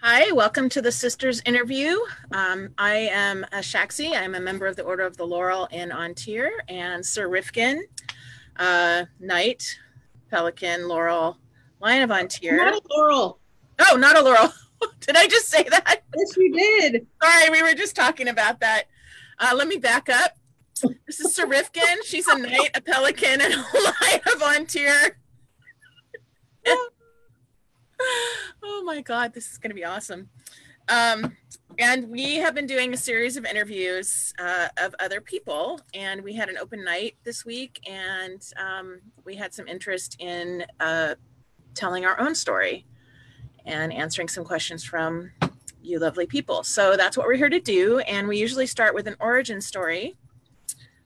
Hi, welcome to the Sisters interview. I am Achaxe. I'm a member of the Order of the Laurel in Ontir, and Sir Rifkin, Knight, Pelican, Laurel, Lion of Ontir. Not a laurel. Oh, not a laurel. Did I just say that? Yes, you did. Sorry, we were just talking about that. Let me back up. This is Sir Rifkin. She's a knight, a pelican, and a Lion of Ontir. Oh my God, this is going to be awesome. And we have been doing a series of interviews of other people, and we had an open night this week, and we had some interest in telling our own story and answering some questions from you lovely people. So that's what we're here to do, and we usually start with an origin story.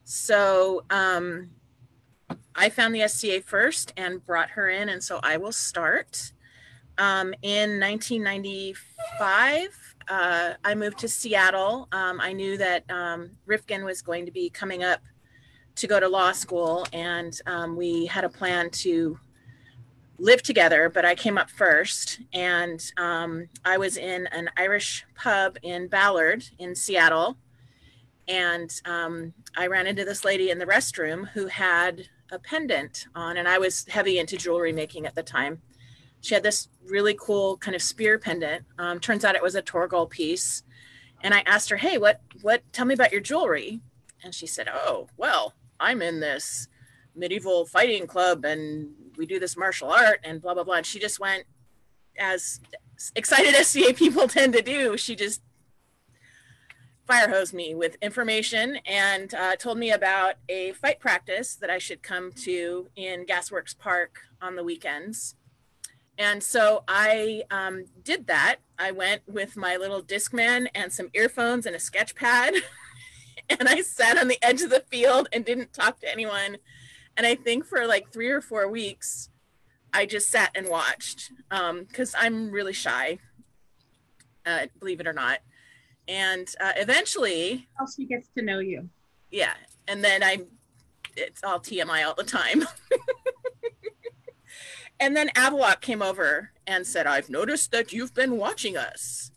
So I found the SCA first and brought her in, and so I will start. In 1995, I moved to Seattle. I knew that Rifkin was going to be coming up to go to law school, and we had a plan to live together, but I came up first, and I was in an Irish pub in Ballard in Seattle, and I ran into this lady in the restroom who had a pendant on, and I was heavy into jewelry making at the time. She had this really cool kind of spear pendant. Turns out it was a Torgal piece. And I asked her, hey, tell me about your jewelry. And she said, oh, well, I'm in this medieval fighting club and we do this martial art and blah, blah, blah. And she just went, as excited SCA people tend to do, she just fire hosed me with information and told me about a fight practice that I should come to in Gasworks Park on the weekends. And so I did that. I went with my little Discman and some earphones and a sketch pad. And I sat on the edge of the field and didn't talk to anyone. And I think for like 3 or 4 weeks, I just sat and watched because I'm really shy, believe it or not. And eventually... How she gets to know you. Yeah. And then it's all TMI all the time. And then Avalok came over and said, I've noticed that you've been watching us.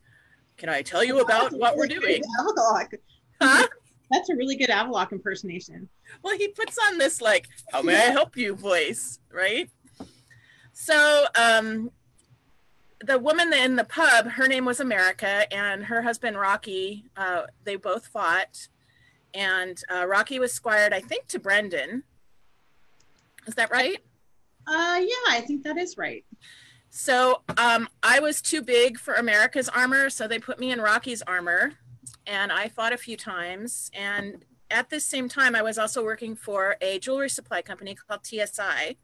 Can I tell you about what we're doing? Avalok. Huh? That's a really good Avalok impersonation. Well, he puts on this, like, how may I help you voice, right? So the woman in the pub, her name was America, and her husband, Rocky, they both fought. And Rocky was squired, I think, to Brendan. Is that right? Yeah, I think that is right. So I was too big for America's armor, so they put me in Rocky's armor, and I fought a few times. And at this same time, I was also working for a jewelry supply company called TSI,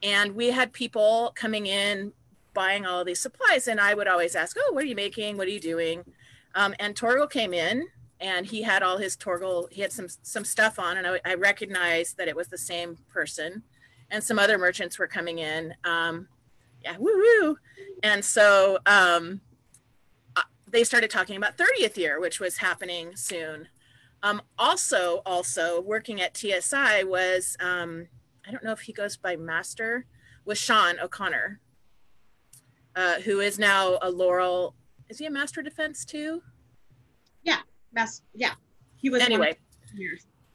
and we had people coming in buying all of these supplies, and I would always ask, oh, what are you making? What are you doing? And Torgal came in, and he had all his Torgal, he had some stuff on, and I recognized that it was the same person. And some other merchants were coming in. Yeah, woo-woo. And so they started talking about 30th year, which was happening soon. Also working at TSI was, I don't know if he goes by Master, was Sean O'Connor, who is now a Laurel. Is he a Master Defense too? Yeah, yeah. He was anyway.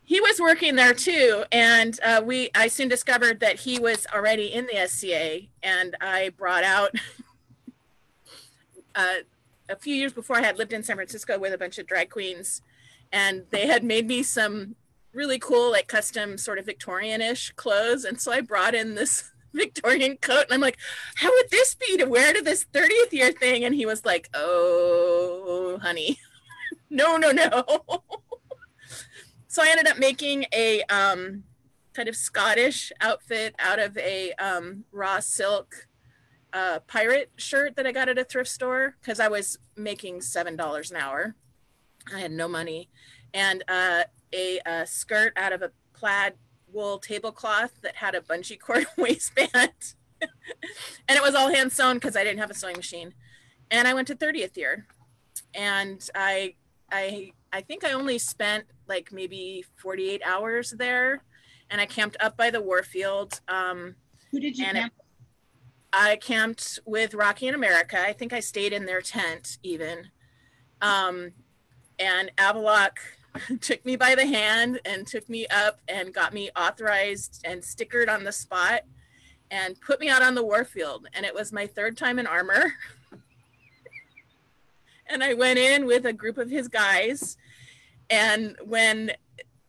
He was working there too, and I soon discovered that he was already in the SCA, and I brought out a few years before I had lived in San Francisco with a bunch of drag queens, and they had made me some really cool, like custom sort of Victorian-ish clothes, and so I brought in this Victorian coat, and I'm like, how would this be to wear to this 30th year thing? And he was like, oh, honey, no. So I ended up making a kind of Scottish outfit out of a raw silk pirate shirt that I got at a thrift store because I was making $7 an hour. I had no money. And a skirt out of a plaid wool tablecloth that had a bungee cord waistband. And it was all hand sewn because I didn't have a sewing machine. And I went to 30th year. And I think I only spent like maybe 48 hours there. and I camped up by the warfield. Who did you camp with? I camped with Rauokinn America. I think I stayed in their tent even. And Avalok took me by the hand and took me up and got me authorized and stickered on the spot and put me out on the warfield. And it was my 3rd time in armor. And I went in with a group of his guys. And when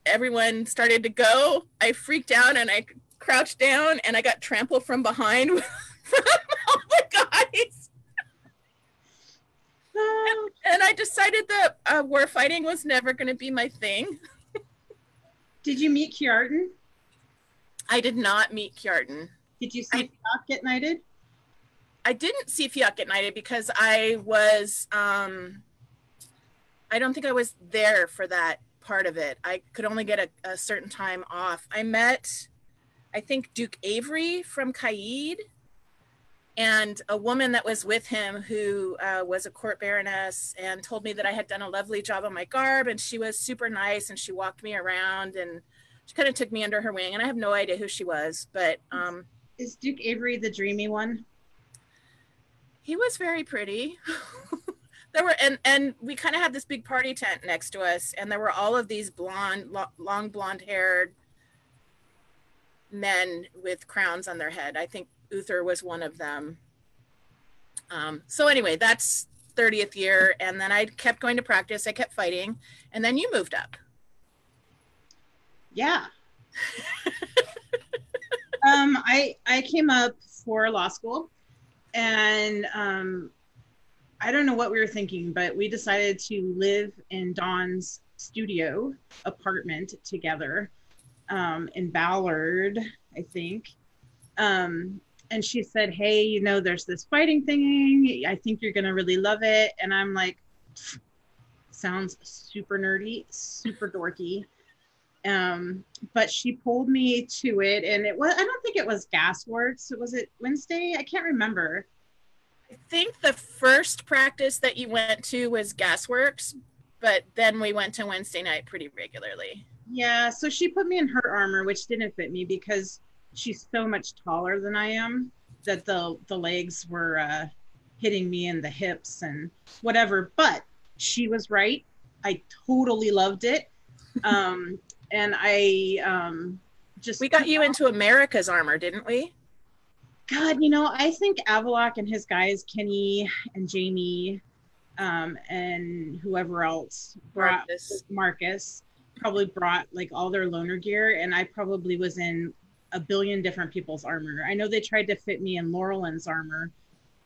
everyone started to go, I freaked out and I crouched down and I got trampled from behind from all the guys. And I decided that war fighting was never going to be my thing. Did you meet Kjartan? I did not meet Kjartan. Did you see Fionn get knighted? I didn't see Fionn get knighted because I was, I don't think I was there for that part of it. I could only get a certain time off. I met, I think, Duke Avery from Caid, and a woman that was with him who was a court baroness and told me that I had done a lovely job on my garb, and she was super nice, and she walked me around and she kind of took me under her wing, and I have no idea who she was, but is Duke Avery the dreamy one? He was very pretty. There were, and we kind of had this big party tent next to us, and there were all of these blonde, long blonde haired men with crowns on their head. I think Uther was one of them. So anyway, that's 30th year, and then I kept going to practice. I kept fighting, and then you moved up. Yeah. I came up for law school, and I don't know what we were thinking, but we decided to live in Dawn's studio apartment together in Ballard, I think. And she said, hey, you know, there's this fighting thing. I think you're going to really love it. And I'm like, sounds super nerdy, super dorky. But she pulled me to it, and it was, I don't think it was Gasworks. Was it Wednesday? I can't remember. I think the first practice that you went to was Gasworks, but then we went to Wednesday night pretty regularly. Yeah, so she put me in her armor, which didn't fit me because she's so much taller than I am that the legs were hitting me in the hips and whatever. But she was right. I totally loved it. And I just... We got you into America's armor, didn't we? God, you know, I think Avalok and his guys, Kenny and Jamie, and whoever else, Marcus, probably brought like all their loner gear, and I probably was in a billion different people's armor. I know they tried to fit me in Laurelyn's armor,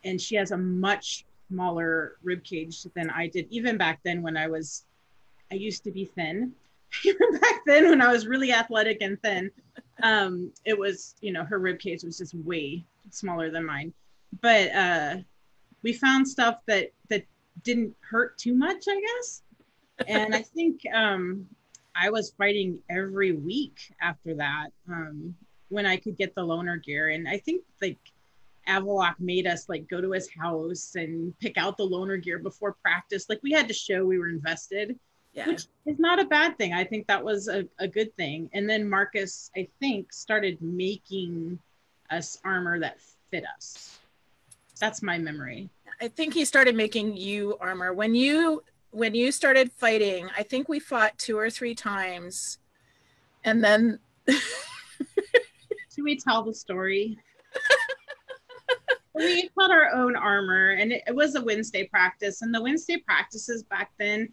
and she has a much smaller rib cage than I did, even back then when I used to be thin. Even back then when I was really athletic and thin, it was, you know, her rib cage was just way smaller than mine. But we found stuff that didn't hurt too much, I guess. And I think I was fighting every week after that when I could get the loner gear. And I think like Avalok made us like go to his house and pick out the loner gear before practice. Like we had to show we were invested. Yeah. Which is not a bad thing. I think that was a good thing. And then Marcus, I think, started making us armor that fit us. That's my memory. I think he started making you armor. When you started fighting, I think we fought 2 or 3 times. And then... Should we tell the story? We had our own armor, and it was a Wednesday practice. And the Wednesday practices back then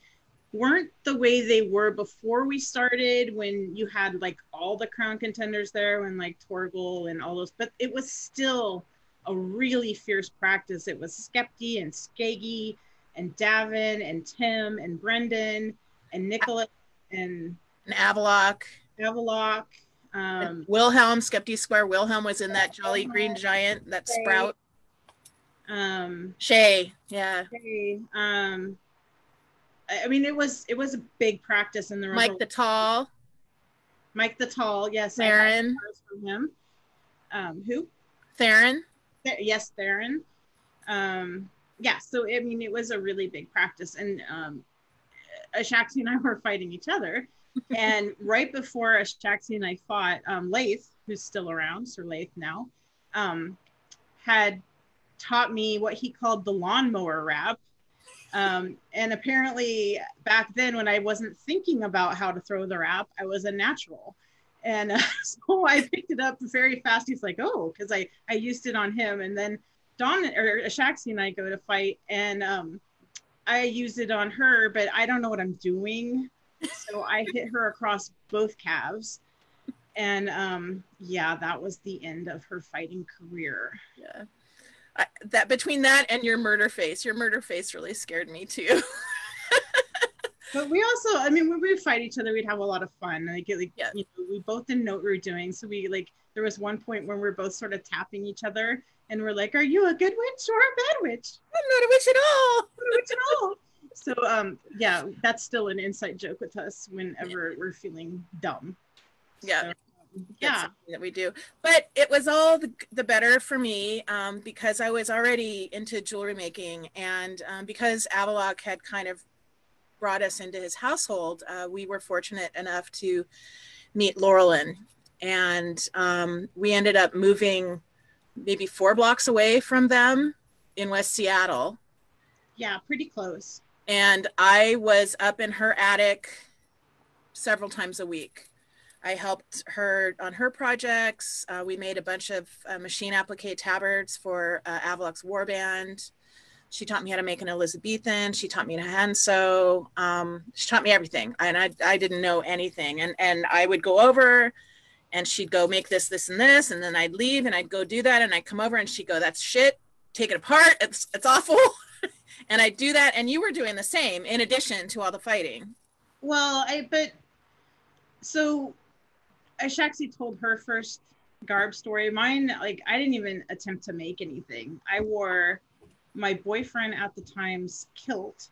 weren't the way they were before we started, when you had like all the crown contenders there, when like Torgal and all those, but it was still a really fierce practice. It was Skepti and Skaggy and Davin and Tim and Brendan and Nicholas and Avalok. And Wilhelm, Skepti Square. Wilhelm was in that jolly green giant, that sprout. Shay, yeah. Shay, I mean, it was a big practice in the Mike the Tall, yes. Theron from him. Who? Theron. Yes, Theron. Yeah, so I mean, it was a really big practice, and Achaxe and I were fighting each other. And right before Achaxe and I fought, Laith, who's still around, Sir Laith now, had taught me what he called the lawnmower rap. And apparently back then when I wasn't thinking about how to throw the rap, I was a natural. And so I picked it up very fast. He's like, oh, because I used it on him. And then Achaxe and I go to fight, and I used it on her, but I don't know what I'm doing. So I hit her across both calves. And yeah, that was the end of her fighting career. Yeah. That between that and your murder face really scared me too. But we also, I mean, when we would fight each other, we'd have a lot of fun. Like Yeah. you know, we both didn't know what we were doing. So there was one point where we're both sort of tapping each other, and we're like, are you a good witch or a bad witch? I'm not a witch at all. I'm not a witch at all. So yeah, that's still an inside joke with us whenever we're feeling dumb. Yeah. So, yeah, that we do. But it was all the better for me because I was already into jewelry making, and because Avaloq had kind of brought us into his household, we were fortunate enough to meet Laurelyn, and we ended up moving maybe 4 blocks away from them in West Seattle. Yeah, pretty close. And I was up in her attic several times a week. I helped her on her projects. We made a bunch of machine applique tabards for Avaloq's warband. She taught me how to make an Elizabethan. She taught me to hand sew. She taught me everything. And I didn't know anything. And I would go over and she'd go make this, this, and this. And then I'd leave and I'd go do that. And I'd come over and she'd go, that's shit. Take it apart. It's awful. And I'd do that. And you were doing the same in addition to all the fighting. Well, so Achaxe told her first garb story. Mine, like, I didn't even attempt to make anything. I wore my boyfriend at the time's kilt,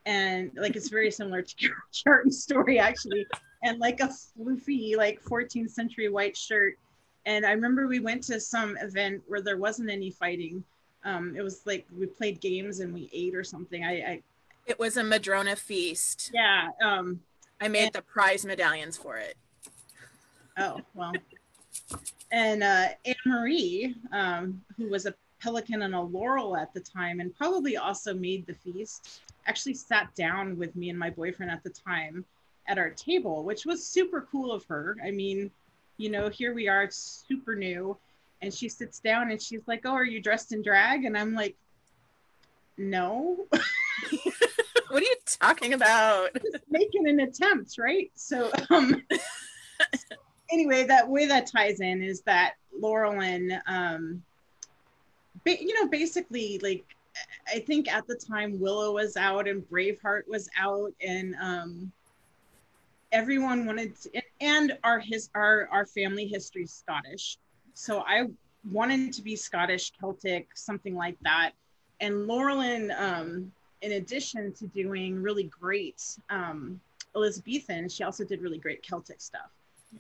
and like it's very similar to Charlton's story actually, and like a floofy like 14th century white shirt. And I remember we went to some event where there wasn't any fighting. It was like we played games and we ate or something. It was a Madrona feast. Yeah. I made the prize medallions for it. Oh, well. And Anne-Marie, who was a pelican and a laurel at the time, and probably also made the feast, actually sat down with me and my boyfriend at the time at our table, which was super cool of her. I mean, you know, here we are, super new. And she sits down and she's like, oh, are you dressed in drag? And I'm like, no. What are you talking about? Just making an attempt, right? So anyway, that way that ties in is that Laurelyn, you know, basically, like, I think at the time Willow was out and Braveheart was out, and everyone wanted to, and our family history is Scottish. So I wanted to be Scottish, Celtic, something like that. And Laurelyn, in addition to doing really great Elizabethan, she also did really great Celtic stuff.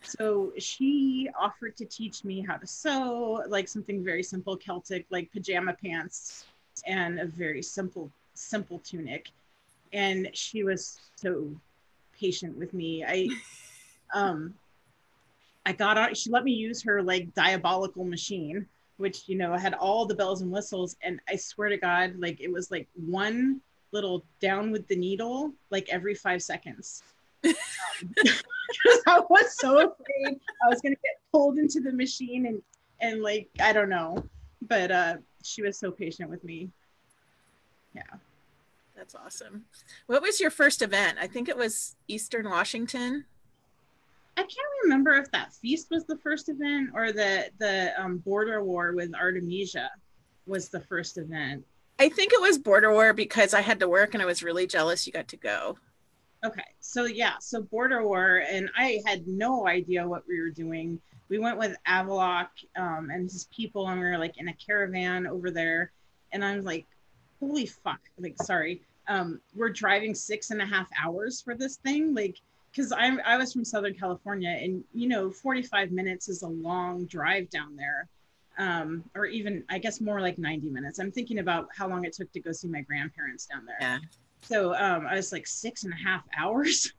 So she offered to teach me how to sew, like something very simple Celtic, like pajama pants and a very simple tunic. And she was so patient with me. I got on, she let me use her like diabolical machine, which, you know, had all the bells and whistles. And I swear to God, like it was like one little down with the needle, like every 5 seconds. Because I was so afraid I was going to get pulled into the machine and like, I don't know, but she was so patient with me. Yeah. That's awesome. What was your first event? I think it was Eastern Washington. I can't remember if that feast was the first event or the border war with Artemisia was the first event. I think it was border war because I had to work and I was really jealous you got to go. Okay, so yeah, so border war, and I had no idea what we were doing. We went with Avaloq and his people, and we were like in a caravan over there, and I'm like, holy fuck, like, sorry, we're driving 6.5 hours for this thing, like, because I was from Southern California, and you know, 45 minutes is a long drive down there, or even I guess more like 90 minutes. I'm thinking about how long it took to go see my grandparents down there. Yeah. So I was like 6.5 hours.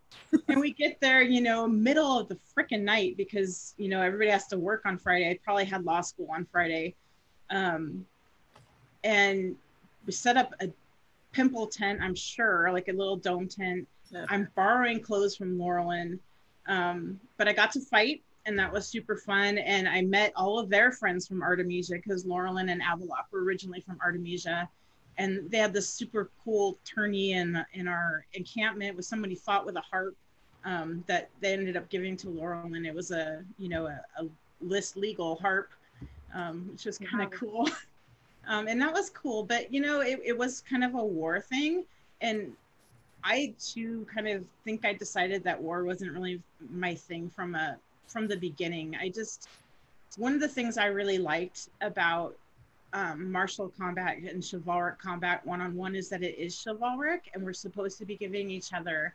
And we get there, you know, middle of the freaking night because, you know, everybody has to work on Friday. I probably had law school on Friday. And we set up a pimple tent, I'm sure, like a little dome tent. Yeah. I'm borrowing clothes from Laurelyn. But I got to fight, and that was super fun. And I met all of their friends from Artemisia because Laurelyn and Avalok were originally from Artemisia. And they had this super cool tourney in our encampment with somebody fought with a harp that they ended up giving to Laurelyn. It was a list legal harp, which was kind of cool. And that was cool. But, you know, it was kind of a war thing. And I, too, kind of think I decided that war wasn't really my thing from the beginning. One of the things I really liked about martial combat and chivalric combat one-on-one is that it is chivalric, and we're supposed to be giving each other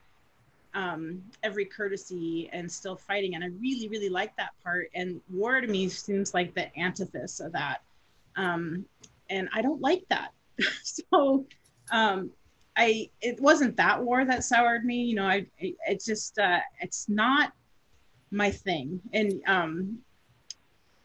every courtesy and still fighting. And I really, really like that part. And war to me seems like the antithesis of that. And I don't like that. So it wasn't that war that soured me. You know, it's not my thing. And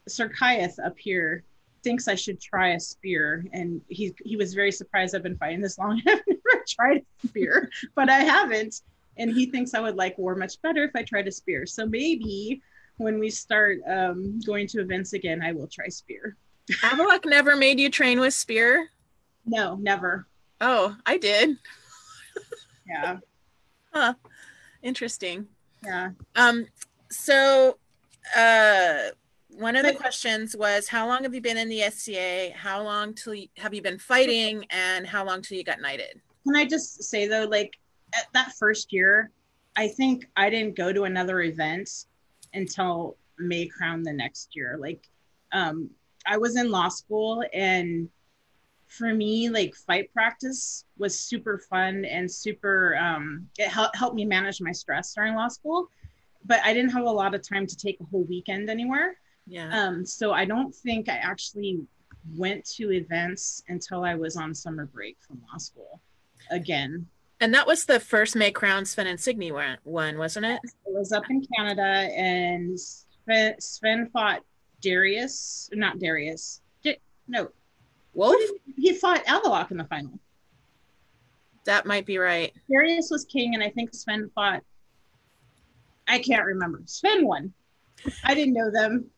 Sir Kyath up here thinks I should try a spear, and he was very surprised I've been fighting this long. I've never tried a spear, but I haven't. And he thinks I would like war much better if I tried a spear. So maybe when we start going to events again, I will try spear. Avalok never made you train with spear? No, never. Oh, I did. Yeah. Huh. Interesting. Yeah. So one of the questions was, how long have you been in the SCA? How long have you been fighting? And how long till you got knighted? Can I just say, though, like, at that first year, I think I didn't go to another event until May Crown the next year. Like, I was in law school, and for me, like, fight practice was super fun and super, it helped me manage my stress during law school, but I didn't have a lot of time to take a whole weekend anywhere. Yeah. So I don't think I actually went to events until I was on summer break from law school again. And that was the first May Crown Sven and Signy one, wasn't it? It was up in Canada, and Sven fought Darius. No. Wolf? He fought Avalok in the final. That might be right. Darius was king, and I think Sven fought, I can't remember. Sven won. I didn't know them.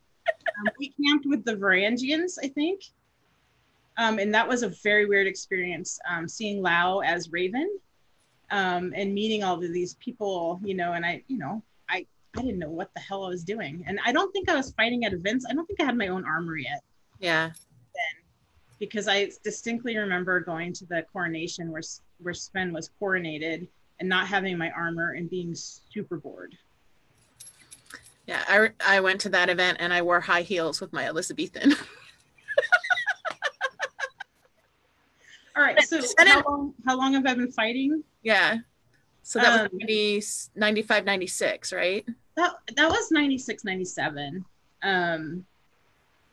We camped with the Varangians, I think. And that was a very weird experience, seeing Lau as Raven, and meeting all of these people, you know, and I didn't know what the hell I was doing. And I don't think I was fighting at events. I don't think I had my own armor yet. Yeah. Then, because I distinctly remember going to the coronation where Sven was coronated and not having my armor and being super bored. Yeah, I went to that event and I wore high heels with my Elizabethan. All right, so how long have I been fighting? Yeah. So that was 95, 96, right? That was 96, 97.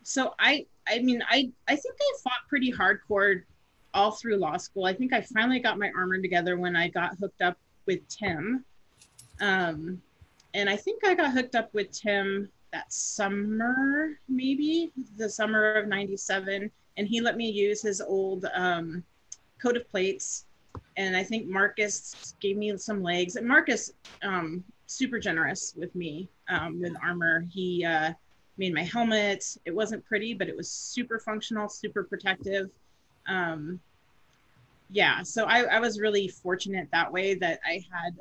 So I mean, I think I fought pretty hardcore all through law school. I think I finally got my armor together when I got hooked up with Tim. And I think I got hooked up with Tim that summer, maybe the summer of 97. And he let me use his old coat of plates. And I think Marcus gave me some legs. And Marcus, super generous with me with armor. He made my helmet. It wasn't pretty, but it was super functional, super protective. Yeah, so I was really fortunate that way that I had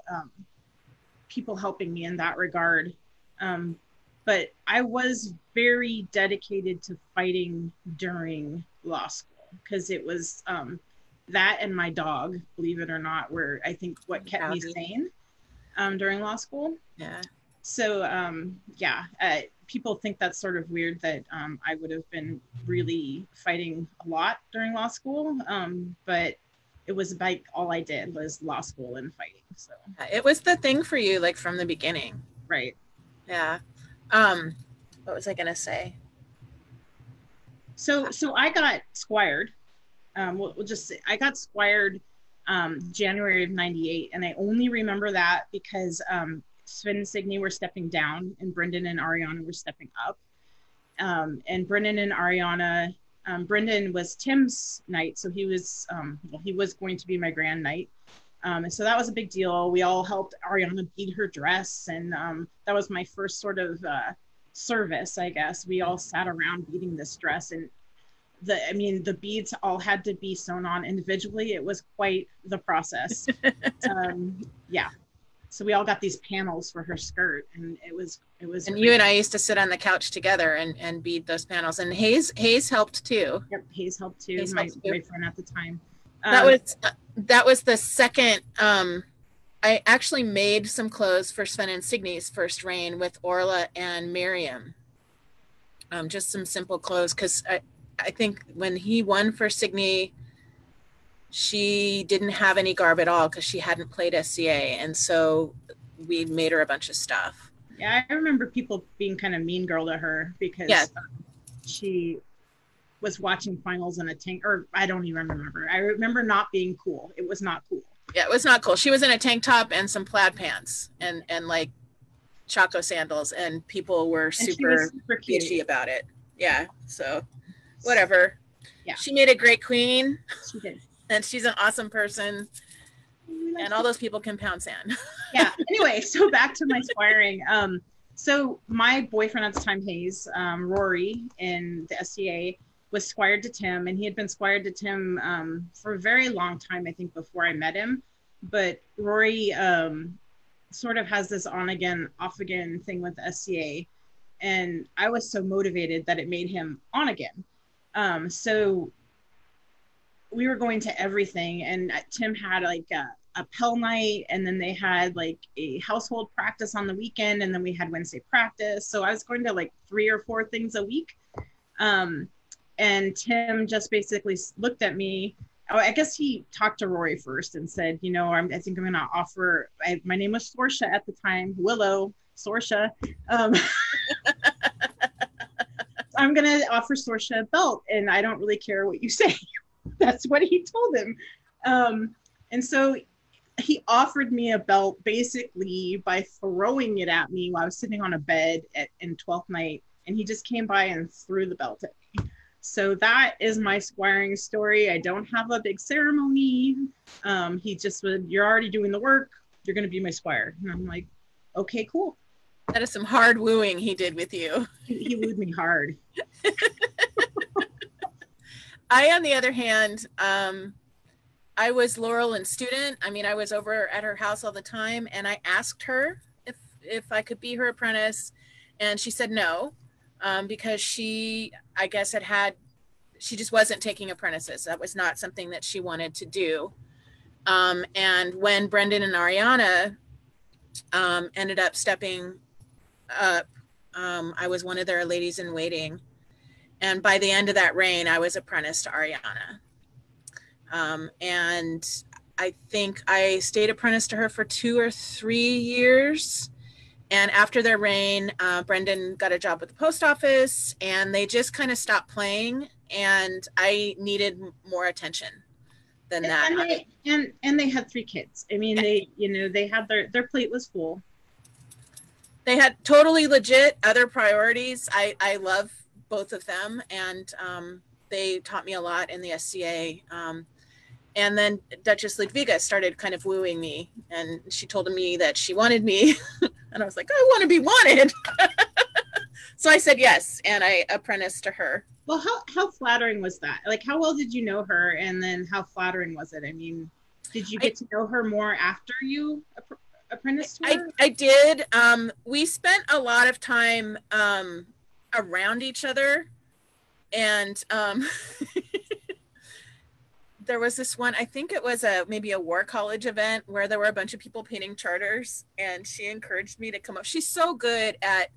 people helping me in that regard. But I was very dedicated to fighting during law school because it was that and my dog, believe it or not, were I think what kept me sane during law school. Yeah. So people think that's sort of weird that I would have been really fighting a lot during law school, but it was about all I did was law school and fighting. So it was the thing for you, like from the beginning. Right. Yeah. What was I gonna say? So I got squired. We'll just say I got squired January of 98. And I only remember that because Sven and Signe were stepping down and Brendan and Ariana were stepping up. And Brendan and Ariana, Brendan was Tim's knight, so he was he was going to be my grand knight. And so that was a big deal. We all helped Ariana bead her dress, and that was my first sort of service, I guess. We all sat around beading this dress, and the beads all had to be sewn on individually. It was quite the process. Yeah. So we all got these panels for her skirt, and it was. And crazy. You and I used to sit on the couch together and bead those panels. And Hayes helped too. Yep, Hayes helped too. My boyfriend at the time. That was the second. I actually made some clothes for Sven and Signe's first reign with Orla and Miriam. Just some simple clothes, because I think when he won for Signe, she didn't have any garb at all because she hadn't played SCA, and so we made her a bunch of stuff. Yeah, I remember people being kind of mean girl to her because she was watching finals in a tank, or I don't even remember. I remember not being cool. It was not cool. Yeah, it was not cool. She was in a tank top and some plaid pants and like Chaco sandals, and people were super bitchy about it. Yeah, so whatever. Yeah, she made a great queen. She did. And she's an awesome person. And all those people can pound sand. Yeah. Anyway, so back to my squiring. So my boyfriend at the time, Hayes, Rory in the SCA, was squired to Tim, and he had been squired to Tim for a very long time, I think, before I met him. But Rory sort of has this on again, off again thing with the SCA. And I was so motivated that it made him on again. So we were going to everything, and Tim had like a Pell night, and then they had like a household practice on the weekend, and then we had Wednesday practice. So I was going to like 3 or 4 things a week. And Tim just basically looked at me. Oh, I guess he talked to Rory first and said, you know, I think I'm going to offer, my name was Sorsha at the time, Willow, Sorsha. I'm going to offer Sorsha a belt, and I don't really care what you say. That's what he told him. And so he offered me a belt basically by throwing it at me while I was sitting on a bed in 12th night, and he just came by and threw the belt at me. So that is my squiring story. I don't have a big ceremony. He just said, you're already doing the work. You're going to be my squire. And I'm like, okay, cool. That is some hard wooing he did with you. He wooed me hard. I, on the other hand, I was Laurel and student. I mean, I was over at her house all the time, and I asked her if I could be her apprentice, and she said no, because she, I guess, she just wasn't taking apprentices. That was not something that she wanted to do. And when Brendan and Ariana ended up stepping up, I was one of their ladies in waiting. And by the end of that reign, I was apprentice to Ariana. And I think I stayed apprentice to her for 2 or 3 years. And after their reign, Brendan got a job with the post office, and they just kind of stopped playing. And I needed more attention than that. And they had 3 kids. I mean, they had their plate was full. They had totally legit other priorities. I love both of them, and they taught me a lot in the SCA. And then Duchess Ludwiga started kind of wooing me, and she told me that she wanted me. And I was like, I want to be wanted. So I said yes, and I apprenticed to her. Well, how flattering was that? Like, how well did you know her, and then how flattering was it? I mean, did you get to know her more after you apprenticed to her? I did. We spent a lot of time around each other, and there was this one, I think it was maybe a war college event where there were a bunch of people painting charters, and she encouraged me to come up. She's so good at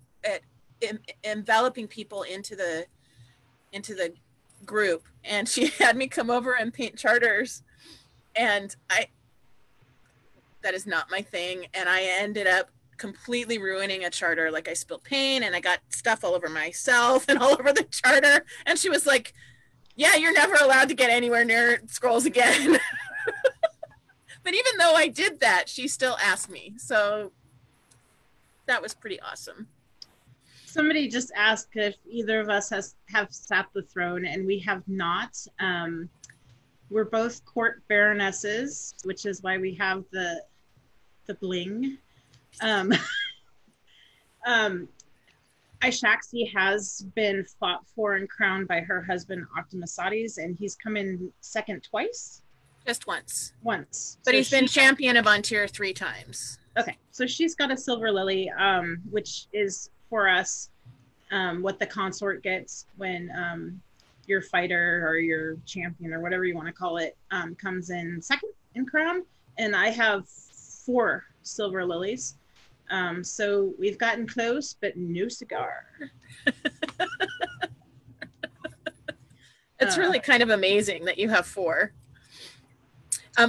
enveloping people into the group, and she had me come over and paint charters, and that is not my thing, and I ended up completely ruining a charter. Like, I spilled paint, and I got stuff all over myself and all over the charter, and she was like, yeah, you're never allowed to get anywhere near scrolls again. But even though I did that, she still asked me. So that was pretty awesome. Somebody just asked if either of us have sat the throne, and we have not. We're both court baronesses, which is why we have the bling. Achaxe has been fought for and crowned by her husband Octomasades, and he's come in second twice. Just once. Once. But so he's been champion of Ontir 3 times. Okay, so she's got a silver lily, which is for us what the consort gets when your fighter or your champion or whatever you want to call it comes in second in crown. And I have 4 silver lilies. So we've gotten close, but no cigar. It's really kind of amazing that you have 4.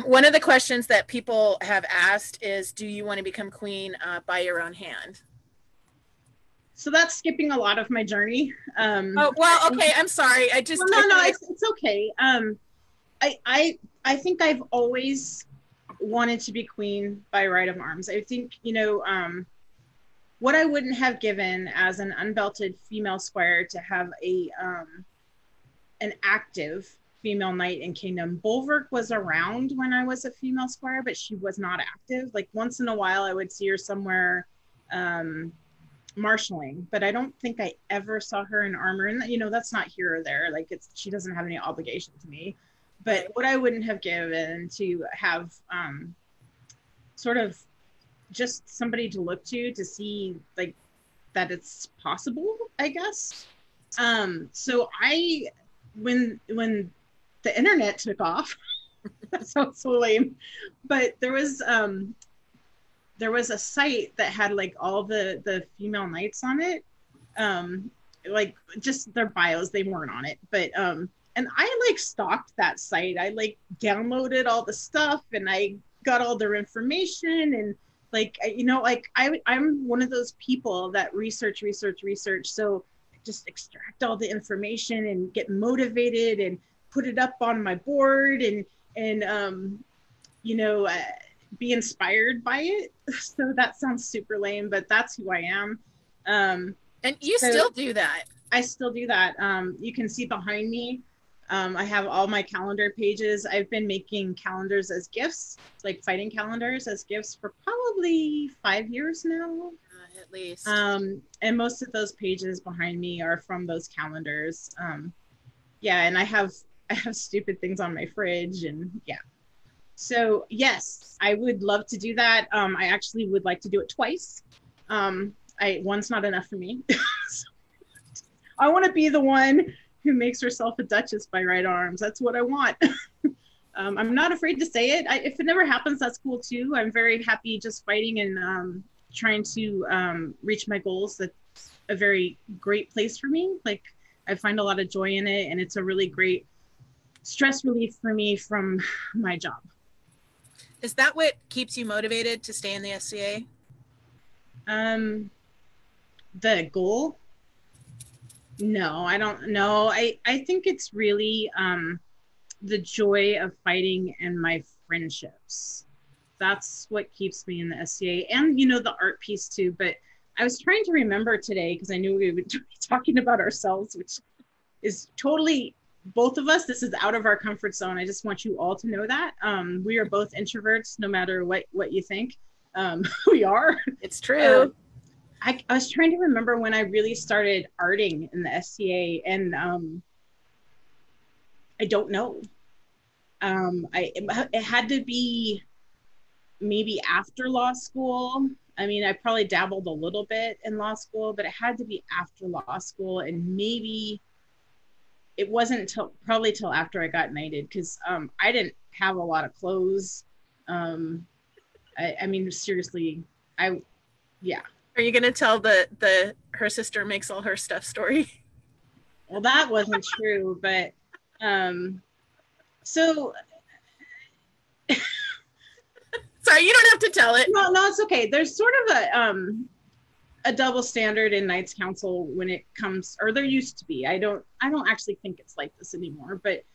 One of the questions that people have asked is, do you want to become queen by your own hand? So that's skipping a lot of my journey. Oh, well, okay. I'm sorry. I just... Well, no, it's okay. I think I've always wanted to be queen by right of arms. I think, you know, what I wouldn't have given as an unbelted female squire to have an active female knight in kingdom. Bulwark was around when I was a female squire, but she was not active. Like once in a while I would see her somewhere marshalling, but I don't think I ever saw her in armor, and you know, that's not here or there. Like she doesn't have any obligation to me. But what I wouldn't have given to have sort of just somebody to look to see like that it's possible, I guess. So when the internet took off, that sounds so lame, but there was a site that had like all the female knights on it, like just their bios, they weren't on it, but and I like stalked that site. I like downloaded all the stuff and I got all their information, and like, you know, like I'm one of those people that research. So just extract all the information and get motivated and put it up on my board and you know, be inspired by it. So that sounds super lame, but that's who I am. And you still do that. I still do that. You can see behind me, I have all my calendar pages. I've been making calendars as gifts, like fighting calendars as gifts for probably 5 years now. At least. And most of those pages behind me are from those calendars. Yeah, and I have stupid things on my fridge, and yeah. So yes, I would love to do that. I actually would like to do it twice. One's not enough for me. I want to be the one who makes herself a duchess by right arms. That's what I want. I'm not afraid to say it. If it never happens, that's cool too. I'm very happy just fighting and trying to reach my goals. That's a very great place for me. Like I find a lot of joy in it, and it's a really great stress relief for me from my job. Is that what keeps you motivated to stay in the SCA? The goal? No, I don't know. I think it's really the joy of fighting and my friendships. That's what keeps me in the SCA, and you know, the art piece too. But I was trying to remember today because I knew we would be talking about ourselves, which is totally, both of us, this is out of our comfort zone. I just want you all to know that. We are both introverts, no matter what you think. We are. It's true. I was trying to remember when I really started arting in the SCA, and I don't know. It had to be maybe after law school. I mean, I probably dabbled a little bit in law school, but it had to be after law school, and maybe it wasn't probably till after I got knighted, because I didn't have a lot of clothes. I mean, seriously, yeah. Are you gonna tell the her sister makes all her stuff story? Well, that wasn't true, but so sorry, you don't have to tell it. No, it's okay. There's sort of a double standard in Knights Council when it comes, or there used to be. I don't actually think it's like this anymore, but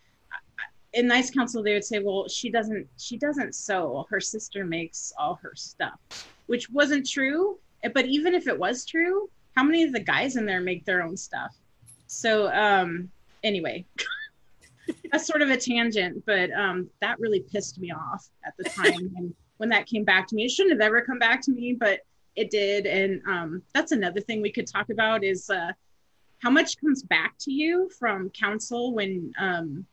in Knights Council, they would say, well, she doesn't sew. Her sister makes all her stuff, which wasn't true. But even if it was true, how many of the guys in there make their own stuff? So anyway, that's sort of a tangent, but that really pissed me off at the time. And when that came back to me, it shouldn't have ever come back to me, but it did. And that's another thing we could talk about is how much comes back to you from council when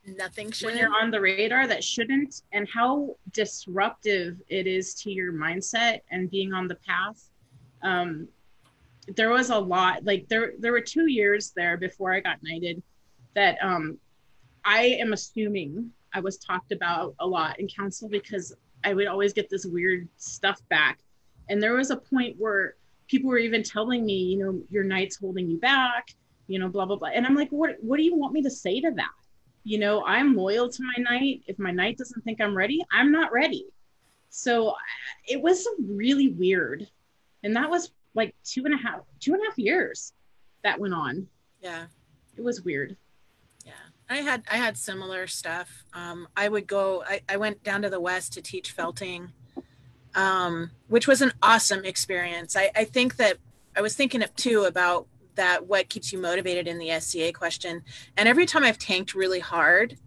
nothing should, when you're on the radar that shouldn't, and how disruptive it is to your mindset and being on the path. There was a lot, like there were 2 years there before I got knighted that I am assuming I was talked about a lot in council because I would always get this weird stuff back. And there was a point where people were even telling me, you know, your knight's holding you back, you know, blah, blah, blah. And I'm like, what do you want me to say to that? You know, I'm loyal to my knight. If my knight doesn't think I'm ready, I'm not ready. So it was really weird. And that was like 2.5 years that went on. Yeah. It was weird. Yeah. I had similar stuff. I would go, I went down to the West to teach felting, which was an awesome experience. I think that I was thinking too about that, what keeps you motivated in the SCA question. And every time I've tanked really hard,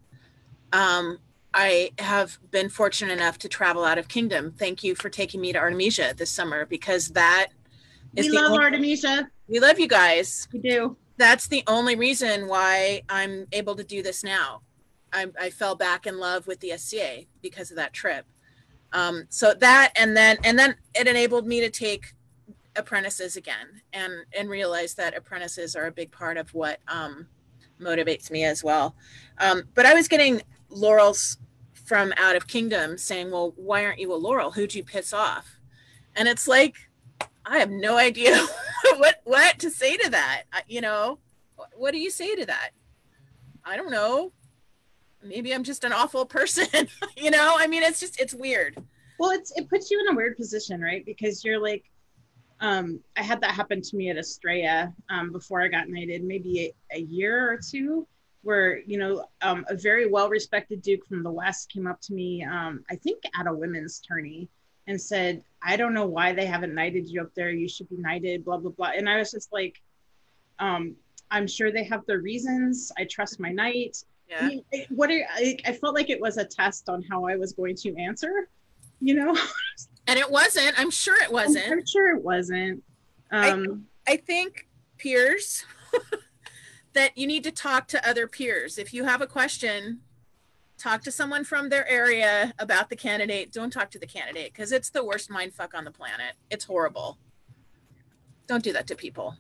I have been fortunate enough to travel out of kingdom. Thank you for taking me to Artemisia this summer, because that is we love Artemisia. We love you guys. We do. That's the only reason why I'm able to do this now. I fell back in love with the SCA because of that trip. So that, and then it enabled me to take apprentices again and realize that apprentices are a big part of what motivates me as well. But I was getting laurels from out of kingdom saying, well, why aren't you a laurel? Who'd you piss off? And it's like, I have no idea what to say to that. You know, what do you say to that? I don't know. Maybe I'm just an awful person. You know, I mean, it's weird. Well, it puts you in a weird position, right? Because you're like, I had that happen to me at Estrella before I got knighted, maybe a year or two, where, you know, a very well-respected duke from the West came up to me, I think at a women's tourney, and said, I don't know why they haven't knighted you up there. You should be knighted, blah, blah, blah. And I was just like, I'm sure they have their reasons. I trust my knight. Yeah. I felt like it was a test on how I was going to answer, you know? And it wasn't. I'm sure it wasn't. I'm sure it wasn't. I think peers that you need to talk to other peers. If you have a question, talk to someone from their area about the candidate. Don't talk to the candidate, because it's the worst mindfuck on the planet. It's horrible. Don't do that to people.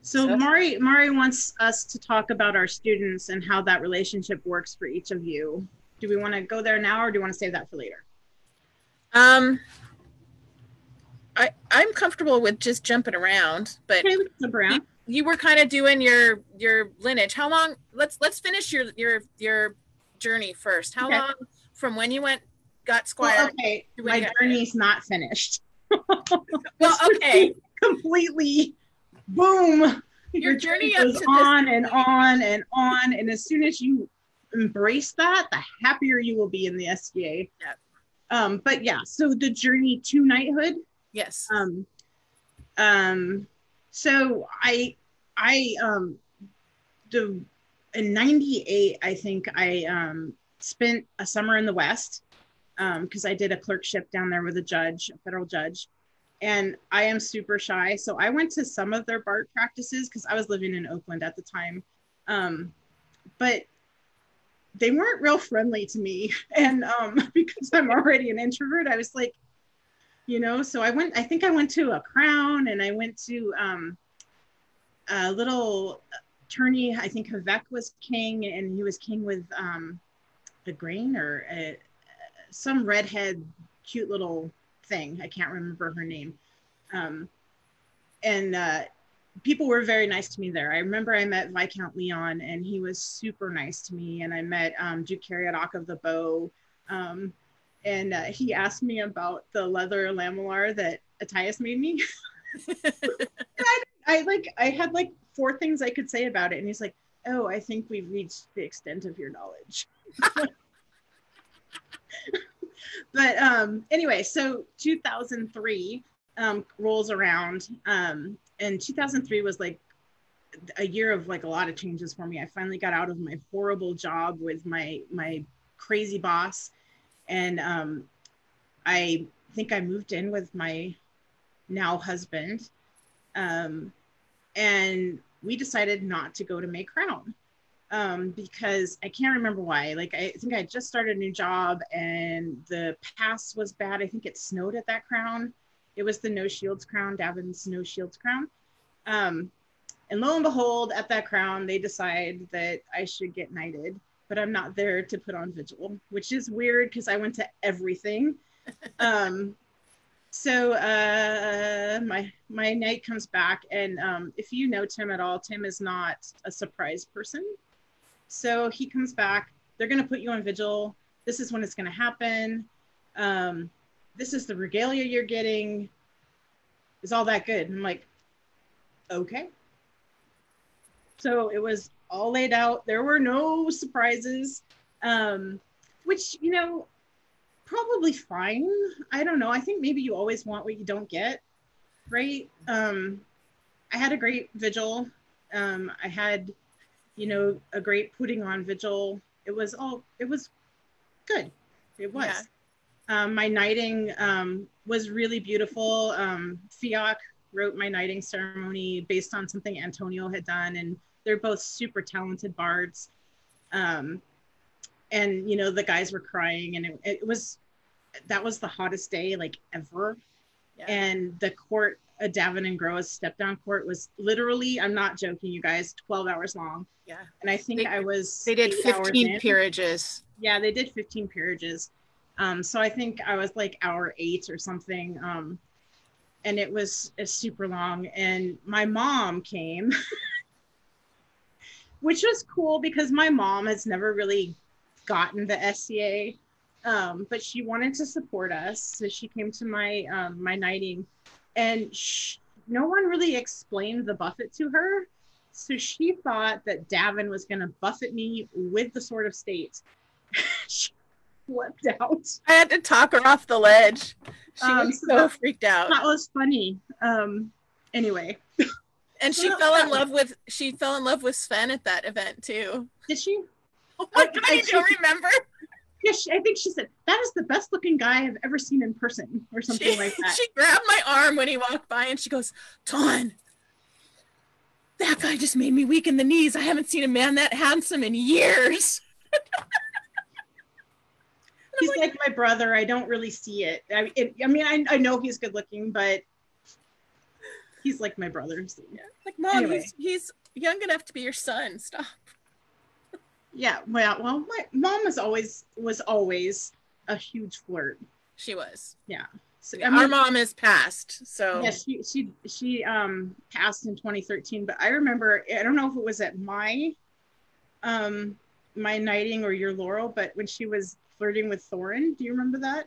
So Mari wants us to talk about our students and how that relationship works for each of you. Do we want to go there now, or do you want to save that for later? I'm comfortable with just jumping around, but okay, we can jump around. You were kind of doing your lineage. How long? Let's finish your journey first. How long from when you got squire? Well, okay, my journey's not finished. Well, okay, completely. Boom. Your journey goes on and on and on, and as soon as you embrace that, the happier you will be in the SCA. Yeah. But yeah, so the journey to knighthood. Yes. So in 98, I think I spent a summer in the West because I did a clerkship down there with a federal judge. And I am super shy. So I went to some of their BART practices because I was living in Oakland at the time. But they weren't real friendly to me. And because I'm already an introvert, I was like, you know, so I think I went to a crown, and I went to a little tourney. I think Havek was king, and he was king with the grain or some redhead, cute little thing. I can't remember her name. And people were very nice to me there. I remember I met Viscount Leon, and he was super nice to me. And I met Duke Cariadoc of the Bow. And he asked me about the leather lamellar that Atthias made me. I had like 4 things I could say about it. And he's like, oh, I think we've reached the extent of your knowledge. But anyway, so 2003 rolls around, and 2003 was like a year of like a lot of changes for me. I finally got out of my horrible job with my crazy boss, and I think I moved in with my now husband, and we decided not to go to May Crown, because I can't remember why. Like, I think I just started a new job and the pass was bad. I think it snowed at that crown. It was the No Shields crown, Davin's No Shields crown. And lo and behold, at that crown, they decide that I should get knighted, but I'm not there to put on vigil, which is weird because I went to everything. So my knight comes back, and if you know Tim at all, Tim is not a surprise person. So he comes back. They're going to put you on vigil. This is when it's going to happen. This is the regalia you're getting. Is all that good? And I'm like, okay. So it was all laid out. There were no surprises, which, you know, probably fine. I don't know. I think maybe you always want what you don't get, right? I had a great vigil. I had, you know, a great putting on vigil. It was good. It was. Yeah. My knighting was really beautiful. Fiach wrote my knighting ceremony based on something Antonio had done, and they're both super talented bards. And, you know, the guys were crying, and that was the hottest day like ever. Yeah. And the court, Davin and Groa's step down court was literally, I'm not joking, you guys, 12 hours long. Yeah. And I think they did 15 peerages. Yeah, they did 15 peerages. So I think I was like hour 8 or something. And it was super long. And my mom came, which was cool because my mom has never really gotten the SCA, but she wanted to support us. So she came to my my knighting, and no one really explained the buffet to her. So she thought that Davin was going to buffet me with the Sword of State. She flipped out. I had to talk her off the ledge. She was so freaked out. That was funny. Anyway. And she fell in love with Sven at that event too. Did she? Oh my God, you don't remember? Yeah, I think she said, that is the best looking guy I've ever seen in person, or something like that. She grabbed my arm when he walked by and she goes, Ton, that guy just made me weak in the knees. I haven't seen a man that handsome in years. He's like my brother. I don't really see it. I know he's good looking, but he's like my brother. So. Yeah. Like, Mom, anyway. he's young enough to be your son. Stop. Yeah, well, my mom was always a huge flirt. She was. Yeah. So, our mom has passed. So yeah, she passed in 2013. But I remember, I don't know if it was at my knighting or your Laurel, but when she was flirting with Thorin, do you remember that?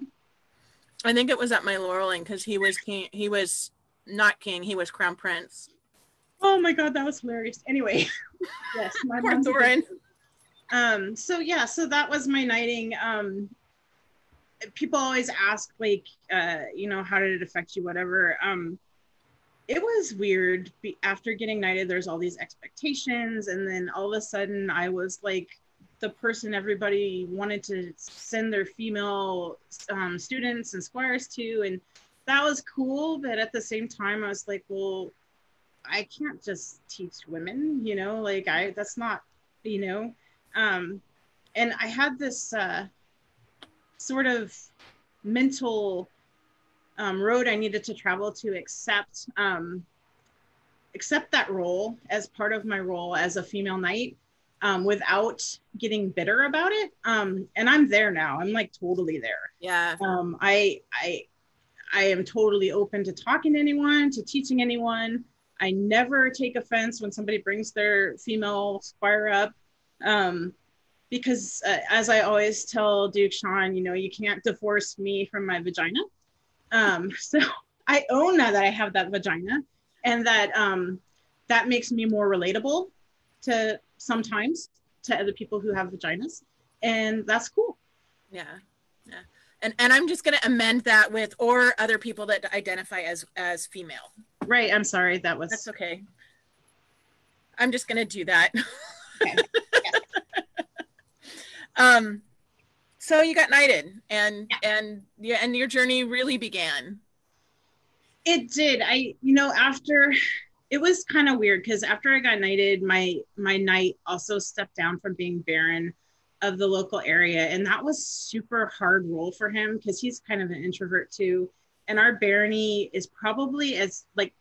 I think it was at my Laureling because he was king. He was not king. He was crown prince. Oh my God, that was hilarious. Anyway, yes, my poor Thorin. So yeah, so that was my knighting. People always ask, like, you know, how did it affect you, whatever. It was weird. After getting knighted, there's all these expectations, and then all of a sudden I was like the person everybody wanted to send their female students and squires to, and that was cool. But at the same time, I was like, well, I can't just teach women, you know, like that's not, you know. And I had this sort of mental road I needed to travel to accept that role as part of my role as a female knight, without getting bitter about it. And I'm there now. I'm like totally there. Yeah. I am totally open to talking to anyone, to teaching anyone. I never take offense when somebody brings their female squire up. Because as I always tell Duke Sean, you know, you can't divorce me from my vagina. So I own that I have that vagina, and that that makes me more relatable to sometimes to other people who have vaginas, and that's cool. Yeah. Yeah. And I'm just going to amend that with, or other people that identify as female. Right. I'm sorry. That's okay. I'm just going to do that. Okay. Yeah. So you got knighted, and your journey really began. It did. After, it was kind of weird because after I got knighted, my knight also stepped down from being baron of the local area, and that was super hard role for him because he's kind of an introvert too. And our barony is probably as like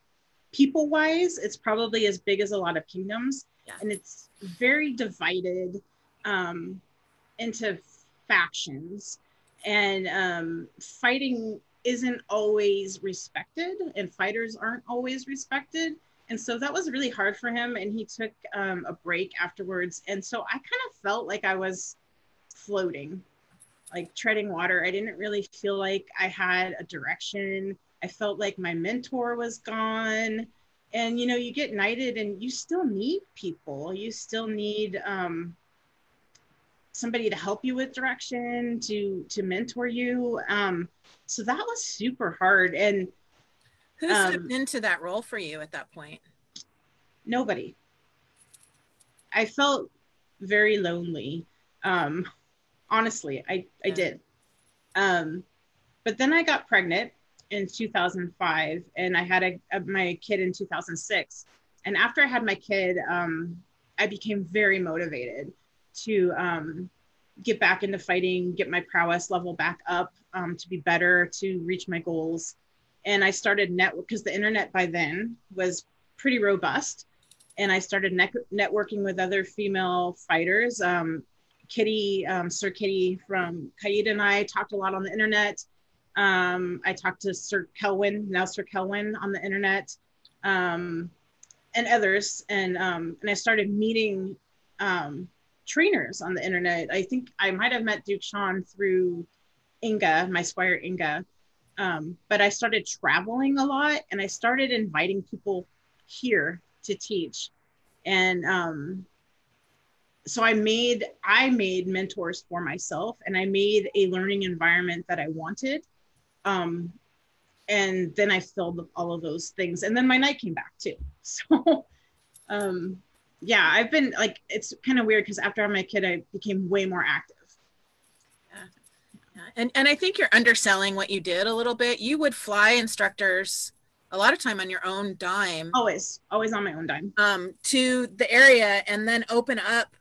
people wise, it's probably as big as a lot of kingdoms, and it's very divided into factions, and fighting isn't always respected, and fighters aren't always respected. And so that was really hard for him, and he took a break afterwards. And so I kind of felt like I was floating, like treading water. I didn't really feel like I had a direction. I felt like my mentor was gone. And, you get knighted and you still need people. You still need somebody to help you with direction, to mentor you. So that was super hard. And who stepped into that role for you at that point? Nobody. I felt very lonely. Honestly, I did. But then I got pregnant in 2005, and I had my kid in 2006. And after I had my kid, I became very motivated to get back into fighting, get my prowess level back up, to be better, to reach my goals. And I started because the internet by then was pretty robust. And I started networking with other female fighters. Kitty, Sir Kitty from Kaida and I talked a lot on the internet. I talked to Sir Kelwyn, now Sir Kelwyn, on the internet, and others. And I started meeting trainers on the internet. I think I might have met Duke Sean through Inga, my squire Inga. But I started traveling a lot, and I started inviting people here to teach. And so I made mentors for myself, and I made a learning environment that I wanted. And then I filled all of those things, and then my knight came back too. So yeah, I've been like, it's kind of weird because after I had my kid, I became way more active. And I think you're underselling what you did a little bit. You would fly instructors a lot of time on your own dime. Always on my own dime. To the area, and then open up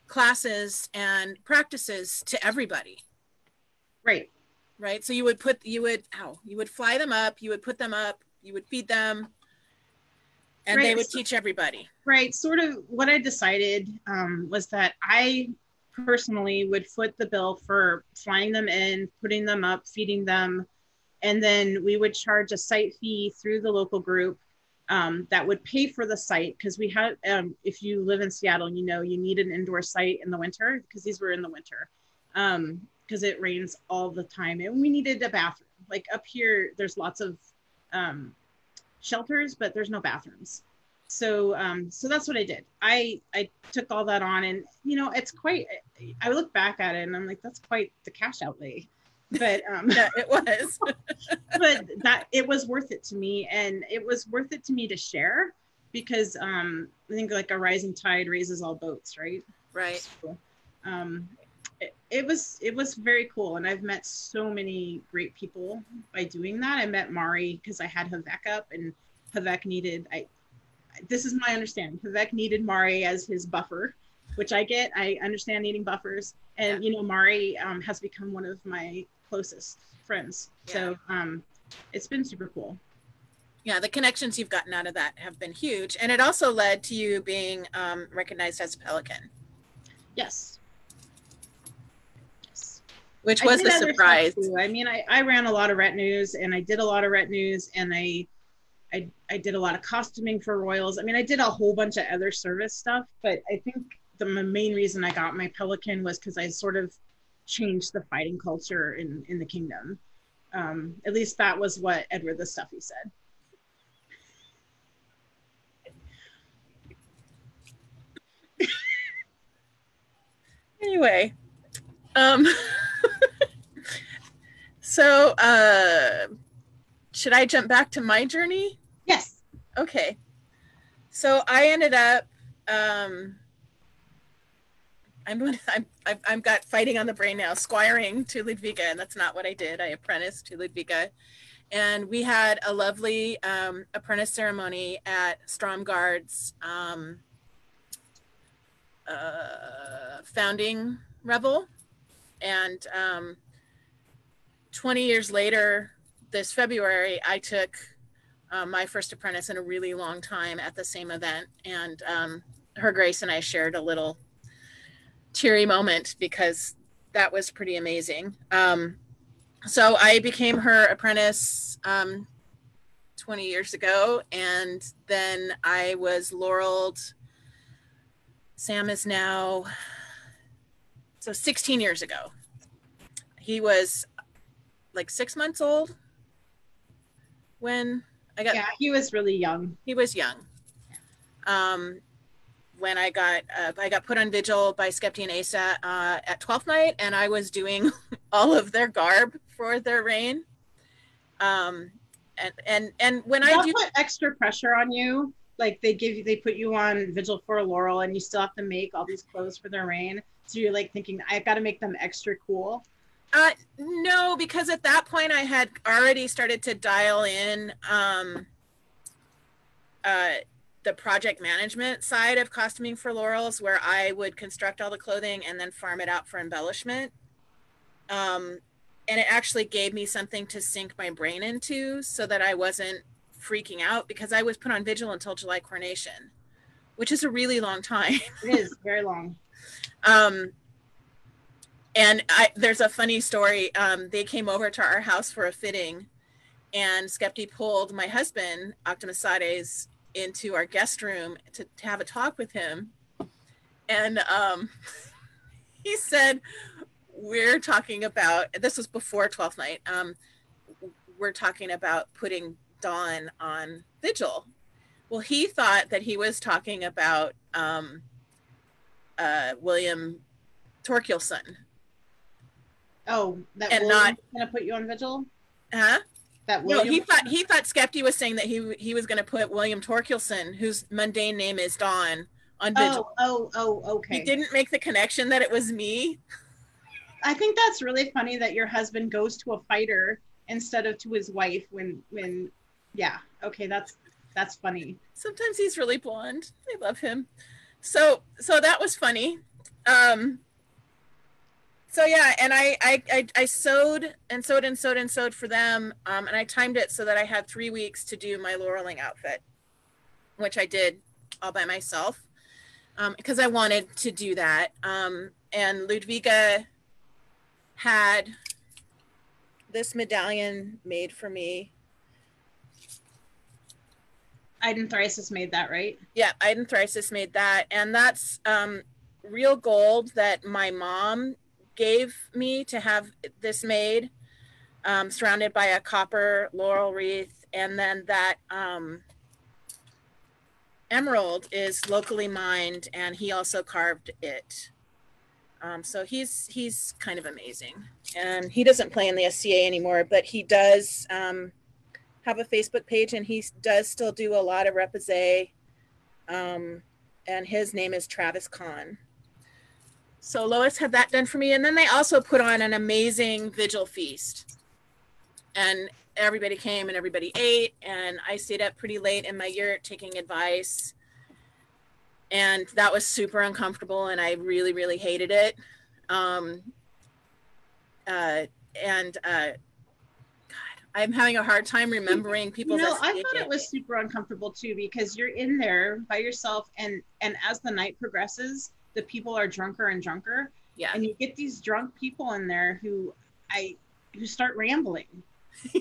classes and practices to everybody. Right. So you would fly them up, you would put them up, you would feed them, and they would teach everybody. Right. Sort of what I decided was that I personally would foot the bill for flying them in, putting them up, feeding them, and then we would charge a site fee through the local group that would pay for the site, because we had, if you live in Seattle, you need an indoor site in the winter, because these were in the winter, because it rains all the time, and we needed a bathroom. Like up here, there's lots of shelters, but there's no bathrooms. So that's what I did. I took all that on, and it's quite, I look back at it and I'm like, that's quite the cash outlay, but yeah, it was. But that it was worth it to me, and it was worth it to me to share, because I think like a rising tide raises all boats, right? So, it was very cool, and I've met so many great people by doing that. I met Mari because I had Havek up, and Havek needed, this is my understanding, Havek needed Mari as his buffer, which I get. I understand needing buffers, and Mari has become one of my closest friends. So it's been super cool. Yeah, the connections you've gotten out of that have been huge, and it also led to you being recognized as a pelican. Yes. Which was the surprise. I mean, I ran a lot of retinues, and I did a lot of retinues, and I did a lot of costuming for royals. I mean, I did a whole bunch of other service stuff, but I think the main reason I got my pelican was because I sort of changed the fighting culture in the kingdom. At least that was what Edward the Stuffy said. Anyway, So, should I jump back to my journey? Yes. Okay. So I ended up, I've got fighting on the brain now, squiring to Ludvika, and that's not what I did. I apprenticed to Ludvika. And we had a lovely apprentice ceremony at Stromgard's founding revel. And 20 years later, this February, I took my first apprentice in a really long time at the same event. And Her Grace and I shared a little teary moment because that was pretty amazing. So I became her apprentice 20 years ago, and then I was laureled. Sam is now, so 16 years ago. He was like 6 months old when I got. Yeah, he was really young. He was young. When I got put on vigil by Skepti and Asa at 12th night, and I was doing all of their garb for their reign. And when I do put extra pressure on you, like they put you on vigil for a laurel, and you still have to make all these clothes for their reign. So you're like thinking, I've got to make them extra cool. No, because at that point I had already started to dial in the project management side of costuming for laurels, where I would construct all the clothing and then farm it out for embellishment. And it actually gave me something to sink my brain into so that I wasn't freaking out, because I was put on vigil until July coronation, which is a really long time. It is very long. And there's a funny story. They came over to our house for a fitting, and Skepti pulled my husband, Optimusades, into our guest room to have a talk with him. And he said, we're talking about, this was before 12th night, we're talking about putting Dawn on vigil. Well, he thought that he was talking about William Torkilson. Oh, that and William's not gonna put you on vigil? Huh? That William? No, he thought Skepti was saying that he was going to put William Torkilson, whose mundane name is Dawn, on vigil. Okay. He didn't make the connection that it was me. I think that's really funny that your husband goes to a fighter instead of to his wife when yeah, okay, that's funny. Sometimes he's really blonde. I love him. So that was funny. So yeah, and I sewed and sewed and sewed and sewed for them, and I timed it so that I had 3 weeks to do my laureling outfit, which I did all by myself, because I wanted to do that. And Ludvika had this medallion made for me. Iden Thrisis made that, right? Yeah, Iden Thrisis made that, and that's real gold that my mom gave me to have this made, surrounded by a copper laurel wreath, and then that emerald is locally mined, and he also carved it. So he's kind of amazing, and he doesn't play in the SCA anymore, but he does have a Facebook page, and he does still do a lot of repoussé, and his name is Travis Kahn. So Lois had that done for me. And then they also put on an amazing vigil feast. And everybody came and everybody ate. And I stayed up pretty late in my yurt taking advice. And that was super uncomfortable. And I really, really hated it. God, I'm having a hard time remembering people's I thought it was super uncomfortable too, because you're in there by yourself. And as the night progresses, the people are drunker and drunker. Yeah. And you get these drunk people in there who start rambling.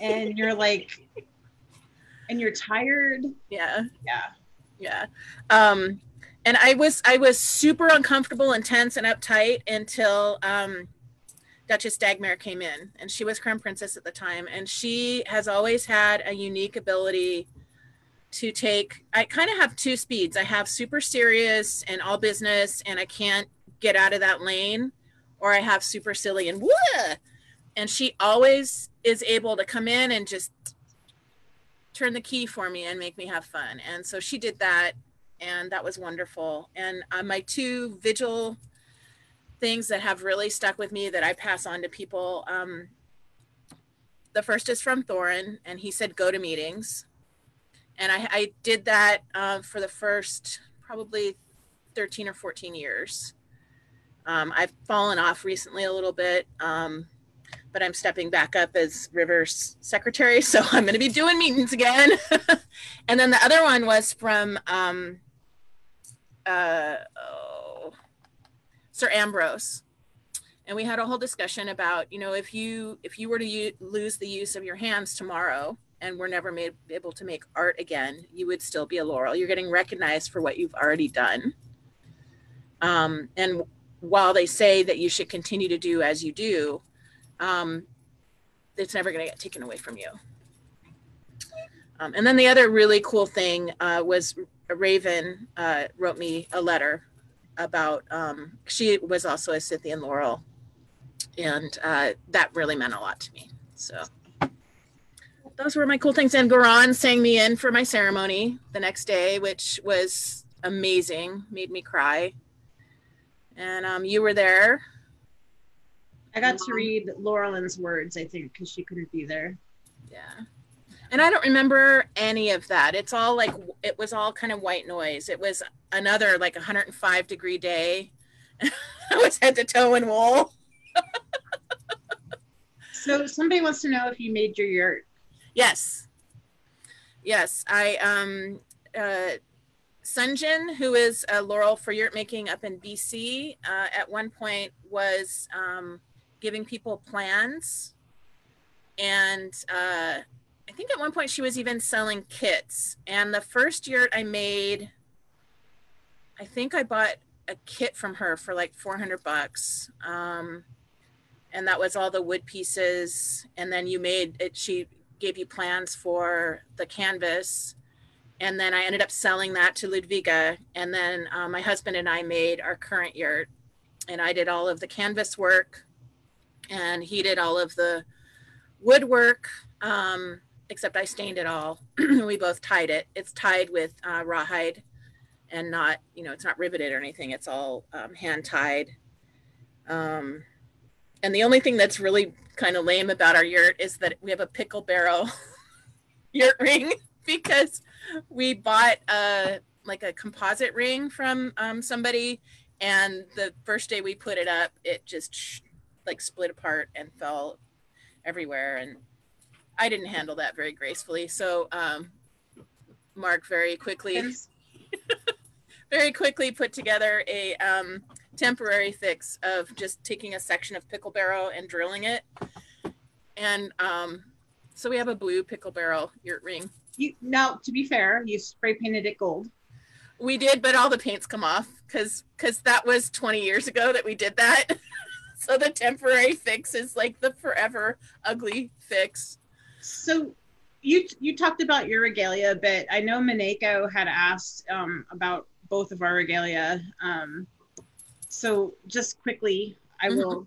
And you're like, and you're tired. Yeah. Yeah. Yeah. And I was super uncomfortable and tense and uptight until Duchess Dagmar came in, and she was Crown Princess at the time. And she has always had a unique ability to take, I kind of have two speeds. I have super serious and all business, and I can't get out of that lane, or I have super silly and whoa. And she always is able to come in and just turn the key for me and make me have fun. And so she did that, and that was wonderful. And my 2 vigil things that have really stuck with me that I pass on to people, the first is from Thorin, and he said, go to meetings. And I did that for the first probably 13 or 14 years. I've fallen off recently a little bit, but I'm stepping back up as River's secretary, so I'm going to be doing meetings again. And then the other one was from Sir Ambrose. And we had a whole discussion about, you know, if you were to lose the use of your hands tomorrow and were never able to make art again, you would still be a laurel. You're getting recognized for what you've already done. And while they say that you should continue to do as you do, it's never going to get taken away from you. And then the other really cool thing was Raven wrote me a letter about, she was also a Scythian laurel, and that really meant a lot to me. So those were my cool things. And Goran sang me in for my ceremony the next day, which was amazing, made me cry. And you were there. I got to read Laurelyn's words, I think, because she couldn't be there. Yeah. And I don't remember any of that. It's all like, it was all kind of white noise. It was another like 105-degree day. I was head to toe in wool. So somebody wants to know if you made your yurt. Yes. Yes. Sunjin, who is a laurel for yurt making up in BC, at one point was giving people plans. And I think at one point she was even selling kits. And the first yurt I made, I think I bought a kit from her for like $400. And that was all the wood pieces. And then you made it, she gave you plans for the canvas. And then I ended up selling that to Ludviga. And then my husband and I made our current yurt. And I did all of the canvas work. And he did all of the woodwork, except I stained it all. We both tied it. It's tied with rawhide and not, you know, it's not riveted or anything. It's all hand tied. And the only thing that's really kind of lame about our yurt is that we have a pickle barrel yurt ring, because we bought like a composite ring from somebody, and the first day we put it up, it just like split apart and fell everywhere, and I didn't handle that very gracefully. So Mark very quickly put together a temporary fix of just taking a section of pickle barrel and drilling it. And so we have a blue pickle barrel yurt ring. Now, to be fair, you spray painted it gold. We did, but all the paint's come off because that was 20 years ago that we did that. So the temporary fix is like the forever ugly fix. So you talked about your regalia a bit. I know Mineko had asked about both of our regalia. So just quickly, I will.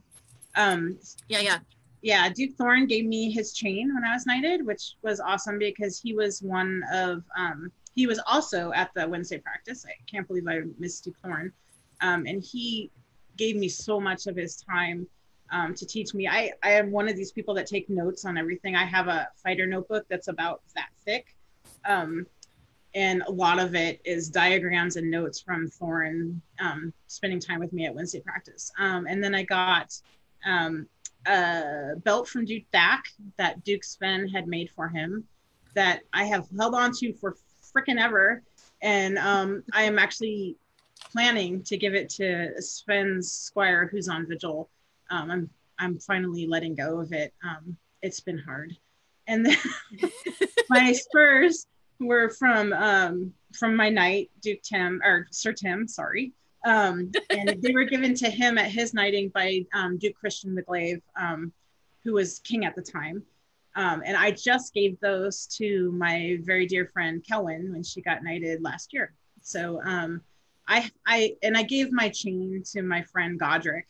Yeah, Duke Thorn gave me his chain when I was knighted, which was awesome because he was one of, he was also at the Wednesday practice. I can't believe I missed Duke Thorn. And he gave me so much of his time to teach me. I am one of these people that take notes on everything. I have a fighter notebook that's about that thick. And a lot of it is diagrams and notes from Thorn spending time with me at Wednesday practice. And then I got a belt from Duke Thack that Duke Sven had made for him that I have held on to for frickin' ever. And I am actually planning to give it to Sven's squire who's on vigil. I'm finally letting go of it. It's been hard. And then my spurs were from my knight, Duke Tim, or Sir Tim, sorry. And they were given to him at his knighting by Duke Christian McGlaive, who was king at the time. And I just gave those to my very dear friend Kelwyn when she got knighted last year. So I gave my chain to my friend Godric,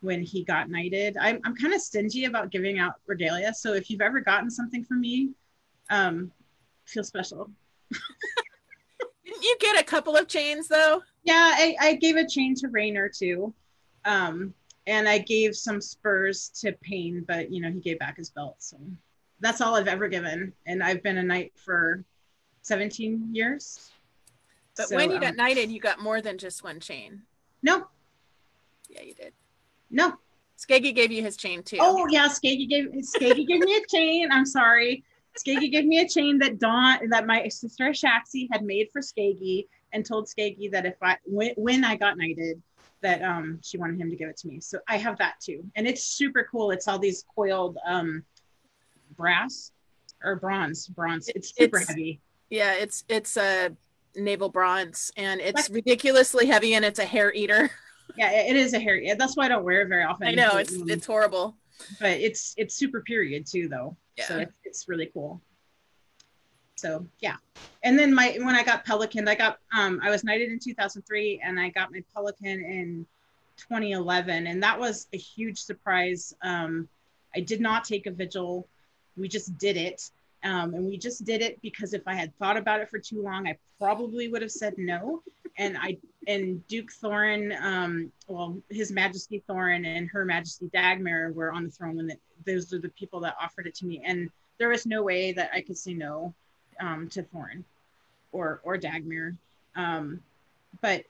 when he got knighted. I'm kind of stingy about giving out regalia. So if you've ever gotten something from me, feel special. Didn't you get a couple of chains though? Yeah, I gave a chain to Rainer too. And I gave some spurs to Payne, but he gave back his belt. So that's all I've ever given. And I've been a knight for 17 years. But so, when you got knighted, you got more than just one chain. No. Yeah, you did. No. Skeggy gave you his chain too. Oh yeah, Skeggy gave me a chain. I'm sorry. Skeggy gave me a chain that my sister Achaxe had made for Skeggy, and told Skeggy that when I got knighted, that she wanted him to give it to me. So I have that too, and it's super cool. It's all these coiled brass or bronze. It's super heavy. Yeah, it's a naval bronze, and it's ridiculously heavy, and it's a hair eater. Yeah, it is a hair. Yeah, that's why I don't wear it very often. I know, it's horrible. But it's super period too, though. Yeah. So it's really cool. So yeah, and then when I got Pelican, I was knighted in 2003, and I got my Pelican in 2011, and that was a huge surprise. I did not take a vigil. We just did it. And we just did it because if I had thought about it for too long, I probably would have said no. And Duke Thorin, His Majesty Thorin and Her Majesty Dagmar were on the throne when those are the people that offered it to me. And there was no way that I could say no to Thorin or Dagmar. But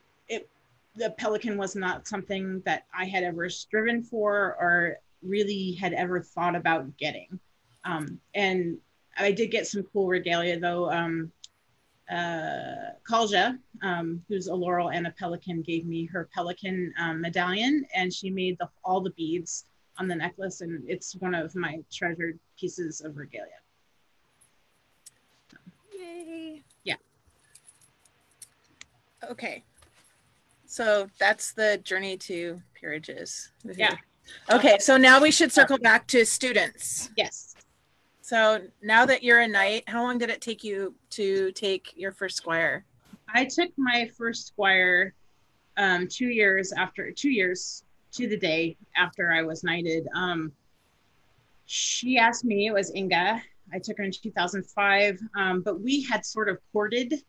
the Pelican was not something that I had ever striven for or really had ever thought about getting. And I did get some cool regalia though. Kalja, who's a laurel and a pelican, gave me her pelican medallion, and she made all the beads on the necklace, and it's one of my treasured pieces of regalia. Yay! Yeah. Okay. So that's the journey to peerages. Yeah. Okay, so now we should circle back to students. Yes. So now that you're a knight, how long did it take you to take your first squire? I took my first squire 2 years to the day after I was knighted. She asked me, it was Inga. I took her in 2005, but we had sort of courted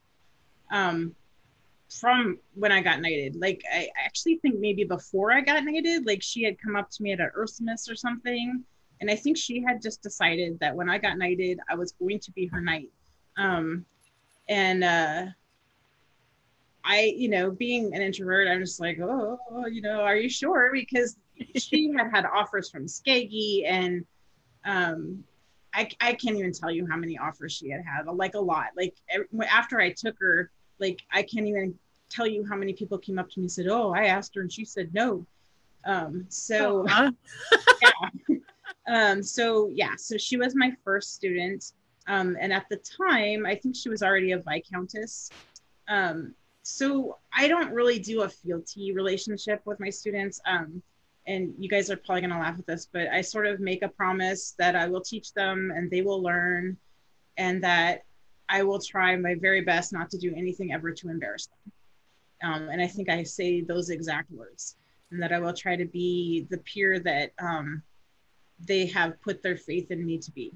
from when I got knighted. Like, I actually think maybe before I got knighted, like she had come up to me at an Ursimus or something. And I think she had just decided that when I got knighted, I was going to be her knight. I, being an introvert, I'm just like, are you sure? Because she had offers from Skeggy, and I can't even tell you how many offers she had, like a lot. Like after I took her, like I can't even tell you how many people came up to me and said, oh, I asked her and she said no. Yeah. So she was my first student. And at the time, I think she was already a Viscountess. So I don't really do a fealty relationship with my students. And you guys are probably going to laugh at this, but I sort of make a promise that I will teach them and they will learn, and that I will try my very best not to do anything ever to embarrass them. And I think I say those exact words, and that I will try to be the peer that they have put their faith in me to be.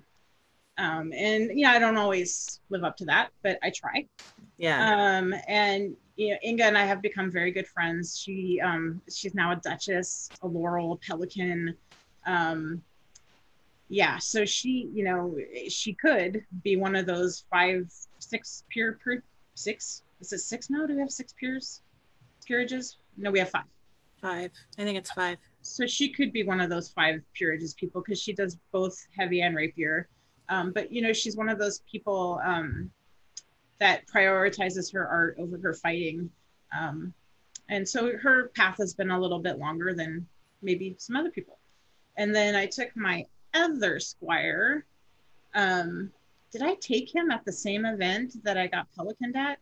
And yeah, I don't always live up to that, but I try. Yeah. And Inga and I have become very good friends. She's now a Duchess, a Laurel, a Pelican. So she could be one of those 6 peer. Is it 6 now? Do we have 6 peerages? No, we have 5. 5. I think it's 5. So she could be one of those 5 peerages people, because she does both heavy and rapier. But she's one of those people that prioritizes her art over her fighting. And so her path has been a little bit longer than maybe some other people. And then I took my other squire. Did I take him at the same event that I got Pelicaned at?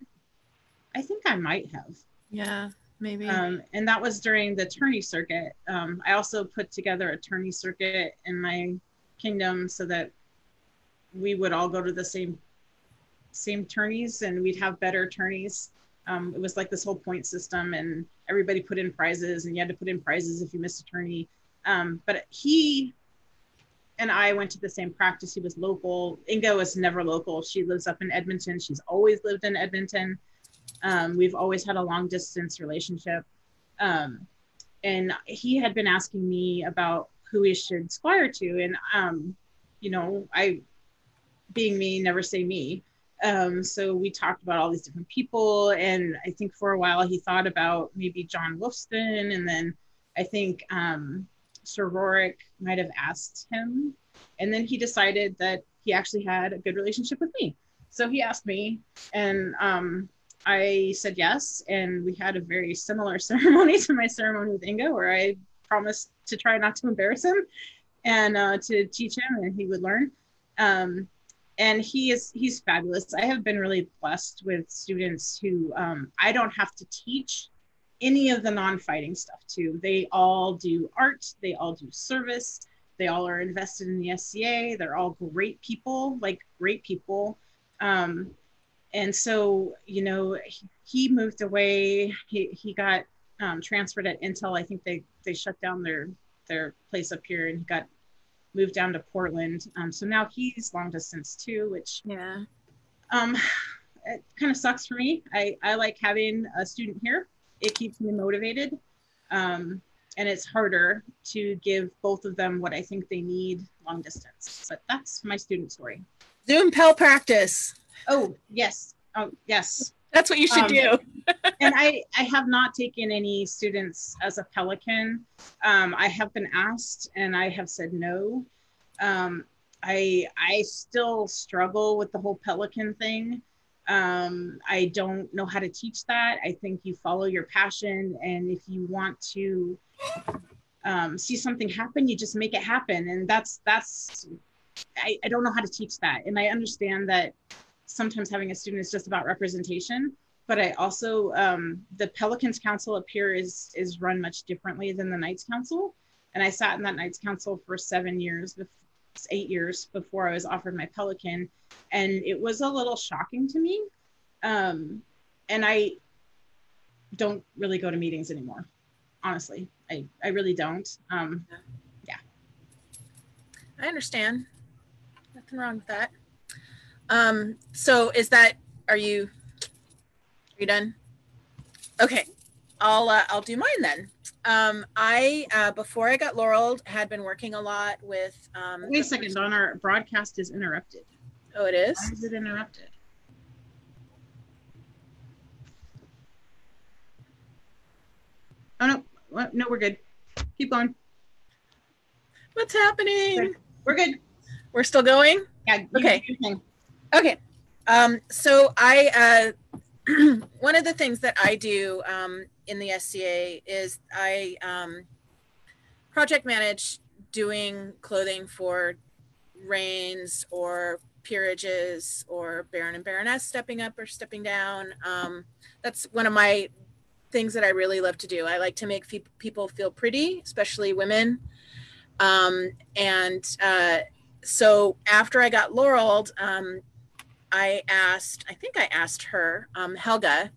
I think I might have. Yeah, maybe. And that was during the tourney circuit. I also put together a tourney circuit in my kingdom so that we would all go to the same tourneys, and we'd have better tourneys. It was like this whole point system, and everybody put in prizes, and you had to put in prizes if you missed a tourney. But he and I went to the same practice. He was local. Inga was never local. She lives up in Edmonton. She's always lived in Edmonton. We've always had a long distance relationship. And he had been asking me about who we should squire to. And, you know, I, being me, never say me. So we talked about all these different people. And I think for a while he thought about maybe John Wolfston. And then I think Sir Rauokinn might have asked him. And then he decided that he actually had a good relationship with me. So he asked me, and I said yes. And we had a very similar ceremony to my ceremony with Inga, where I promised to try not to embarrass him and to teach him, and he would learn. And he's fabulous. I have been really blessed with students who I don't have to teach any of the non-fighting stuff to. They all do art, they all do service, they all are invested in the SCA, they're all great people, like great people. And so, you know, he moved away, he got transferred at Intel. I think they shut down their place up here, and he got moved down to Portland. So now he's long distance too, which yeah, it kind of sucks for me. I like having a student here. It keeps me motivated. And it's harder to give both of them what I think they need long distance. But that's my student story. Zoom Pell practice. Oh, yes. Oh, yes. That's what you should do. And I have not taken any students as a Pelican. I have been asked and I have said no. I still struggle with the whole Pelican thing. I don't know how to teach that. I think you follow your passion, and if you want to see something happen, you just make it happen. And I don't know how to teach that. And I understand that sometimes having a student is just about representation, but I also, the Pelicans Council up here is run much differently than the Knights Council. And I sat in that Knights Council for 8 years before I was offered my Pelican. And it was a little shocking to me. And I don't really go to meetings anymore. Honestly, I really don't. Yeah. I understand. Nothing wrong with that. So are you done? Okay. I'll do mine then. I before I got laureled, had been working a lot with wait a second, Dawn, our broadcast is interrupted. Oh, it is? Why is it interrupted? Oh no, no, we're good. Keep going. What's happening? We're good. We're still going? Yeah. Okay. Okay. So I one of the things that I do in the SCA is I project manage doing clothing for reigns or peerages or baron and baroness stepping up or stepping down. That's one of my things that I really love to do. I like to make people feel pretty, especially women. So after I got laureled, I think I asked her, Helga,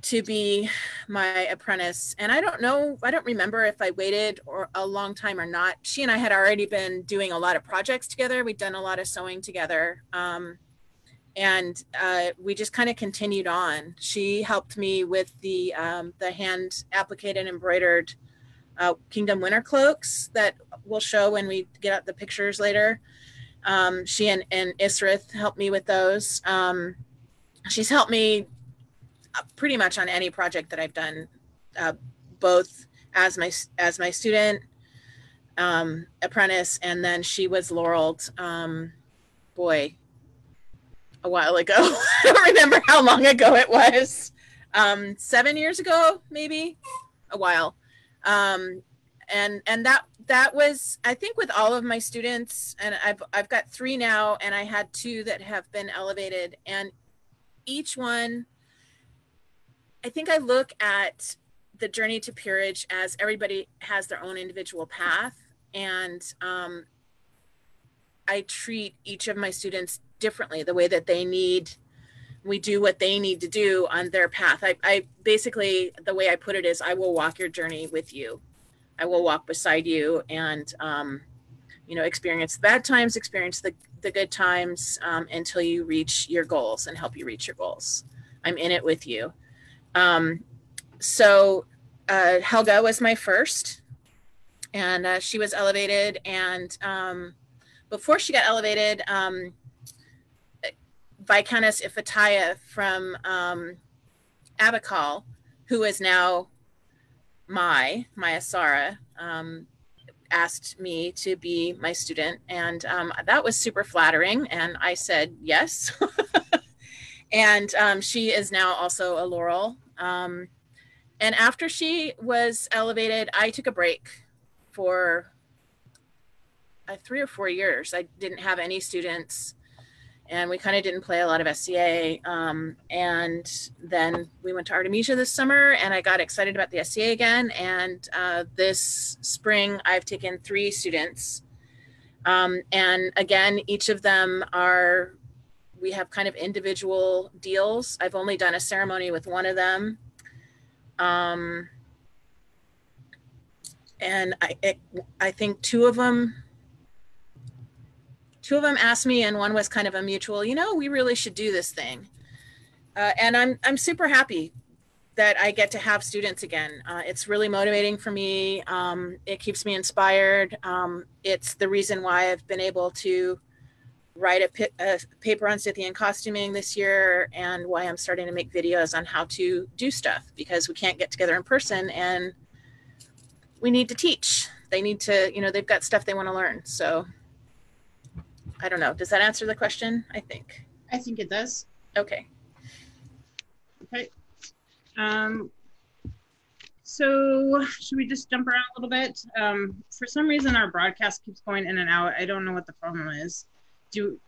to be my apprentice. And I don't remember if I waited or a long time or not. She and I had already been doing a lot of projects together. We'd done a lot of sewing together. And we just kind of continued on. She helped me with the hand appliqued and embroidered Kingdom winter cloaks that we'll show when we get out the pictures later. She and Isrith helped me with those. She's helped me pretty much on any project that I've done, both as my student, apprentice, and then she was laureled, a while ago. I don't remember how long ago it was. 7 years ago, maybe, a while. And that was, I think, with all of my students, and I've got 3 now, and I had 2 that have been elevated, and each one, I think I look at the journey to peerage as everybody has their own individual path, and I treat each of my students differently, the way that they need we do what they need to do on their path. I basically, the way I put it is, I will walk your journey with you. I will walk beside you and, experience the bad times, experience the good times, until you reach your goals and help you reach your goals. I'm in it with you. So Helga was my first, and she was elevated. And before she got elevated, Viscountess Ifataya from Abacal, who is now Maya Sara, asked me to be my student. And that was super flattering. And I said yes. And she is now also a Laurel. And after she was elevated, I took a break for 3 or 4 years. I didn't have any students, and we kind of didn't play a lot of SCA. And then we went to Artemisia this summer, and I got excited about the SCA again. And this spring, I've taken 3 students. And again, each of them we have kind of individual deals. I've only done a ceremony with one of them. And I think two of them asked me, and one was kind of a mutual, we really should do this thing. And I'm super happy that I get to have students again. It's really motivating for me. It keeps me inspired. It's the reason why I've been able to write a paper on Scythian costuming this year, and why I'm starting to make videos on how to do stuff, because we can't get together in person and we need to teach. They need to, they've got stuff they want to learn. So I don't know. Does that answer the question? I think it does. Okay. Okay. So should we just jump around a little bit? For some reason, our broadcast keeps going in and out. I don't know what the problem is. Do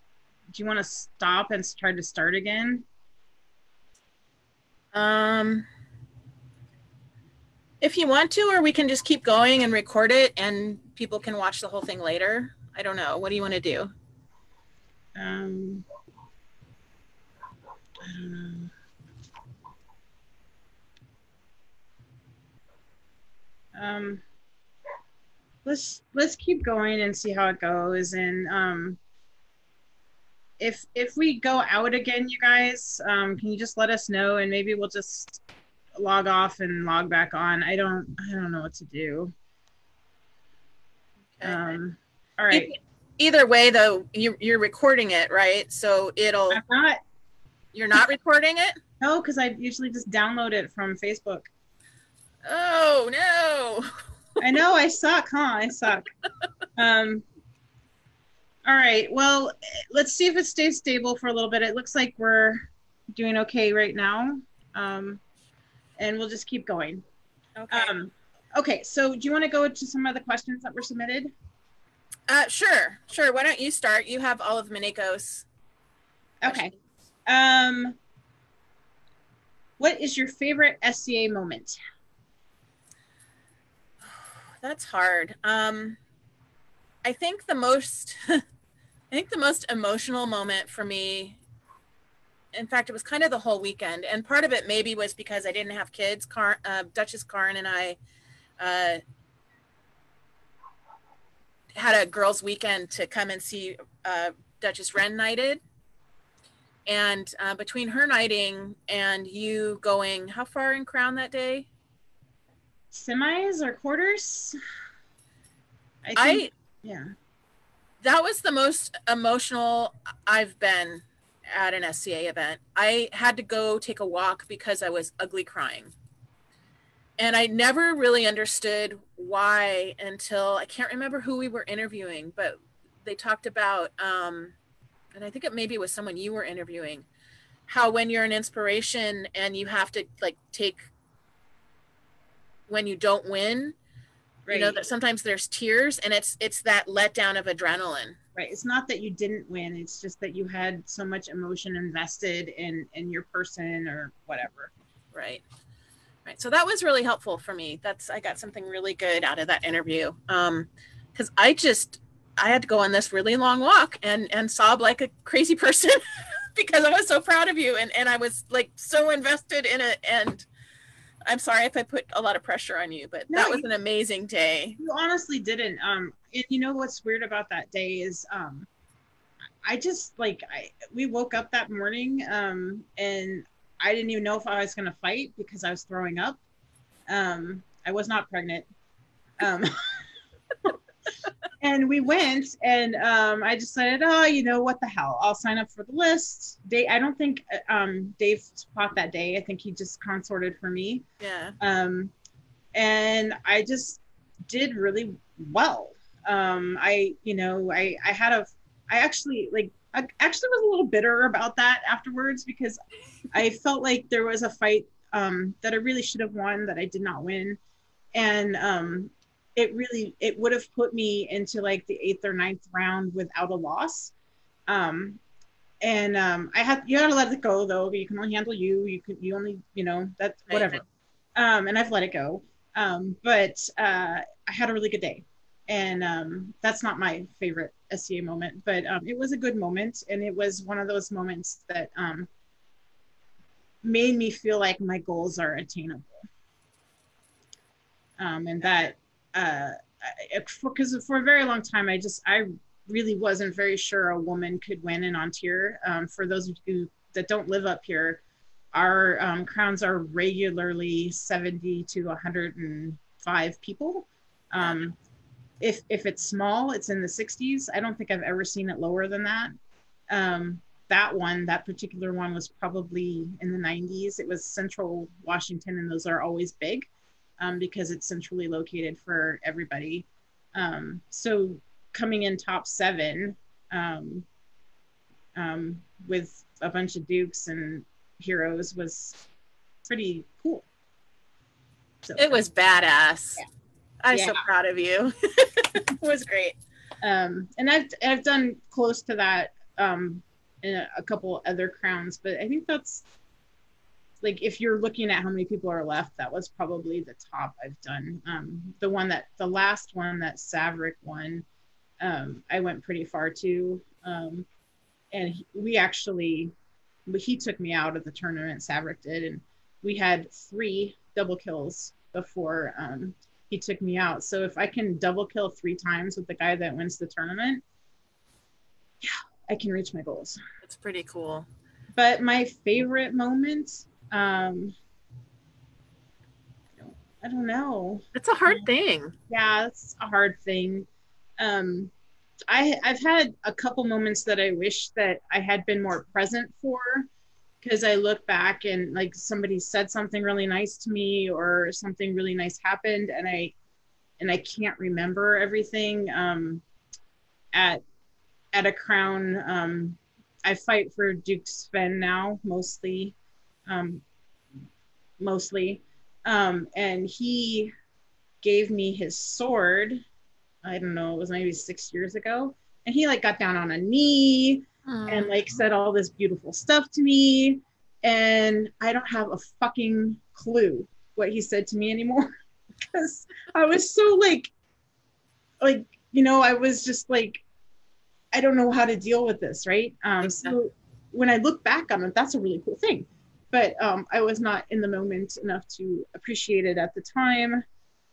you want to stop and try to start again? If you want to, or we can just keep going and record it and people can watch the whole thing later. I don't know. What do you want to do? I don't know. Let's keep going and see how it goes. And if we go out again, you guys, can you just let us know, and maybe we'll just log off and log back on. I don't know what to do. Okay. All right. Either way, though, you're recording it, right? So it'll. I'm not. You're not recording it? No, because I usually just download it from Facebook. Oh no! I know, I suck, huh? I suck. All right. Well, let's see if it stays stable for a little bit. It looks like we're doing okay right now. And we'll just keep going. Okay. Okay. So do you want to go to some of the questions that were submitted? Sure. Why don't you start? You have all of Mineko's. Okay. What is your favorite SCA moment? That's hard. I think the most emotional moment for me, in fact, it was kind of the whole weekend, and part of it maybe was because I didn't have kids. Duchess Karin and I had a girls' weekend to come and see Duchess Wren knighted. And between her knighting and you going, how far in crown that day? Semis or quarters? Yeah. That was the most emotional I've been at an SCA event. I had to go take a walk because I was ugly crying. And I never really understood why until, I can't remember who we were interviewing, but they talked about, and I think maybe it was someone you were interviewing, how when you're an inspiration and you have to take, when you don't win, right, that sometimes there's tears, and it's that letdown of adrenaline. Right. It's not that you didn't win. It's just that you had so much emotion invested in your person or whatever. Right. So that was really helpful for me. I got something really good out of that interview. Because I had to go on this really long walk and sob like a crazy person because I was so proud of you, and I was like so invested in it. And I'm sorry if I put a lot of pressure on you, but that was an amazing day. You honestly didn't. And you know what's weird about that day is I just we woke up that morning and I didn't even know if I was going to fight because I was throwing up. I was not pregnant. And we went, and I decided, oh, you know, what the hell? I'll sign up for the list. I don't think Dave fought that day. I think he just consorted for me. Yeah. And I just did really well. I actually was a little bitter about that afterwards because I felt like there was a fight that I really should have won that I did not win. And it would have put me into like the 8th or 9th round without a loss. You had to let it go though. You can only handle you only, you know, that's whatever. And I've let it go. But I had a really good day. And that's not my favorite SCA moment, but it was a good moment. And it was one of those moments that made me feel like my goals are attainable. And that, because for a very long time, I really wasn't very sure a woman could win in Ontario. For those of you that don't live up here, our crowns are regularly 70 to 105 people. If it's small, it's in the 60s. I don't think I've ever seen it lower than that. That particular one was probably in the 90s. It was Central Washington, and those are always big because it's centrally located for everybody. So coming in top 7 with a bunch of dukes and heroes was pretty cool. So, it was badass. Yeah. I'm so proud of you. It was great. And I've done close to that in a couple other crowns, but I think that's like, if you're looking at how many people are left, that was probably the top I've done. The last one that Sav Rex won, I went pretty far too. And he took me out of the tournament, Sav Rex did, and we had 3 double kills before he took me out. So if I can double kill 3 times with the guy that wins the tournament, yeah, I can reach my goals. That's pretty cool. But my favorite moment, I don't know. It's a hard thing. Yeah, it's a hard thing. I've had a couple moments that I wish that I had been more present for, because I look back and like somebody said something really nice to me or something really nice happened, and I can't remember everything. At a crown, I fight for Duke Sven now mostly, and he gave me his sword. I don't know, it was maybe 6 years ago, and he like got down on a knee and like said all this beautiful stuff to me, and I don't have a fucking clue what he said to me anymore because I was so like you know, I was just like, I don't know how to deal with this, right? So when I look back on it, that's a really cool thing, but I was not in the moment enough to appreciate it at the time,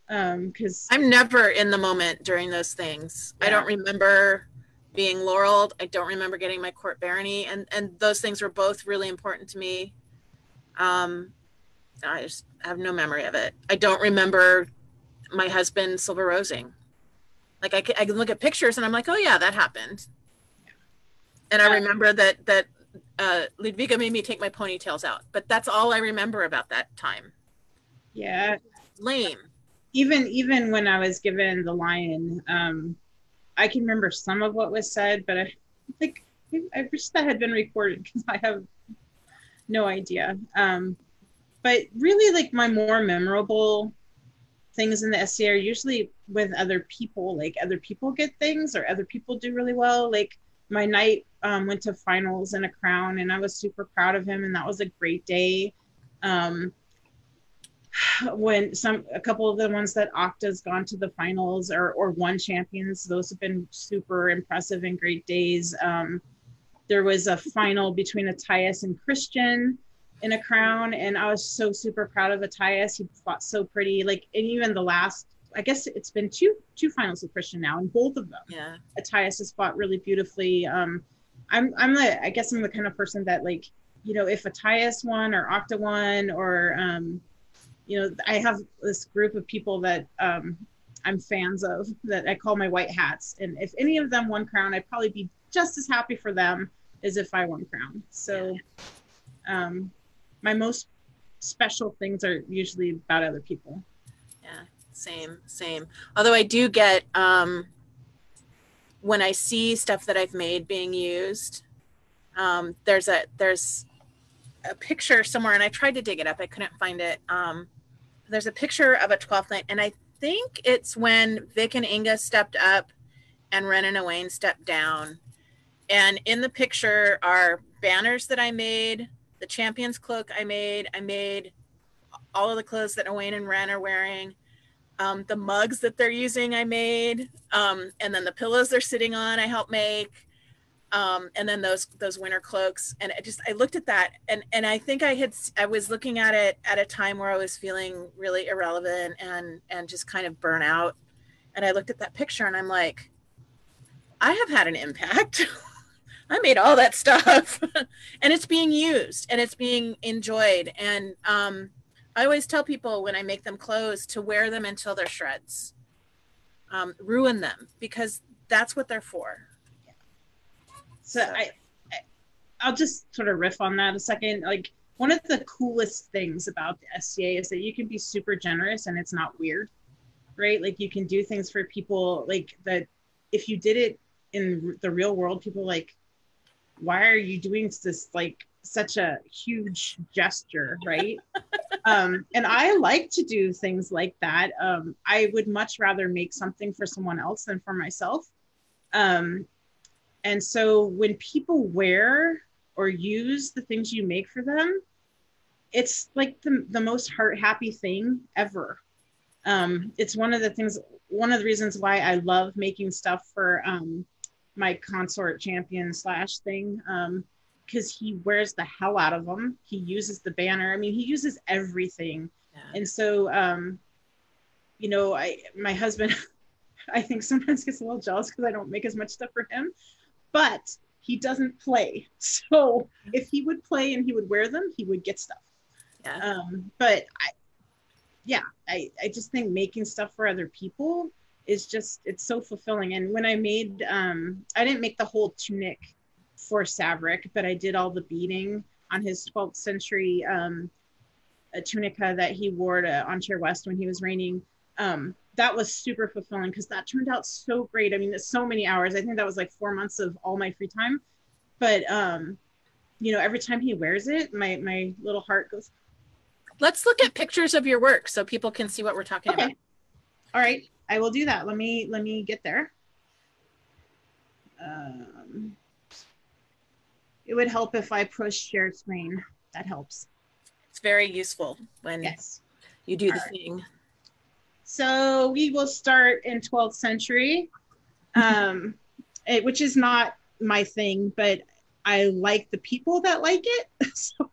because I'm never in the moment during those things. Yeah. I don't remember being laureled. I don't remember getting my court barony, and those things were both really important to me. I just have no memory of it. I don't remember my husband silver rosing. Like I can look at pictures and I'm like, oh yeah, that happened. And I remember that Ludwika made me take my ponytails out, but that's all I remember about that time. Yeah. Lame. Even when I was given the lion, I can remember some of what was said, but I wish that had been recorded because I have no idea. But really, like, my more memorable things in the SCA are usually with other people. Like, other people get things or other people do really well. Like, my knight went to finals in a crown, and I was super proud of him, and that was a great day. When a couple of the ones that Octa's gone to the finals or won champions, those have been super impressive and great days. there was a final between Attias and Christian in a crown, and I was so super proud of Attias. He fought so pretty. Like, and even the last, I guess it's been two finals with Christian now, and both of them, yeah, Attias has fought really beautifully. I guess I'm the kind of person that, like, you know, if Attias won or Octa won, or you know, I have this group of people that I'm fans of that I call my white hats, and if any of them won crown, I'd probably be just as happy for them as if I won crown. So my most special things are usually about other people. Yeah, same. Although I do get when I see stuff that I've made being used, there's a picture somewhere, and I tried to dig it up, I couldn't find it. There's a picture of a 12th night, and I think it's when Vic and Inga stepped up and Ren and Owain stepped down. And in the picture are banners that I made, the champion's cloak I made all of the clothes that Owain and Ren are wearing, the mugs that they're using I made, and then the pillows they're sitting on I helped make, and then those winter cloaks. And I looked at that, and I think I was looking at it at a time where I was feeling really irrelevant and just kind of burnt out. And I looked at that picture and I'm like, I have had an impact. I made all that stuff and it's being used and it's being enjoyed. And I always tell people when I make them clothes to wear them until they're shreds. Ruin them, because that's what they're for. Yeah. So I'll just sort of riff on that a second. Like, one of the coolest things about the SCA is that you can be super generous and it's not weird, right? Like, you can do things for people like that. If you did it in the real world, people are like, why are you doing this, like, such a huge gesture, right? And I like to do things like that. I would much rather make something for someone else than for myself. And so when people wear or use the things you make for them, it's like the most heart happy thing ever. It's one of the reasons why I love making stuff for my consort champion / thing, because he wears the hell out of them. He uses the banner. I mean, he uses everything. Yeah. And so, you know, my husband, I think sometimes gets a little jealous because I don't make as much stuff for him, but he doesn't play. So if he would play and he would wear them, he would get stuff. Yeah. But I just think making stuff for other people is just, it's so fulfilling. And when I made, I didn't make the whole tunic for Sav Rex, but I did all the beading on his 12th century tunica that he wore to Ontario West when he was reigning. That was super fulfilling because that turned out so great. I mean, it's so many hours. I think that was like 4 months of all my free time. But, you know, every time he wears it, my little heart goes. Let's look at pictures of your work so people can see what we're talking about. All right, I will do that. Let me get there. It would help if I push share screen. That helps. It's very useful when you do the thing. So we will start in 12th century, which is not my thing, but I like the people that like it. So.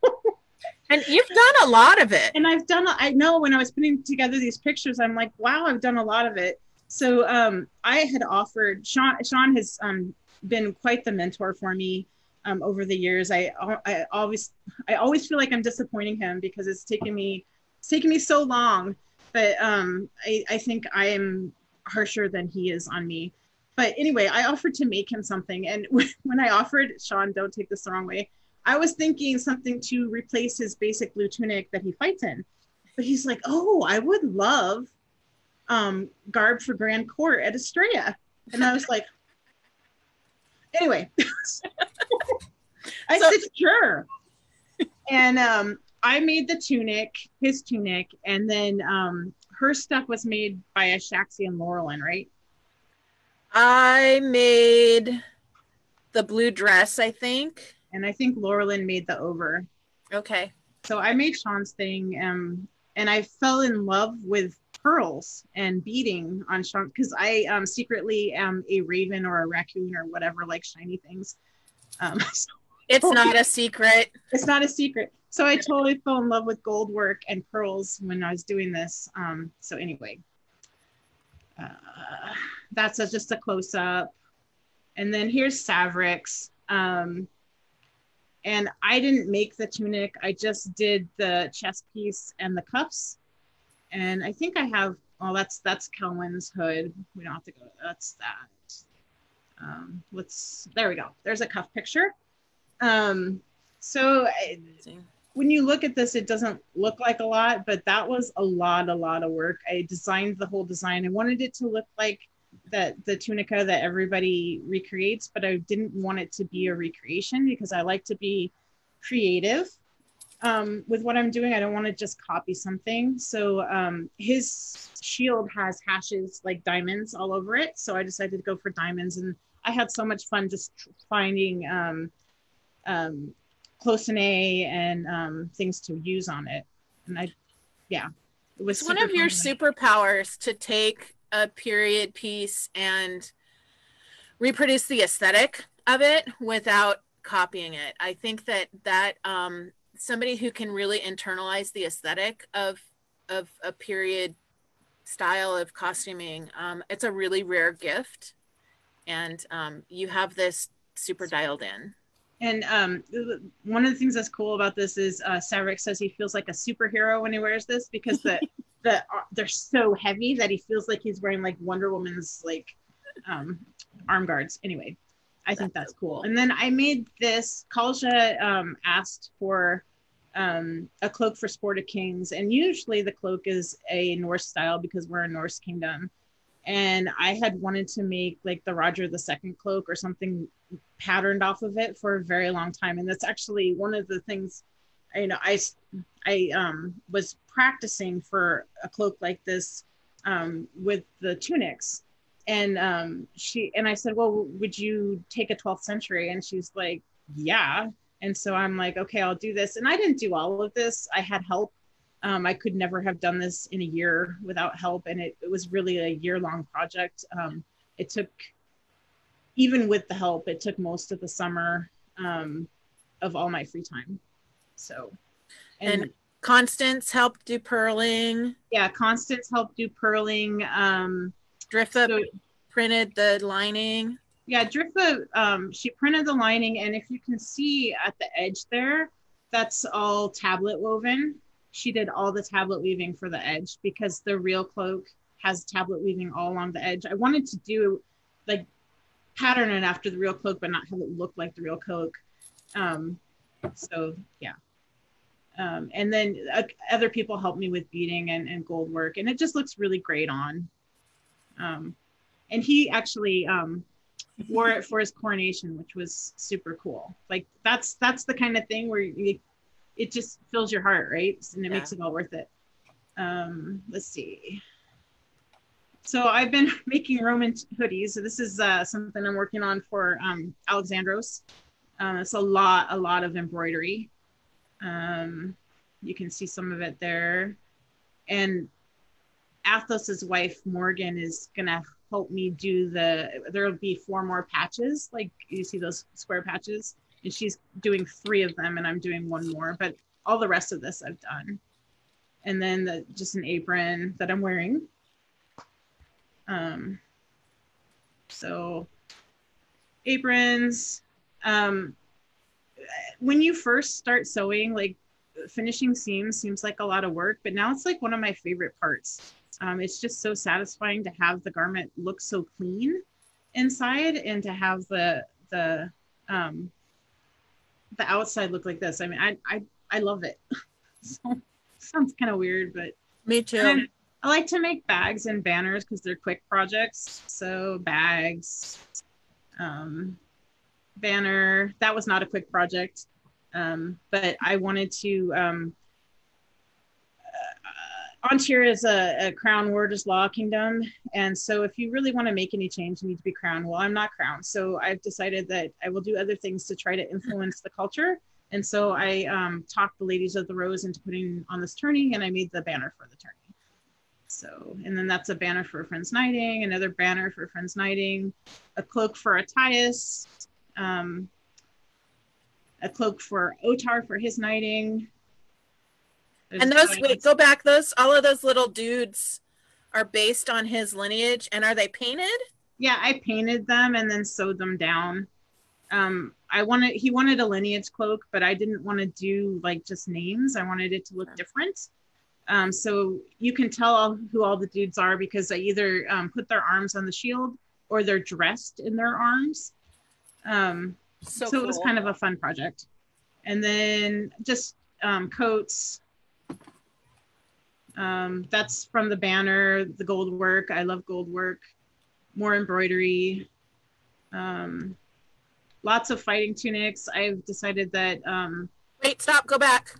And you've done a lot of it. And I know when I was putting together these pictures, I'm like, wow, I've done a lot of it. So I had offered, Sean has been quite the mentor for me over the years. I always feel like I'm disappointing him because it's taken me so long, but I think I am harsher than he is on me. But anyway, I offered to make him something. And when I offered, Sean, don't take this the wrong way, I was thinking something to replace his basic blue tunic that he fights in. But he's like, oh, I would love garb for Grand Court at Estrella. And I was like, anyway. I said, sure. And I made the tunic, his tunic, and then her stuff was made by Achaxe and Laurelin, right? I made the blue dress, I think. And I think Laurelin made the over. Okay. So I made Sean's thing, and I fell in love with pearls and beading on Sean because I secretly am a raven or a raccoon or whatever, like shiny things. So it's not a secret. It's not a secret. So I totally fell in love with gold work and pearls when I was doing this. So anyway, that's just a close up. And then here's Sav Rex. And I didn't make the tunic. I just did the chest piece and the cuffs. And I think I have, well, that's Kelwyn's hood. We don't have to go, that's that. There we go. There's a cuff picture. So when you look at this, it doesn't look like a lot, but that was a lot of work. I designed the whole design. I wanted it to look like the tunica that everybody recreates, but I didn't want it to be a recreation because I like to be creative with what I'm doing. I don't want to just copy something. So his shield has hashes like diamonds all over it. So I decided to go for diamonds, and I had so much fun just finding close-in-A and things to use on it. And it was one of your superpowers to take a period piece and reproduce the aesthetic of it without copying it. I think that somebody who can really internalize the aesthetic of a period style of costuming, it's a really rare gift, and you have this super dialed in. And one of the things that's cool about this is Sav Rex says he feels like a superhero when he wears this because they're so heavy that he feels like he's wearing like Wonder Woman's like arm guards. Anyway, I think that's cool. And then I made this. Kalja asked for a cloak for Sport of Kings, and usually the cloak is a Norse style because we're a Norse kingdom. And I had wanted to make like the Roger II cloak or something patterned off of it for a very long time. And that's actually one of the things, you know, I was practicing for a cloak like this with the tunics. And I said, well, would you take a 12th century? And she's like, yeah. And so I'm like, okay, I'll do this. And I didn't do all of this. I had help. I could never have done this in a year without help. And it was really a year-long project. It took, even with the help, it took most of the summer of all my free time. So, and Constance helped do purling. Yeah, Constance helped do purling. Drifta printed the lining. Yeah, Drifta, she printed the lining. And if you can see at the edge there, that's all tablet woven. She did all the tablet weaving for the edge because the real cloak has tablet weaving all along the edge. I wanted to do like pattern it after the real cloak, but not have it look like the real cloak. So yeah. And then other people helped me with beading and gold work, and it just looks really great on. And he actually wore it for his coronation, which was super cool. Like that's the kind of thing where it just fills your heart, right? And it makes it all worth it. Let's see. So I've been making Roman hoodies. So this is something I'm working on for Alexandros. It's a lot of embroidery. You can see some of it there. And Athos's wife, Morgan, is gonna help me do there'll be 4 more patches. Like you see those square patches? And she's doing 3 of them and I'm doing 1 more, but all the rest of this I've done. And then just an apron that I'm wearing. So aprons. When you first start sewing, like finishing seams seems like a lot of work, but now it's like one of my favorite parts. It's just so satisfying to have the garment look so clean inside and to have the outside look like this. I mean, I love it. So, sounds kind of weird, but me too. I like to make bags and banners because they're quick projects. So bags, banner, that was not a quick project, but I wanted to, Antir is a crown word is law kingdom. And so if you really want to make any change, you need to be crowned. Well, I'm not crowned. So I've decided that I will do other things to try to influence the culture. And so I talked the ladies of the rose into putting on this tourney, and I made the banner for the tourney. So, and then that's a banner for Friends Knighting, another banner for Friends Knighting, a cloak for Attaius. a cloak for Otar for his knighting. And those, wait, go back. All of those little dudes are based on his lineage, and are they painted? Yeah, I painted them and then sewed them down. He wanted a lineage cloak, but I didn't want to do like just names. I wanted it to look different. So you can tell who all the dudes are because I either put their arms on the shield or they're dressed in their arms. So cool. It was kind of a fun project. And then just coats. That's from the banner, the gold work. I love gold work. More embroidery. Lots of fighting tunics. I've decided that wait, stop, go back.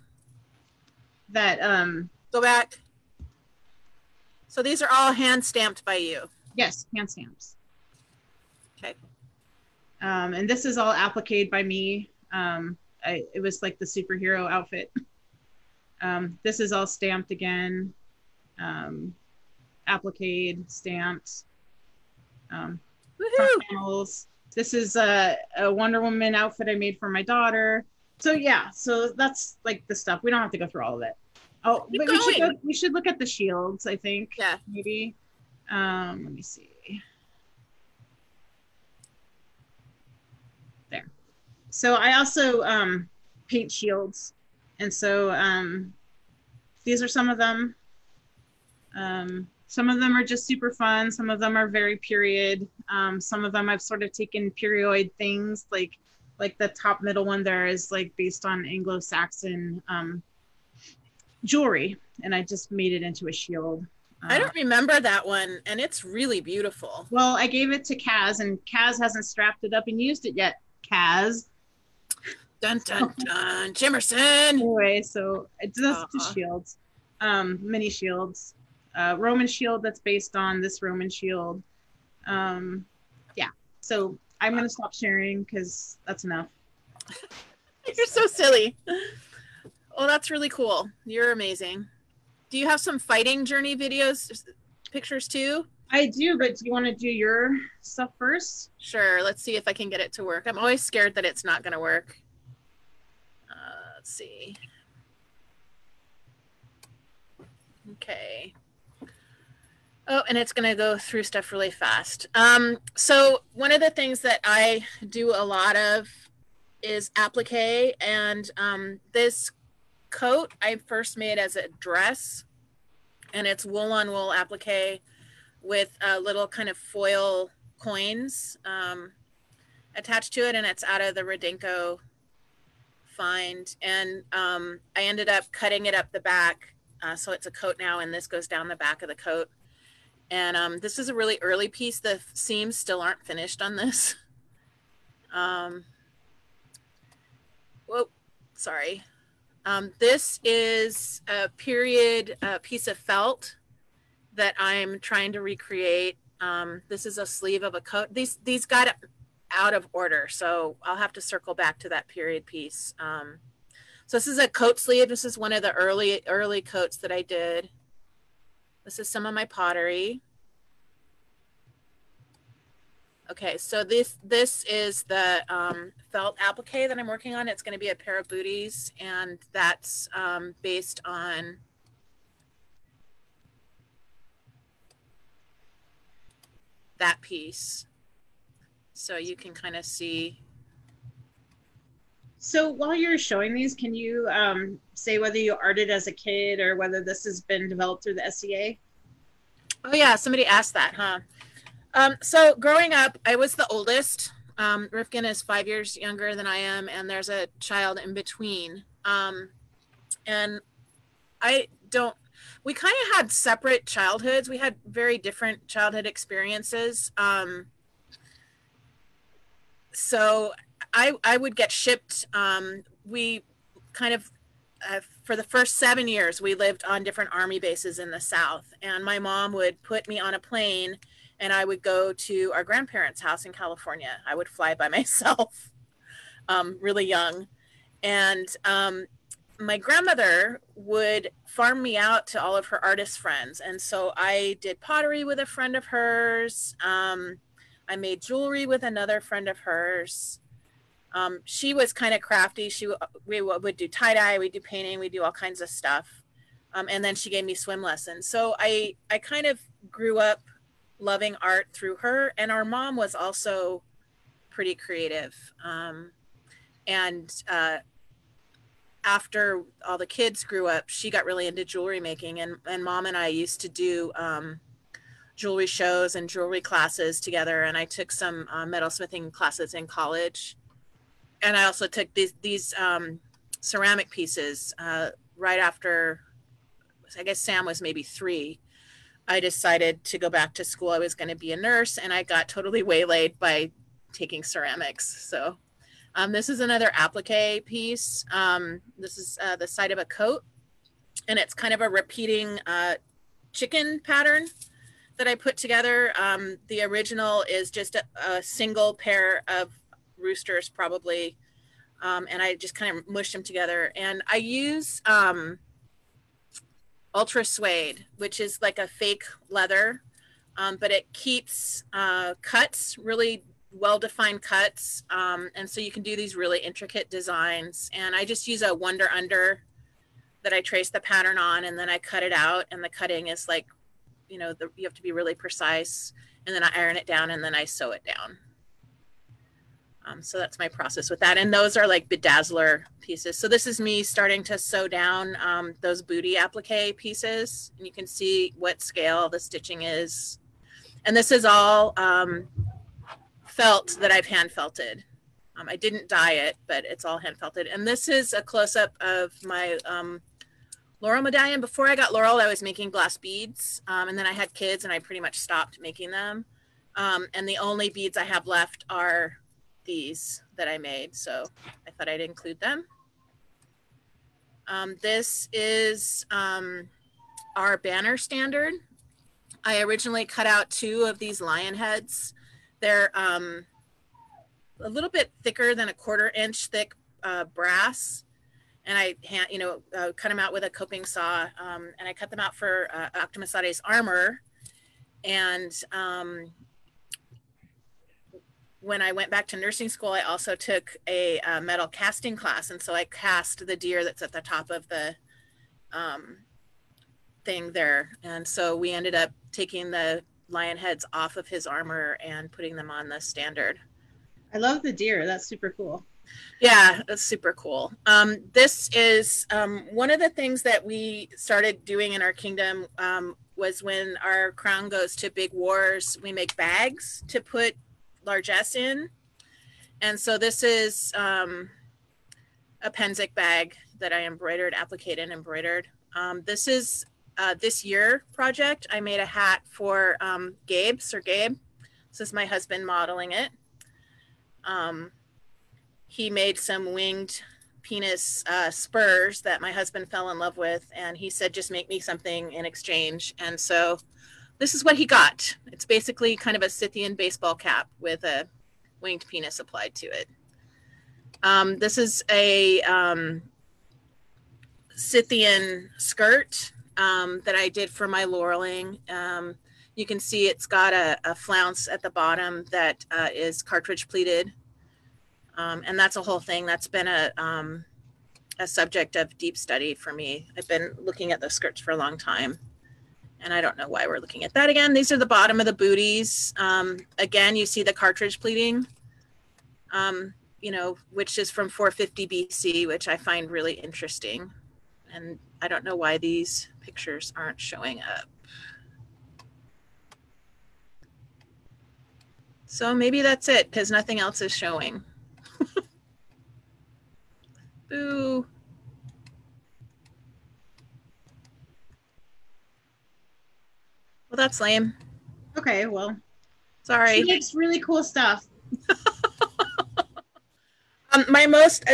Go back. So these are all hand stamped by you? Yes, hand stamps. Okay. And this is all appliqued by me. It was like the superhero outfit. This is all stamped again. Appliqued, stamped. Panels. This is a Wonder Woman outfit I made for my daughter. So yeah, so that's like the stuff. We don't have to go through all of it. Oh, but we should look at the shields, I think. Yeah. Maybe. Let me see. There. So I also paint shields. And so these are some of them. Some of them are just super fun. Some of them are very period. Some of them I've sort of taken period things, like the top middle one there is like based on Anglo-Saxon jewelry, and I just made it into a shield. I don't remember that one, and it's really beautiful. Well, I gave it to Kaz, and Kaz hasn't strapped it up and used it yet. Kaz. Dun dun dun. Jimerson. Anyway, so it's just shields, mini shields. Roman shield that's based on this Roman shield. Yeah, so I'm going to stop sharing because that's enough. You're so silly. Oh, that's really cool. You're amazing. Do you have some fighting journey videos, pictures too? I do, but do you want to do your stuff first? Sure. Let's see if I can get it to work. I'm always scared that it's not going to work. Let's see. Okay. Oh, and it's going to go through stuff really fast. So one of the things that I do a lot of is applique, and this coat I first made as a dress, and it's wool on wool applique with little kind of foil coins attached to it, and it's out of the Radenko find. And I ended up cutting it up the back, so it's a coat now, and this goes down the back of the coat. And this is a really early piece. The seams still aren't finished on this. Whoa, sorry. This is a period piece of felt that I'm trying to recreate. This is a sleeve of a coat. These got out of order, so I'll have to circle back to that period piece. So this is a coat sleeve. This is one of the early coats that I did. This is some of my pottery. Okay, so this is the felt applique that I'm working on. It's going to be a pair of booties, and that's based on that piece. So you can kind of see. So while you're showing these, can you say whether you arted as a kid or whether this has been developed through the SCA? Oh yeah, somebody asked that, huh? So growing up, I was the oldest. Rifkin is 5 years younger than I am, and there's a child in between. And we kind of had separate childhoods. We had very different childhood experiences. So I would get shipped. We kind of, for the first 7 years, we lived on different Army bases in the South. And my mom would put me on a plane, and I would go to our grandparents' house in California. I would fly by myself, really young. And my grandmother would farm me out to all of her artist friends. And so I did pottery with a friend of hers. I made jewelry with another friend of hers. She was kind of crafty. We would do tie-dye, we'd do painting, we'd do all kinds of stuff. And then she gave me swim lessons. So I kind of grew up loving art through her. And our mom was also pretty creative. After all the kids grew up, she got really into jewelry making. And Mom and I used to do jewelry shows and jewelry classes together. And I took some metalsmithing classes in college. And I also took these ceramic pieces right after, I guess Sam was maybe 3. I decided to go back to school. I was going to be a nurse, and I got totally waylaid by taking ceramics. So this is another applique piece. This is the side of a coat, and it's kind of a repeating chicken pattern that I put together. The original is just a single pair of roosters, probably, and I just kind of mushed them together. And I use ultra suede, which is like a fake leather, but it keeps cuts, really well-defined cuts, and so you can do these really intricate designs. And I just use a Wonder Under that I trace the pattern on, and then I cut it out, and the cutting is like, you know, you have to be really precise, and then I iron it down, and then I sew it down. So that's my process with that. And those are like bedazzler pieces. So this is me starting to sew down those booty applique pieces. And you can see what scale the stitching is. And this is all felt that I've hand felted. I didn't dye it, but it's all hand felted. And this is a close-up of my Laurel medallion. Before I got Laurel, I was making glass beads. And then I had kids and I pretty much stopped making them. And the only beads I have left are these that I made, so I thought I'd include them. This is our banner standard. I originally cut out 2 of these lion heads. They're a little bit thicker than a 1/4 inch thick brass, and I cut them out with a coping saw, and I cut them out for Octomasade's armor. And when I went back to nursing school, I also took a metal casting class. And so I cast the deer that's at the top of the thing there. And so we ended up taking the lion heads off of his armor and putting them on the standard. I love the deer. That's super cool. Yeah, that's super cool. This is one of the things that we started doing in our kingdom was when our crown goes to big wars, we make bags to put largesse in. And so this is a Penzic bag that I embroidered, appliqued and embroidered. This is this year project. I made a hat for Gabe, Sir Gabe. This is my husband modeling it. He made some winged penis spurs that my husband fell in love with, and he said, just make me something in exchange. And so this is what he got. It's basically kind of a Scythian baseball cap with a winged penis applied to it. This is a Scythian skirt that I did for my laureling. You can see it's got a flounce at the bottom that is cartridge pleated. And that's a whole thing. That's been a subject of deep study for me. I've been looking at those skirts for a long time. And I don't know why we're looking at that again. These are the bottom of the booties. Again, you see the cartridge pleating, which is from 450 BC, which I find really interesting. And I don't know why these pictures aren't showing up. So maybe that's it, because nothing else is showing. Boo. Well, that's lame. Okay, well. Sorry. She makes really cool stuff.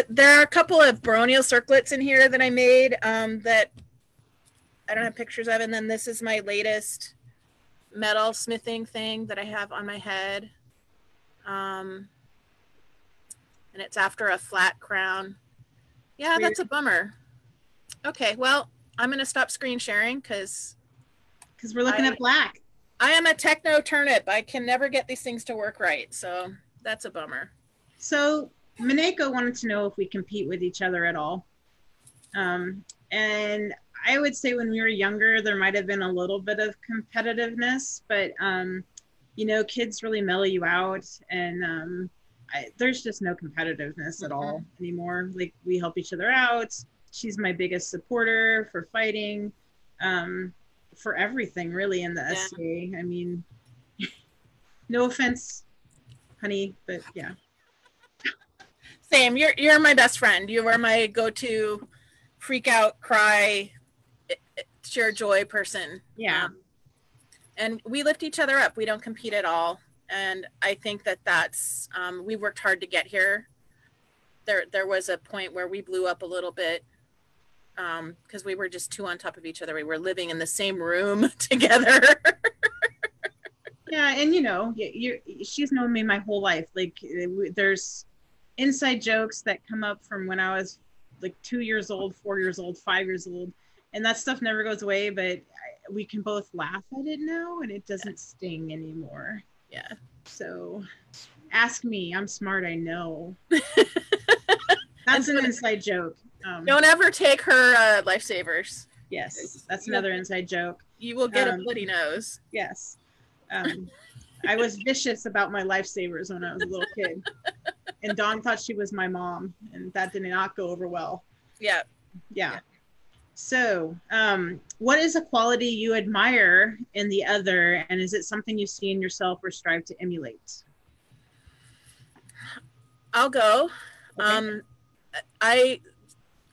There are a couple of baronial circlets in here that I made that I don't have pictures of. And then this is my latest metal smithing thing that I have on my head. And it's after a flat crown. Yeah, that's a bummer. Okay, well, I'm going to stop screen sharing because we're looking at black. I am a techno turnip. I can never get these things to work right. So that's a bummer. So Mineko wanted to know if we compete with each other at all. And I would say when we were younger, there might have been a little bit of competitiveness, but you know, kids really mellow you out, and there's just no competitiveness at all anymore. Like, we help each other out. She's my biggest supporter for fighting, for everything really in the SCA. I mean, no offense, honey, but yeah. Same. You're my best friend. You are my go-to freak out, cry, share joy person. Yeah. And we lift each other up. We don't compete at all. And I think that's, we worked hard to get here. There was a point where we blew up a little bit because we were just too on top of each other. We were living in the same room together. Yeah, and you know, she's known me my whole life. Like, there's inside jokes that come up from when I was like 2 years old, 4 years old, 5 years old, and that stuff never goes away, but we can both laugh at it now, and it doesn't sting anymore. Yeah. So ask me. I'm smart, I know. That's an inside joke. Don't ever take her lifesavers. Yes, that's another inside joke. You will get a bloody nose. Yes. I was vicious about my lifesavers when I was a little kid. And Dawn thought she was my mom, and that did not go over well. Yeah. Yeah. So, what is a quality you admire in the other, and is it something you see in yourself or strive to emulate? I'll go. Okay. I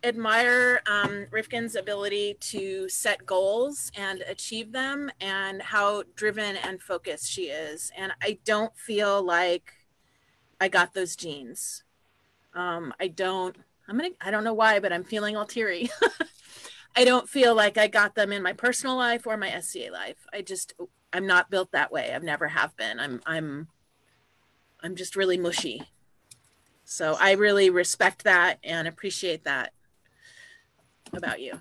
admire Rifkin's ability to set goals and achieve them, and how driven and focused she is. And I don't feel like I got those genes. I don't know why, but I'm feeling all teary. I don't feel like I got them in my personal life or my SCA life. I'm not built that way. I've never have been. I'm just really mushy. So I really respect that and appreciate that about you.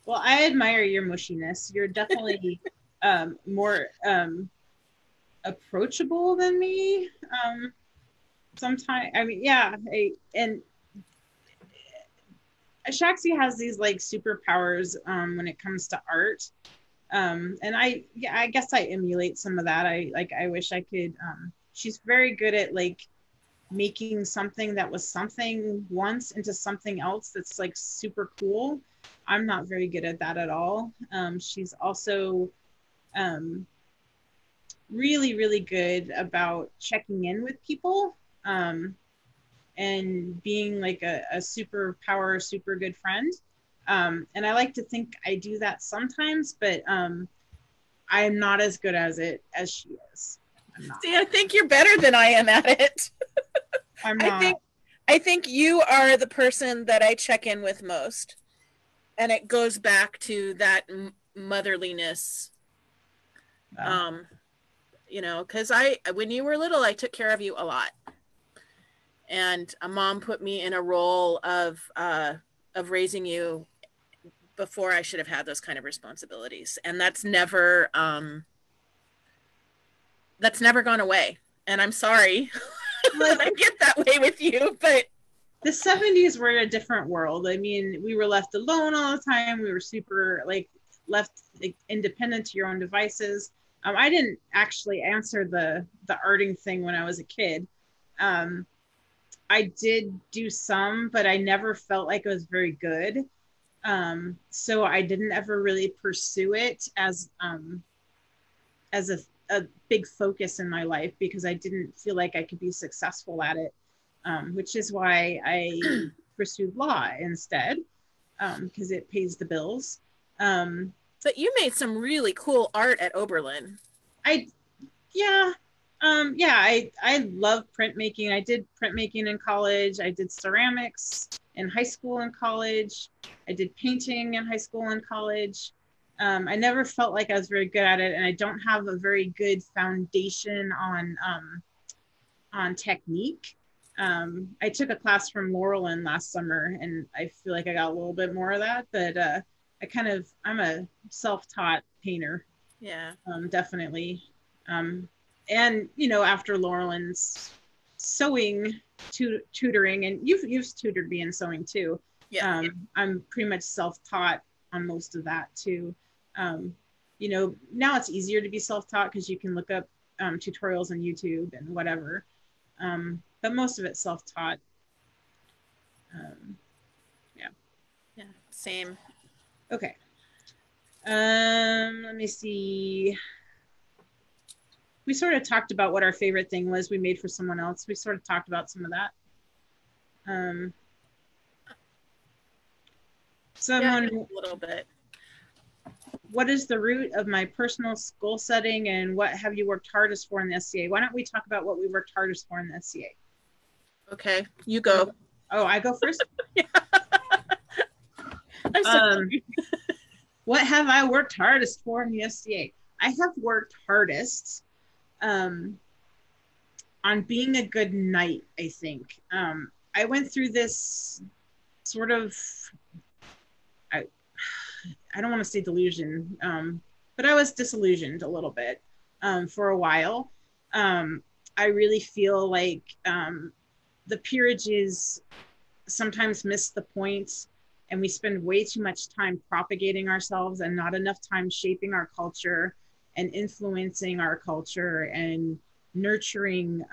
Well, I admire your mushiness. You're definitely more approachable than me. Sometimes, I mean, yeah, and Achaxe has these like superpowers when it comes to art, and I guess I emulate some of that. I wish I could. She's very good at like making something that was something once into something else that's like super cool. I'm not very good at that at all. She's also really, really good about checking in with people. And being like a superpower, super good friend. And I like to think I do that sometimes, but I'm not as good as she is. I'm not. See, I think you're better than I am at it. I'm not. I think you are the person that I check in with most. And it goes back to that motherliness. Wow. You know, because when you were little, I took care of you a lot. And a mom put me in a role of raising you before I should have had those kind of responsibilities. And that's never gone away. And I'm sorry that I get that way with you, but the 70s were a different world. I mean, we were left alone all the time. We were super left independent to your own devices. I didn't actually answer the arting thing when I was a kid. I did do some, but I never felt like it was very good. So I didn't ever really pursue it as a big focus in my life, because I didn't feel like I could be successful at it, which is why I pursued law instead, because it pays the bills. But you made some really cool art at Oberlin. I love printmaking. I did printmaking in college. I did ceramics in high school and college. I did painting in high school and college. I never felt like I was very good at it, and I don't have a very good foundation on technique. I took a class from Laurelin last summer, and I feel like I got a little bit more of that, but I'm a self-taught painter. Yeah. Definitely. And, you know, after Laurelin's sewing tutoring, and you've tutored me in sewing too. Yeah. I'm pretty much self-taught on most of that too. You know, now it's easier to be self-taught because you can look up tutorials on YouTube and whatever. But most of it's self-taught. Yeah. Yeah. Same. Okay. Let me see. We sort of talked about what our favorite thing was we made for someone else. We sort of talked about some of that. Someone, yeah, a little bit. What is the root of my personal goal setting, and what have you worked hardest for in the SCA? Why don't we talk about what we worked hardest for in the SCA? Okay, you go. Oh, I go first? Yeah. I'm sorry. What have I worked hardest for in the SCA? I have worked hardest on being a good knight, I think. I went through this sort of, I don't want to say delusion, but I was disillusioned a little bit for a while. I really feel like the peerages sometimes miss the point, and we spend way too much time propagating ourselves and not enough time shaping our culture and influencing our culture and nurturing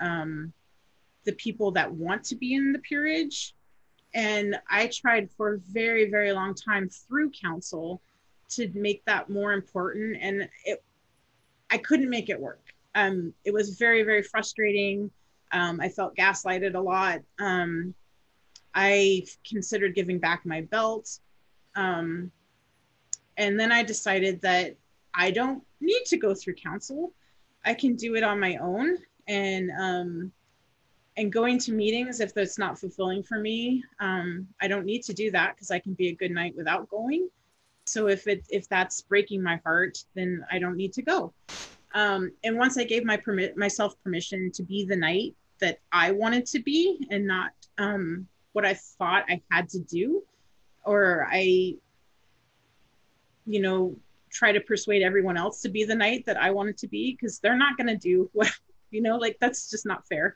the people that want to be in the peerage. And I tried for a very, very long time through council to make that more important, and I couldn't make it work. It was very, very frustrating. I felt gaslighted a lot. I considered giving back my belt. And then I decided that I don't need to go through council. I can do it on my own. And going to meetings, if that's not fulfilling for me, I don't need to do that because I can be a good knight without going. So if that's breaking my heart, then I don't need to go. And once I gave myself permission to be the knight that I wanted to be, and not what I thought I had to do, or I, try to persuade everyone else to be the knight that I wanted to be, because they're not going to do what, like, that's just not fair.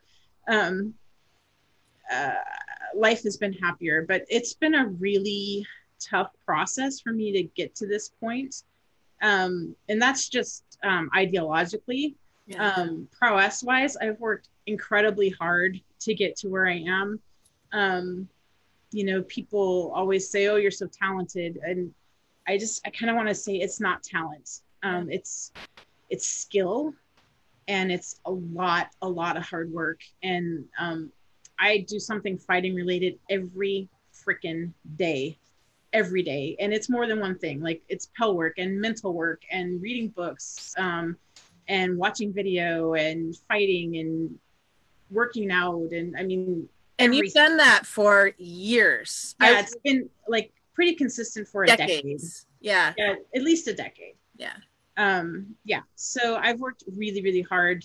Life has been happier, but it's been a really tough process for me to get to this point. And that's just ideologically. Yeah. Prowess wise, I've worked incredibly hard to get to where I am. People always say, oh, you're so talented. And I kind of want to say it's not talent. It's skill, and it's a lot of hard work. And I do something fighting related every freaking day, every day. And it's more than one thing. Like, it's Pell work and mental work and reading books and watching video and fighting and working out. And I mean, and you've done that for years. Yeah, it's been like pretty consistent for decades. Yeah, at least a decade. Yeah. So I've worked really, really hard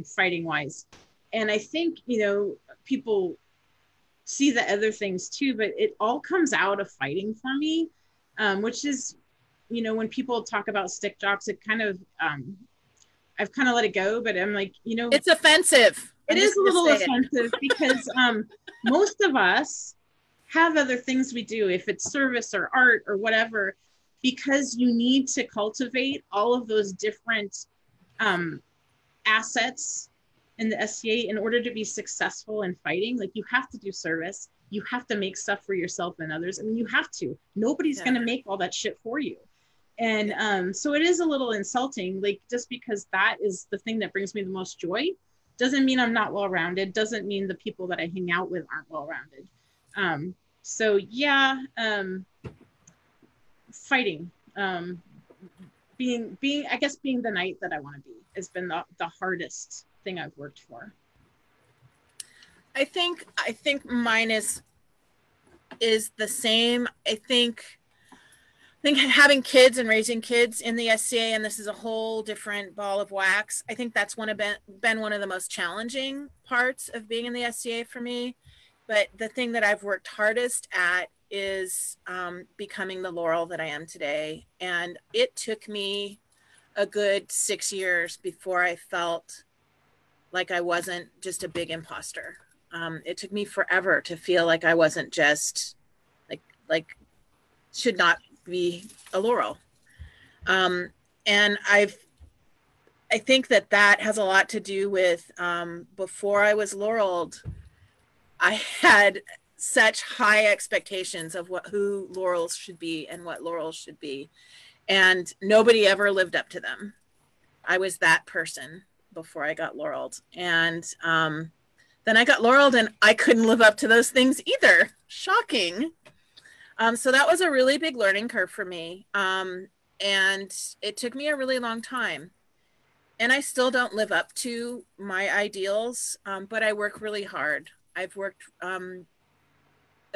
fighting wise. And I think, people see the other things too, but it all comes out of fighting for me, which is, when people talk about stick jocks, it kind of, I've kind of let it go, but I'm like, it's offensive. It is a little offensive because most of us have other things we do, if it's service or art or whatever, because you need to cultivate all of those different assets in the SCA in order to be successful in fighting. Like, you have to do service. You have to make stuff for yourself and others. I mean, you have to. Nobody's going to make all that shit for you. And so it is a little insulting, like, just because that is the thing that brings me the most joy doesn't mean I'm not well-rounded, doesn't mean the people that I hang out with aren't well-rounded. Fighting, being the knight that I want to be has been the hardest thing I've worked for. I think mine is the same. I think having kids and raising kids in the SCA, and this is a whole different ball of wax, I think that's been one of the most challenging parts of being in the SCA for me. But the thing that I've worked hardest at is becoming the Laurel that I am today. And it took me a good 6 years before I felt like I wasn't just a big imposter. It took me forever to feel like I wasn't just like should not be a laurel. And I think that has a lot to do with before I was laureled, I had such high expectations of who laurels should be and what laurels should be. And nobody ever lived up to them. I was that person before I got laureled. And then I got laureled and I couldn't live up to those things either. Shocking. So that was a really big learning curve for me. And it took me a really long time. And I still don't live up to my ideals, but I work really hard. I've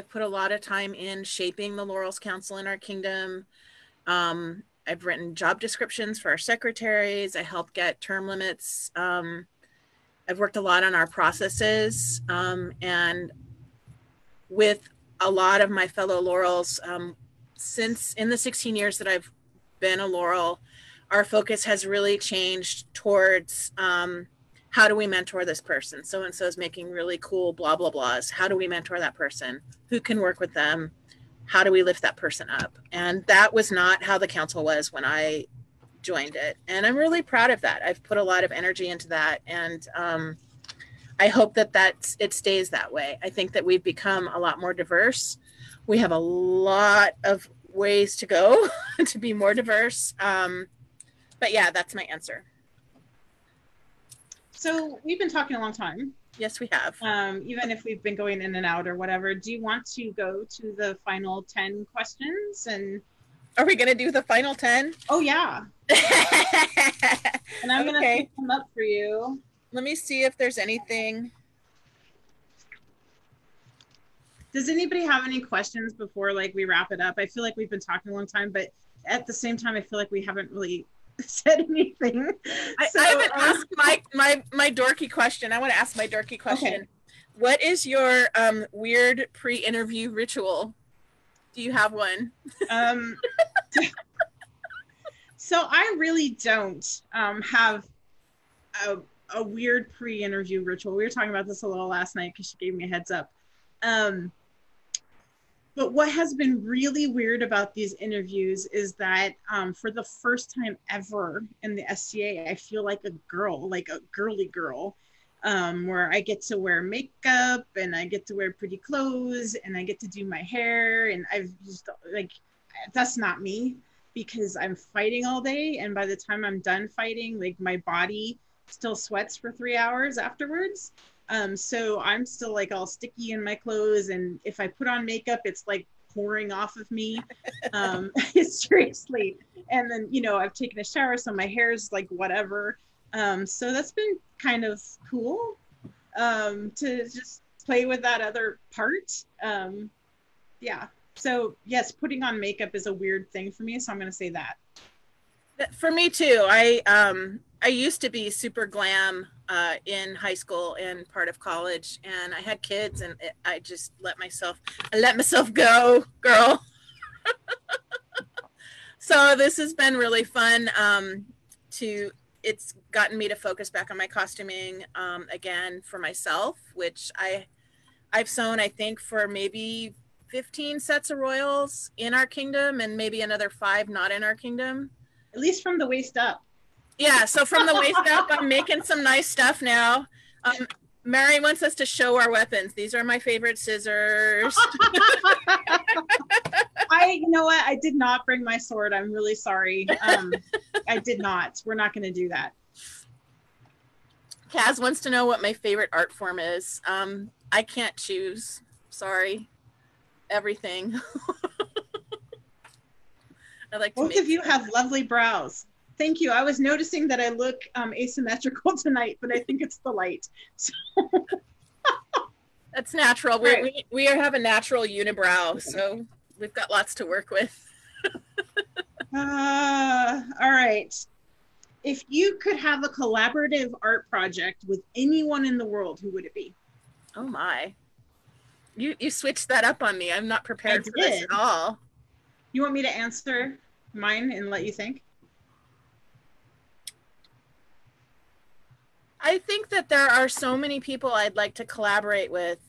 put a lot of time in shaping the Laurels Council in our kingdom. I've written job descriptions for our secretaries. I help get term limits. I've worked a lot on our processes. And with a lot of my fellow laurels, since in the 16 years that I've been a laurel, our focus has really changed towards how do we mentor this person? So-and-so is making really cool blah, blah, blahs. How do we mentor that person? Who can work with them? How do we lift that person up? And that was not how the council was when I joined it. And I'm really proud of that. I've put a lot of energy into that. And I hope that it stays that way. I think that we've become a lot more diverse. We have a lot of ways to go to be more diverse. But yeah, that's my answer. So we've been talking a long time. Yes, we have. Even if we've been going in and out or whatever, do you want to go to the final 10 questions? And are we going to do the final 10? Oh, yeah. And I'm going to pick them up for you. Let me see if there's anything. Does anybody have any questions before we wrap it up? I feel like we've been talking a long time, but at the same time, I feel like we haven't really said anything. I haven't asked my dorky question. I want to ask my dorky question. Okay. What is your weird pre-interview ritual? Do you have one? So I really don't have a weird pre-interview ritual. We were talking about this a little last night because she gave me a heads up. But what has been really weird about these interviews is that for the first time ever in the SCA, I feel like a girl, like a girly girl, where I get to wear makeup and I get to wear pretty clothes and I get to do my hair. And I've just that's not me because I'm fighting all day. And by the time I'm done fighting, my body still sweats for 3 hours afterwards. So I'm still all sticky in my clothes, and if I put on makeup, it's pouring off of me. Seriously. And then, I've taken a shower, so my hair's whatever. So that's been kind of cool to just play with that other part. Yeah. So yes, putting on makeup is a weird thing for me, so I'm going to say that. For me too. I used to be super glam in high school and part of college, and I had kids, and I just let myself go, girl. So this has been really fun. It's gotten me to focus back on my costuming again for myself, which I've sewn, I think, for maybe 15 sets of royals in our kingdom and maybe another 5 not in our kingdom. At least from the waist up. Yeah, so from the waist up, I'm making some nice stuff now. Mary wants us to show our weapons. These are my favorite scissors. You know what? I did not bring my sword. I'm really sorry. I did not. We're not going to do that. Kaz wants to know what my favorite art form is. I can't choose. Sorry. Everything. I like to Both of you have lovely brows. Thank you. I was noticing that I look asymmetrical tonight, but I think it's the light. So. That's natural. Right. We have a natural unibrow, so we've got lots to work with. All right. If you could have a collaborative art project with anyone in the world, who would it be? Oh my. You switched that up on me. I'm not prepared for this at all. You want me to answer mine and let you think? I think that there are so many people I'd like to collaborate with.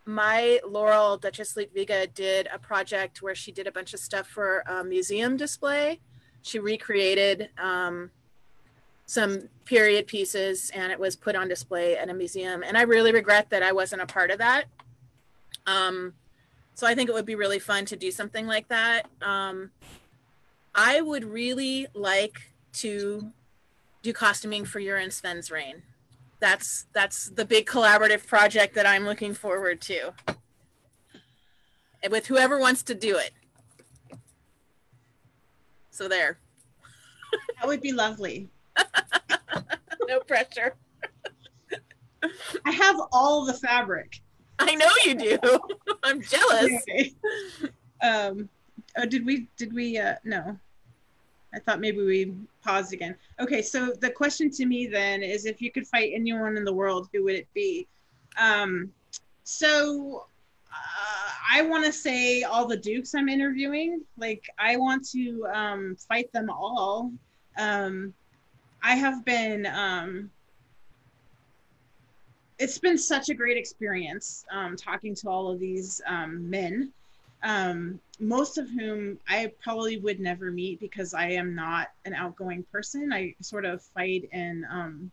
My Laurel, Duchess Ludwiga, did a project where she did a bunch of stuff for a museum display. She recreated some period pieces, and it was put on display at a museum. And I really regret that I wasn't a part of that. So I think it would be really fun to do something like that. I would really like to do costuming for your and Sven's reign. That's the big collaborative project that I'm looking forward to. And with whoever wants to do it. So there. That would be lovely. No pressure. I have all the fabric. I know you do. I'm jealous. Okay. Oh, did we no. I thought maybe we paused again. Okay, so the question to me then is, if you could fight anyone in the world, who would it be? I want to say all the dukes I'm interviewing. Like, I want to fight them all. I have been, it's been such a great experience talking to all of these men. Most of whom I probably would never meet because I am not an outgoing person. I sort of fight and I'm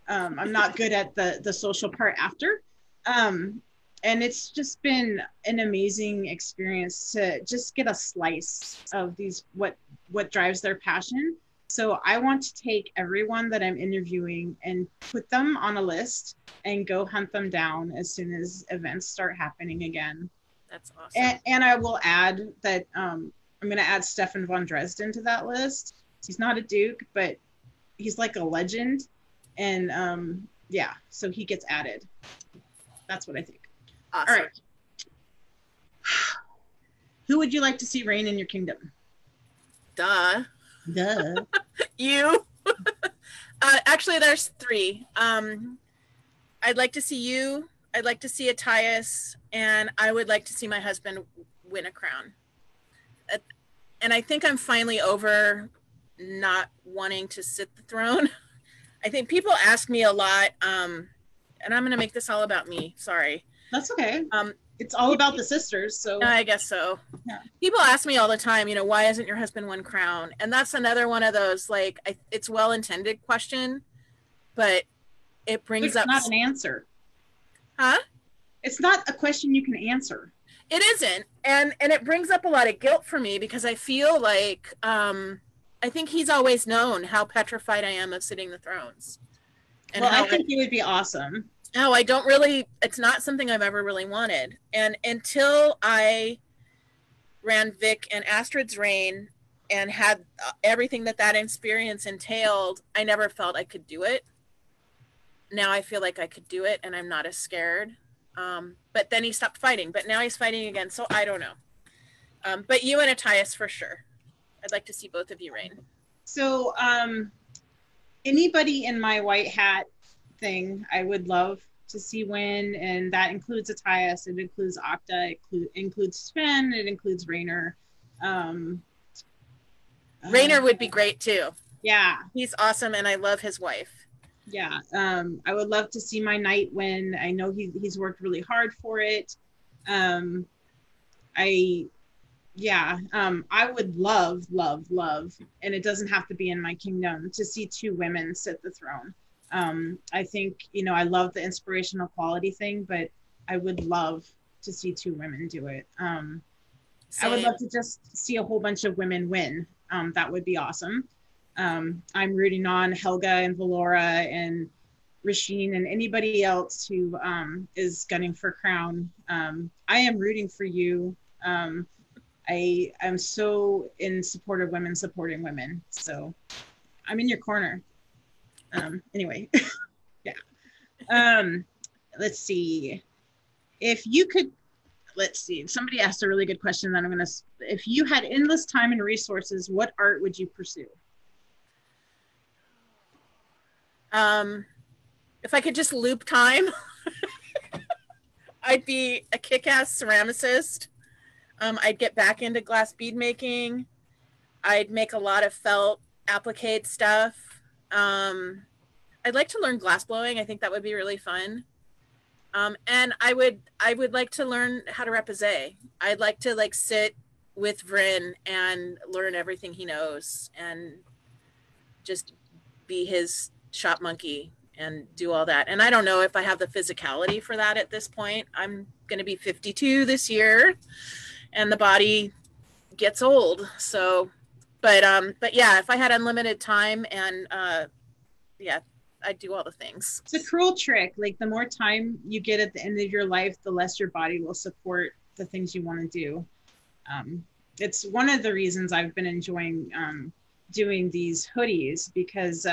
not good at the social part after. And it's just been an amazing experience to just get a slice of these, what drives their passion. So I want to take everyone that I'm interviewing and put them on a list and go hunt them down as soon as events start happening again. That's awesome. And I will add that I'm going to add Stefan von Dresden to that list. He's not a duke, but he's like a legend. And so he gets added. That's what I think. Awesome. All right. Who would you like to see reign in your kingdom? Duh. You. Actually, there's 3. I'd like to see you. I'd like to see Achaxe, and I would like to see my husband win a crown. And I think I'm finally over not wanting to sit the throne. I think people ask me a lot, and I'm going to make this all about me. Sorry. That's okay. It's all about the sisters, so. I guess so. Yeah. People ask me all the time, why isn't your husband won crown? And that's another one of those, like, it's well-intended question, but it brings up. It's not an answer. Huh? It's not a question you can answer. It isn't. And it brings up a lot of guilt for me because I feel like, I think he's always known how petrified I am of sitting the thrones. And I think he would be awesome. No, it's not something I've ever really wanted. And until I ran Vic and Astrid's reign and had everything that experience entailed, I never felt I could do it. Now I feel like I could do it, and I'm not as scared. But then he stopped fighting, but now he's fighting again, so I don't know. But you and Achaxe for sure. I'd like to see both of you reign. So anybody in my white hat thing I would love to see win, and that includes Achaxe, it includes Octa, it includes Sven, it includes Raynor. Raynor would be great too. Yeah. He's awesome, and I love his wife. Yeah, I would love to see my knight win. I know he's worked really hard for it. I would love, and it doesn't have to be in my kingdom, to see 2 women sit the throne. I think, I love the inspirational quality thing, but I would love to see 2 women do it. I would love to just see a whole bunch of women win. That would be awesome. I'm rooting on Helga and Valora and Rasheen and anybody else who is gunning for crown. I am rooting for you. I am so in support of women supporting women. So I'm in your corner. Anyway, yeah. Let's see. Somebody asked a really good question that if you had endless time and resources, what art would you pursue? If I could just loop time, I'd be a kick-ass ceramicist. I'd get back into glass bead making. I'd make a lot of felt applique stuff. I'd like to learn glass blowing. I think that would be really fun. And I would like to learn how to repoussé. I'd like to like sit with Vryn and learn everything he knows and just be his shop monkey and do all that. And I don't know if I have the physicality for that at this point. I'm going to be 52 this year and the body gets old. So, but yeah, if I had unlimited time and, yeah, I'd do all the things. It's a cruel trick. Like the more time you get at the end of your life, the less your body will support the things you want to do. It's one of the reasons I've been enjoying doing these hoodies, because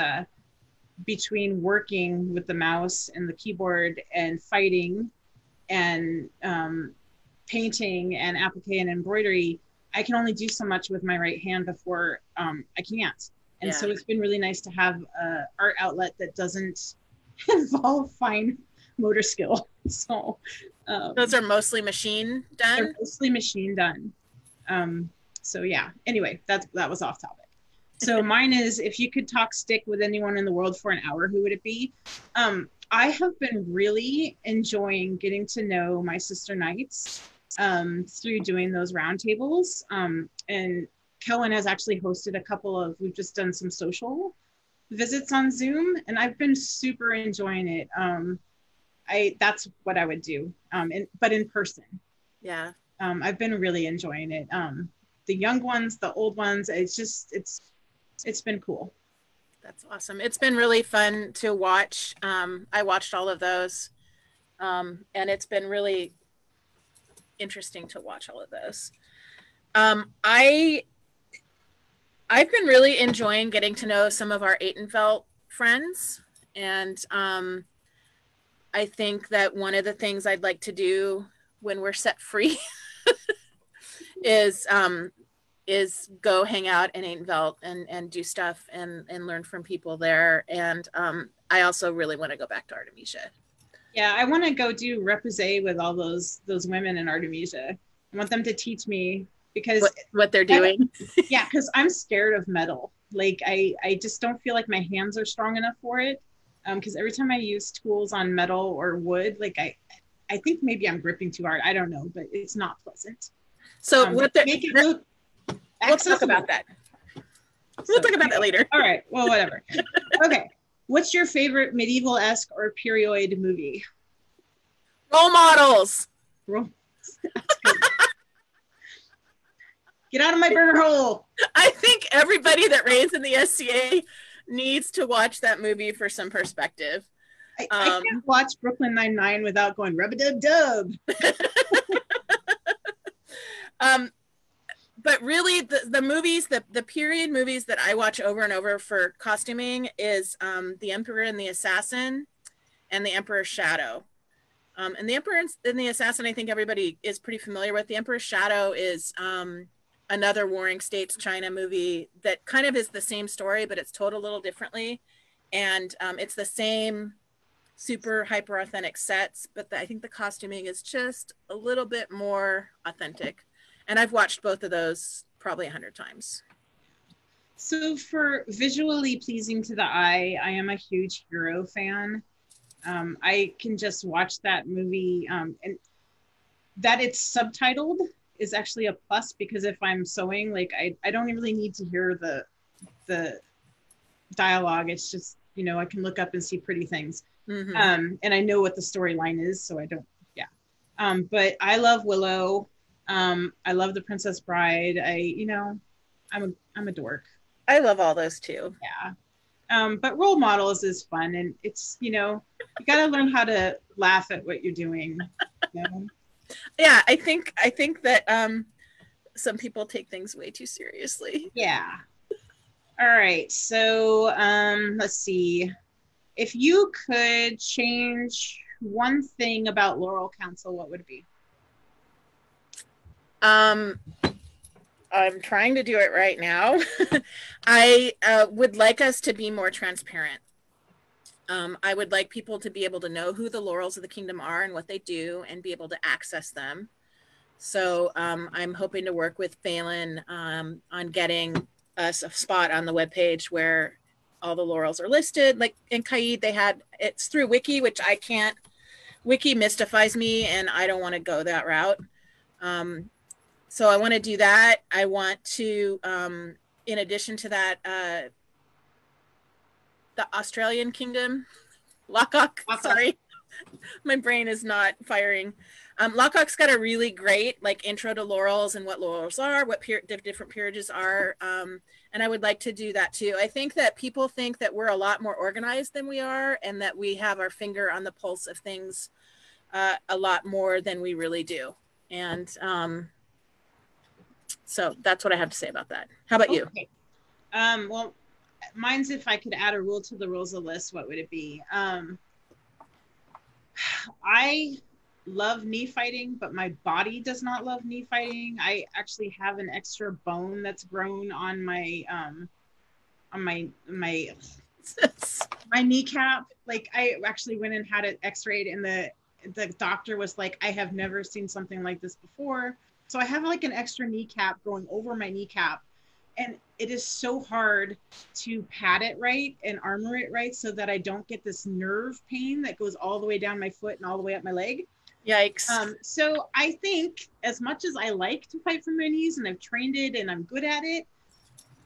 between working with the mouse and the keyboard and fighting and painting and applique and embroidery, I can only do so much with my right hand before I can't. And so it's been really nice to have an art outlet that doesn't involve fine motor skill. So those are mostly machine done? They're mostly machine done. So yeah, anyway, that was off topic. So mine is, if you could talk stick with anyone in the world for an hour, who would it be? I have been really enjoying getting to know my sister knights through doing those roundtables. And Kellen has actually hosted a couple of, we've just done some social visits on Zoom, and I've been super enjoying it. That's what I would do, but in person. Yeah. I've been really enjoying it. The young ones, the old ones, it's been cool. That's awesome. It's been really fun to watch. I watched all of those, and it's been really interesting to watch all of those. I've been really enjoying getting to know some of our Atenfeld friends, and I think that one of the things I'd like to do when we're set free is go hang out in Atenfeld and do stuff and learn from people there. And I also really want to go back to Artemisia. Yeah, I want to go do repoussé with all those women in Artemisia. I want them to teach me, because what they're doing. Yeah, because I'm scared of metal. Like I just don't feel like my hands are strong enough for it. Because every time I use tools on metal or wood, like I think maybe I'm gripping too hard. I don't know, but it's not pleasant. So make it look we'll talk about that. We'll talk about that later. All right. Well, whatever. Okay. What's your favorite medieval-esque or period movie? Role models. Get out of my burner hole. I think everybody that reigns in the SCA needs to watch that movie for some perspective. I can't watch Brooklyn Nine-Nine without going rub-a-dub-dub. But really, the movies, the period movies that I watch over and over for costuming is The Emperor and the Assassin and The Emperor's Shadow. And The Emperor and the Assassin, I think everybody is pretty familiar with. The Emperor's Shadow is another Warring States China movie that kind of is the same story, but it's told a little differently. And it's the same super hyper authentic sets, but I think the costuming is just a little bit more authentic. And I've watched both of those probably 100 times. So for visually pleasing to the eye, I am a huge Hero fan. I can just watch that movie, and that it's subtitled is actually a plus, because if I'm sewing, like I don't really need to hear the dialogue. It's just, you know, I can look up and see pretty things. Mm-hmm. And I know what the storyline is, so I don't, yeah. But I love Willow. I love The Princess Bride. I'm a dork. I love all those too. Yeah. But role models is fun, and it's, you know, you got to learn how to laugh at what you're doing. You know? Yeah, I think that some people take things way too seriously. Yeah. All right. So let's see. If you could change one thing about Laurel Council, what would it be? I'm trying to do it right now. I would like us to be more transparent. I would like people to be able to know who the Laurels of the Kingdom are and what they do and be able to access them. So I'm hoping to work with Phelan on getting us a spot on the webpage where all the laurels are listed. Like in Kaid, it's through Wiki, which I can't. Wiki mystifies me, and I don't want to go that route. So I want to do that. I want to, in addition to that, the Australian kingdom, Lockhawk, sorry. My brain is not firing. Lockhawk's got a really great like intro to laurels and what laurels are, what different peerages are. And I would like to do that too. I think that people think that we're a lot more organized than we are, and that we have our finger on the pulse of things a lot more than we really do. And so that's what I have to say about that. How about you? Well, mine's if I could add a rule to the rules of the list, what would it be? I love knee fighting, but my body does not love knee fighting. I actually have an extra bone that's grown on my kneecap. Like I actually went and had it x-rayed, and the doctor was like, I have never seen something like this before. So I have like an extra kneecap going over my kneecap, and it is so hard to pad it right and armor it right so that I don't get this nerve pain that goes all the way down my foot and all the way up my leg. Yikes. So I think as much as I like to fight from my knees and I've trained it and I'm good at it,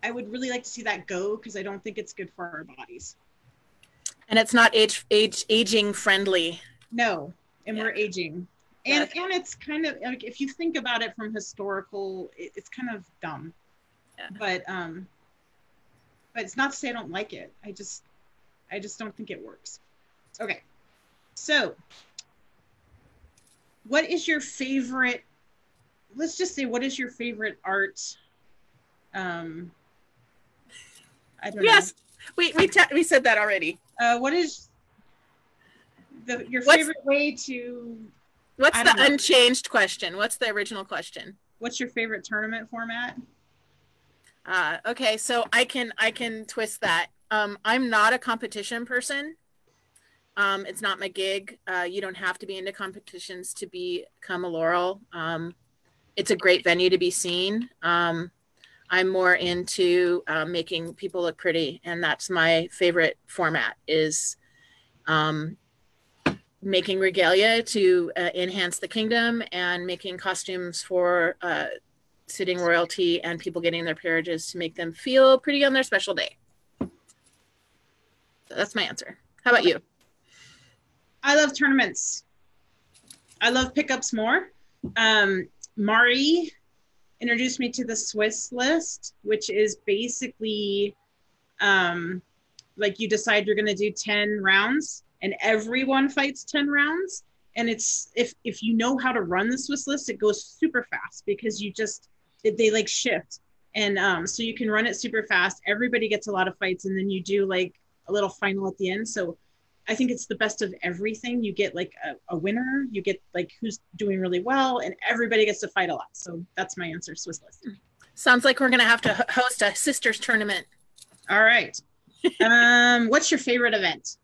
I would really like to see that go, because I don't think it's good for our bodies. And it's not aging friendly. No, and we're aging. And it's kind of like, if you think about it from historical, it's kind of dumb. Yeah. But it's not to say I don't like it. I just don't think it works. Okay. So what is your favorite, let's just say, what is your favorite art? I don't know. Yes, we said that already. What is your favorite way to, what's the unchanged question? What's the original question? What's your favorite tournament format? Okay, so I can twist that. I'm not a competition person. It's not my gig. You don't have to be into competitions to become a laurel. It's a great venue to be seen. I'm more into making people look pretty, and that's my favorite format, is making regalia to enhance the kingdom, and making costumes for sitting royalty and people getting their peerages to make them feel pretty on their special day. So that's my answer. How about you? I love tournaments. I love pickups more. Mari introduced me to the Swiss list, which is basically like you decide you're going to do 10 rounds and everyone fights 10 rounds. And it's, if you know how to run the Swiss list, it goes super fast, because they like shift. And so you can run it super fast. Everybody gets a lot of fights, and then you do like a little final at the end. So I think it's the best of everything. You get like a winner, you get like who's doing really well, and everybody gets to fight a lot. So that's my answer, Swiss list. Sounds like we're going to have to host a sisters tournament. All right. What's your favorite event?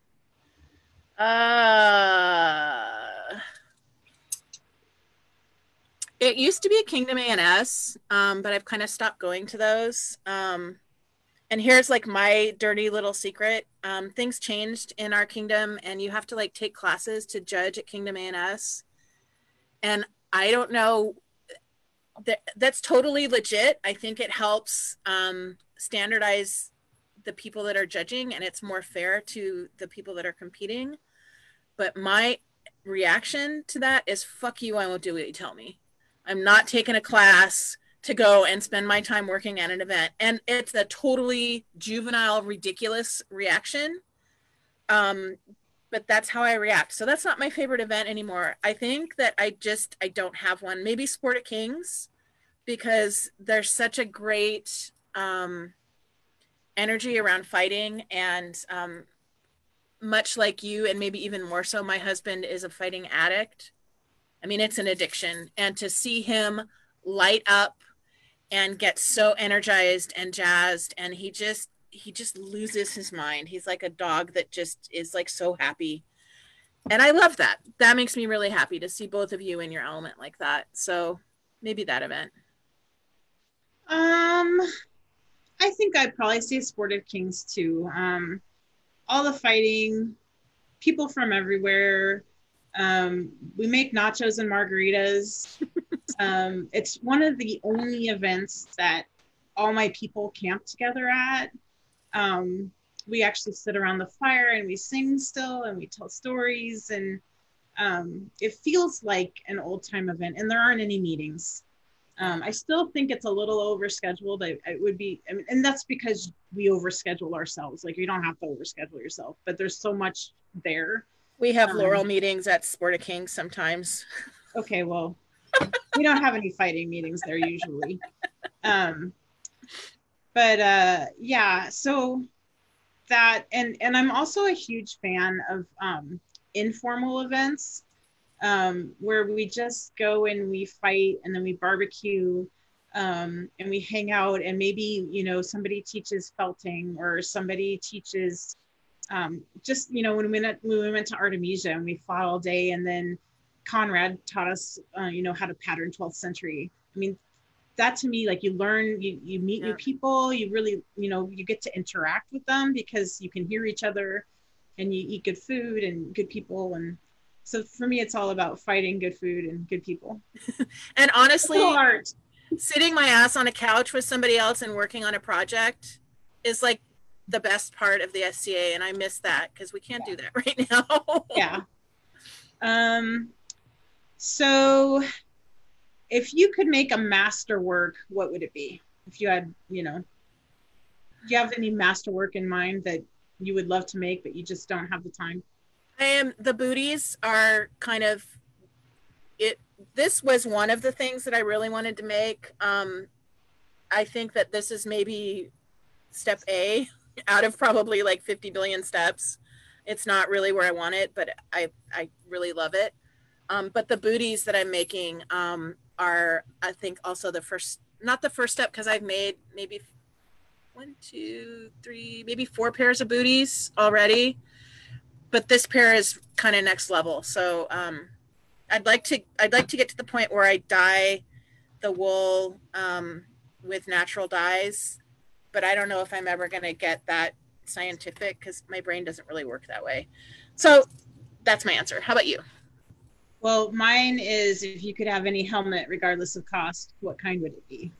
It used to be Kingdom A&S, but I've kind of stopped going to those. And here's like my dirty little secret. Things changed in our kingdom, and you have to like take classes to judge at Kingdom A&S. And I don't know, that's totally legit. I think it helps standardize the people that are judging, and it's more fair to the people that are competing. But my reaction to that is, fuck you, I won't do what you tell me. I'm not taking a class to go and spend my time working at an event. And it's a totally juvenile, ridiculous reaction. But that's how I react. So that's not my favorite event anymore. I think that I don't have one. Maybe Sport of Kings, because there's such a great energy around fighting. And much like you, and maybe even more so, my husband is a fighting addict. I mean, it's an addiction. And to see him light up and get so energized and jazzed, and he just loses his mind. He's like a dog that just is like so happy. And I love that. That makes me really happy to see both of you in your element like that. So maybe that event. I I think I'd probably say Sportive Kings too. All the fighting, people from everywhere. We make nachos and margaritas. It's one of the only events that all my people camp together at. We actually sit around the fire and we sing still and we tell stories, and it feels like an old time event, and there aren't any meetings. I still think it's a little overscheduled. It would be, I mean, and that's because we overschedule ourselves. Like, you don't have to overschedule yourself, but there's so much there. We have Laurel meetings at Sport of Kings sometimes. Okay, well, we don't have any fighting meetings there usually. Yeah, so that, and I'm also a huge fan of informal events, where we just go and we fight and then we barbecue, and we hang out, and maybe, you know, somebody teaches felting or somebody teaches just, you know, when we went to Artemisia and we fought all day, and then Conrad taught us, you know, how to pattern 12th century. I mean, that to me, like, you learn, you meet new people, you really, you know, you get to interact with them because you can hear each other, and you eat good food and good people. And so for me, it's all about fighting, good food, and good people. And honestly, art. Sitting my ass on a couch with somebody else and working on a project is like the best part of the SCA, and I miss that because we can't do that right now. Yeah. So if you could make a masterwork, what would it be? If you had, you know, do you have any masterwork in mind that you would love to make, but you just don't have the time? The booties are kind of it. This was one of the things that I really wanted to make. I think that this is maybe step A out of probably like 50 billion steps. It's not really where I want it, but I really love it. But the booties that I'm making are, I think, also the first, not the first step, because I've made maybe 1, 2, 3, maybe 4 pairs of booties already. But this pair is kind of next level. So I'd like to get to the point where I dye the wool with natural dyes, but I don't know if I'm ever going to get that scientific because my brain doesn't really work that way. So that's my answer. How about you? Well, mine is, if you could have any helmet, regardless of cost, what kind would it be?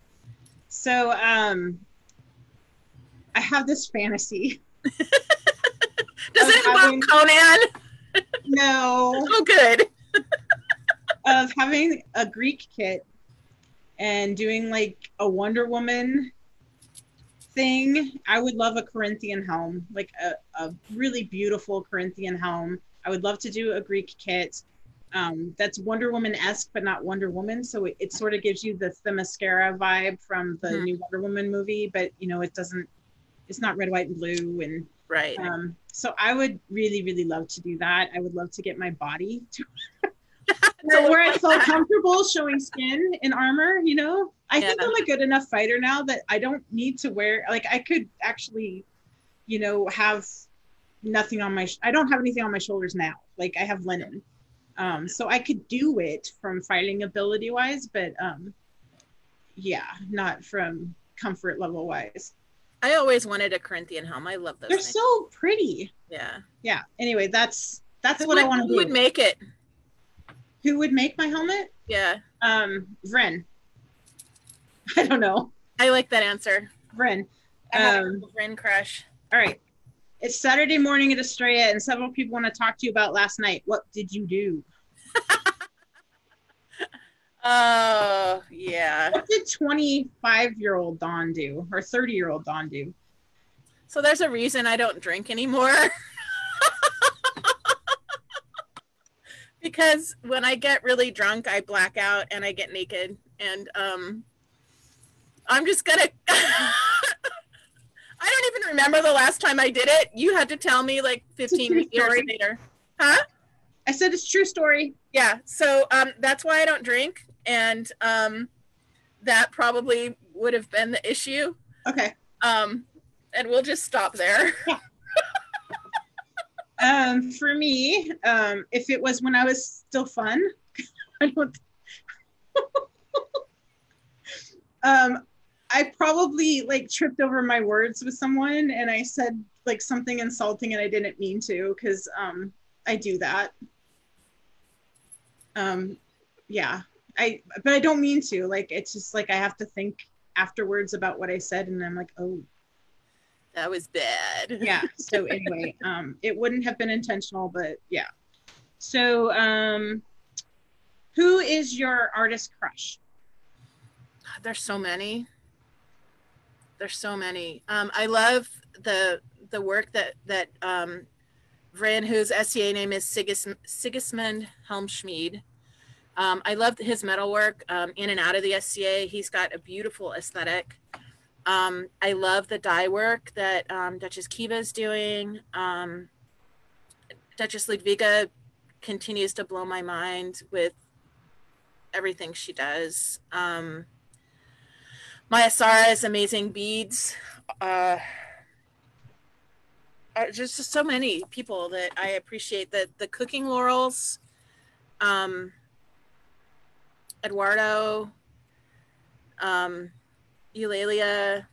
So I have this fantasy. Does it involve Conan? No. Oh, good. Of having a Greek kit and doing like a Wonder Woman thing. I would love a Corinthian helm, like a really beautiful Corinthian helm. I would love to do a Greek kit that's Wonder Woman-esque, but not Wonder Woman. So it sort of gives you the Themyscira vibe from the new Wonder Woman movie, but you know, it's not red, white, and blue. And right. So I would really, really love to do that. I would love to get my body to where I felt comfortable showing skin in armor, you know. I think I'm a good enough fighter now that I don't need to wear, like, I could actually, you know, have nothing on my, I don't have anything on my shoulders now. Like, I have linen. So I could do it from fighting ability wise, but yeah, not from comfort level wise. I always wanted a Corinthian helm. I love those. They're things. So pretty. Yeah. Yeah. Anyway, that's what I want to do. Who would make it? Who would make my helmet? Yeah. Vren. I don't know. I like that answer. Vren. I have a Vren crush. All right. It's Saturday morning at Estrella, and several people want to talk to you about last night. What did you do? Oh, yeah. What did 25-year-old Dawn do, or 30-year-old Dawn do? So there's a reason I don't drink anymore. Because when I get really drunk, I black out and I get naked. And I'm just gonna, I don't even remember the last time I did it. You had to tell me like 15 years later. Huh? I said it's a true story. Yeah. So that's why I don't drink. And that probably would have been the issue. Okay. And we'll just stop there. For me, if it was when I was still fun, I probably like tripped over my words with someone and I said like something insulting and I didn't mean to, because I do that. Yeah. But I don't mean to. Like, it's just like I have to think afterwards about what I said and I'm like, oh, that was bad. Yeah. So anyway, it wouldn't have been intentional, but yeah. So who is your artist crush? There's so many. There's so many. I love the work that Vran, whose SCA name is Sigismund Helmschmied. I love his metalwork in and out of the SCA. He's got a beautiful aesthetic. I love the dye work that Duchess Kiva is doing. Duchess Ludwiga continues to blow my mind with everything she does. Maya Sara's amazing beads. Just so many people that I appreciate. The cooking laurels. Eduardo. Eulalia.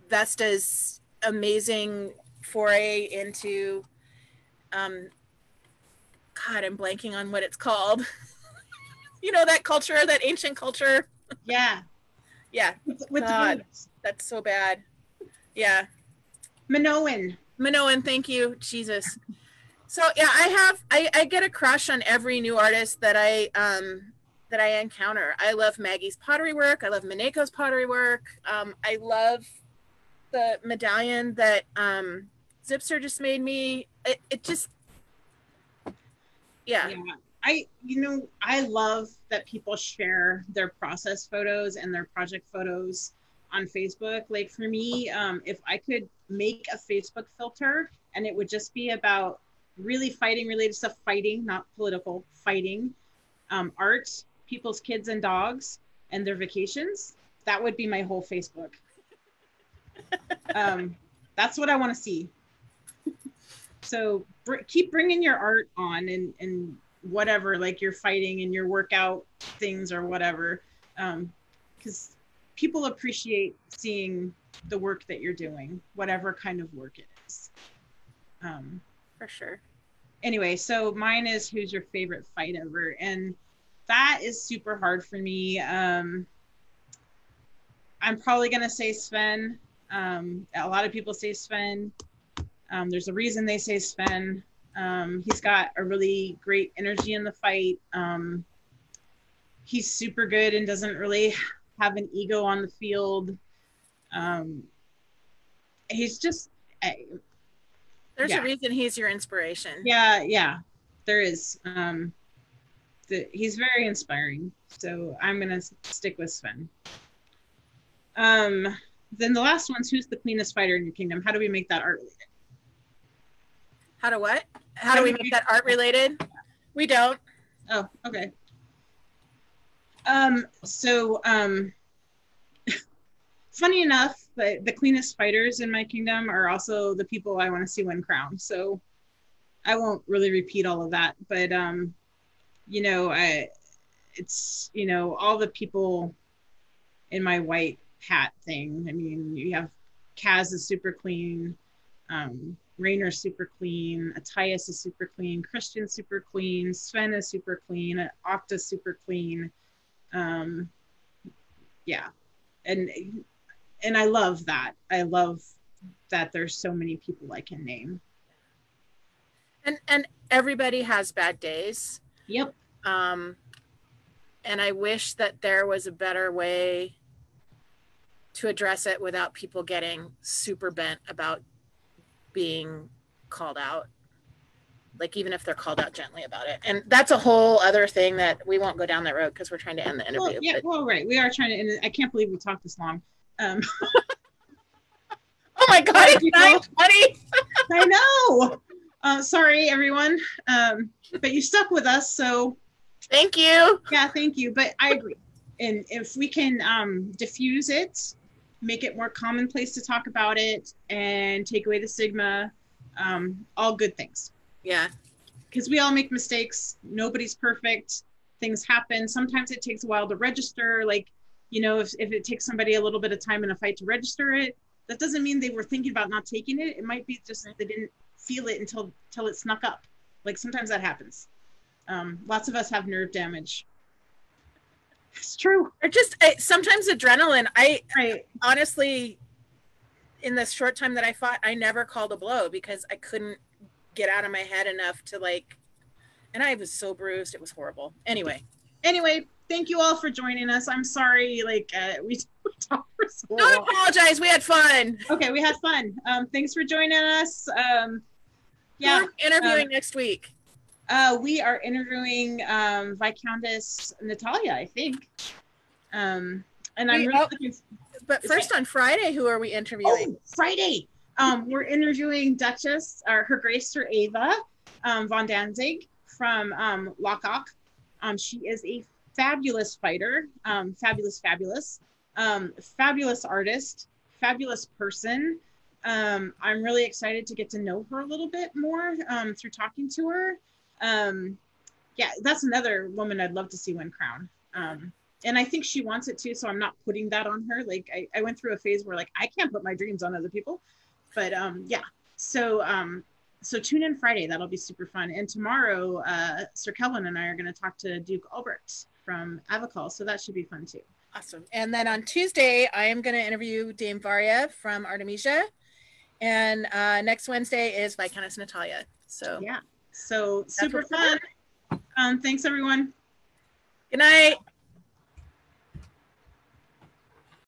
Vesta's amazing foray into God, I'm blanking on what it's called. You know, that culture, that ancient culture. Yeah. Yeah. With God, that's so bad. Yeah. Minoan, thank you. Jesus. So yeah, I get a crush on every new artist that I encounter. I love Maggie's pottery work. I love Mineko's pottery work. I love the medallion that Zipster just made me. It just, yeah. I love that people share their process photos and their project photos on Facebook. Like for me, if I could make a Facebook filter and it would just be about really fighting related stuff, fighting, not political, fighting, art, people's kids and dogs and their vacations, that would be my whole Facebook. That's what I want to see. So keep bringing your art on and whatever, like your fighting and your workout things or whatever, because people appreciate seeing the work that you're doing, whatever kind of work it is. For sure. Anyway, so mine is who's your favorite fight ever, and that is super hard for me. I'm probably gonna say Sven. A lot of people say Sven. There's a reason they say Sven. He's got a really great energy in the fight. He's super good and doesn't really have an ego on the field. He's just... There's a reason he's your inspiration. Yeah, there is. He's very inspiring. So I'm going to stick with Sven. Then the last one's who's the cleanest fighter in your kingdom? How do we make that art related? How do what? How do we make that art related? We don't. Oh, okay. Funny enough, the cleanest fighters in my kingdom are also the people I want to see win crown. So I won't really repeat all of that, but it's all the people in my white hat thing. I mean, you have Kaz is super clean, Raynor's super clean, Attias is super clean, Christian's super clean, Sven is super clean, Octa's super clean. Yeah. And I love that. I love that there's so many people I can name. And everybody has bad days. Yep. And I wish that there was a better way to address it without people getting super bent about being called out. Like, even if they're called out gently about it. And that's a whole other thing that we won't go down that road because we're trying to end the interview. Right. We are trying to end it. I can't believe we talked this long. Oh my God, it's 9:20. I know. Sorry, everyone. But you stuck with us, so thank you. Yeah, thank you. But I agree. And if we can diffuse it, make it more commonplace to talk about it, and take away the stigma, all good things. Yeah. Because we all make mistakes. Nobody's perfect. Things happen. Sometimes it takes a while to register. Like, You know, if it takes somebody a little bit of time in a fight to register it, that doesn't mean they were thinking about not taking it. It might be just they didn't feel it until it snuck up. Like sometimes that happens. Lots of us have nerve damage. It's true. Or just sometimes adrenaline. Honestly, in the short time that I fought, I never called a blow because I couldn't get out of my head enough to like, and I was so bruised. It was horrible. Anyway, thank you all for joining us. I'm sorry, like we talked for so long. Don't apologize. We had fun. Okay, we had fun. Thanks for joining us. Yeah, we're interviewing next week. We are interviewing Viscountess Natalia, I think. And I'm really looking. But first on Friday, who are we interviewing? Oh, Friday. We're interviewing Duchess, or Her Grace Sir Ava von Danzig from Lockhock. She is a fabulous fighter, fabulous artist, fabulous person. I'm really excited to get to know her a little bit more through talking to her. Yeah, that's another woman I'd love to see win crown. And I think she wants it too, so I'm not putting that on her. Like I went through a phase where like I can't put my dreams on other people. But yeah, so tune in Friday. That'll be super fun. And tomorrow, Sir Kelvin and I are going to talk to Duke Albert from Avacol, so that should be fun too. Awesome. And then on Tuesday, I am going to interview Dame Varia from Artemisia. And next Wednesday is Viscountess Natalia. So yeah, so super fun. Thanks everyone. Good night.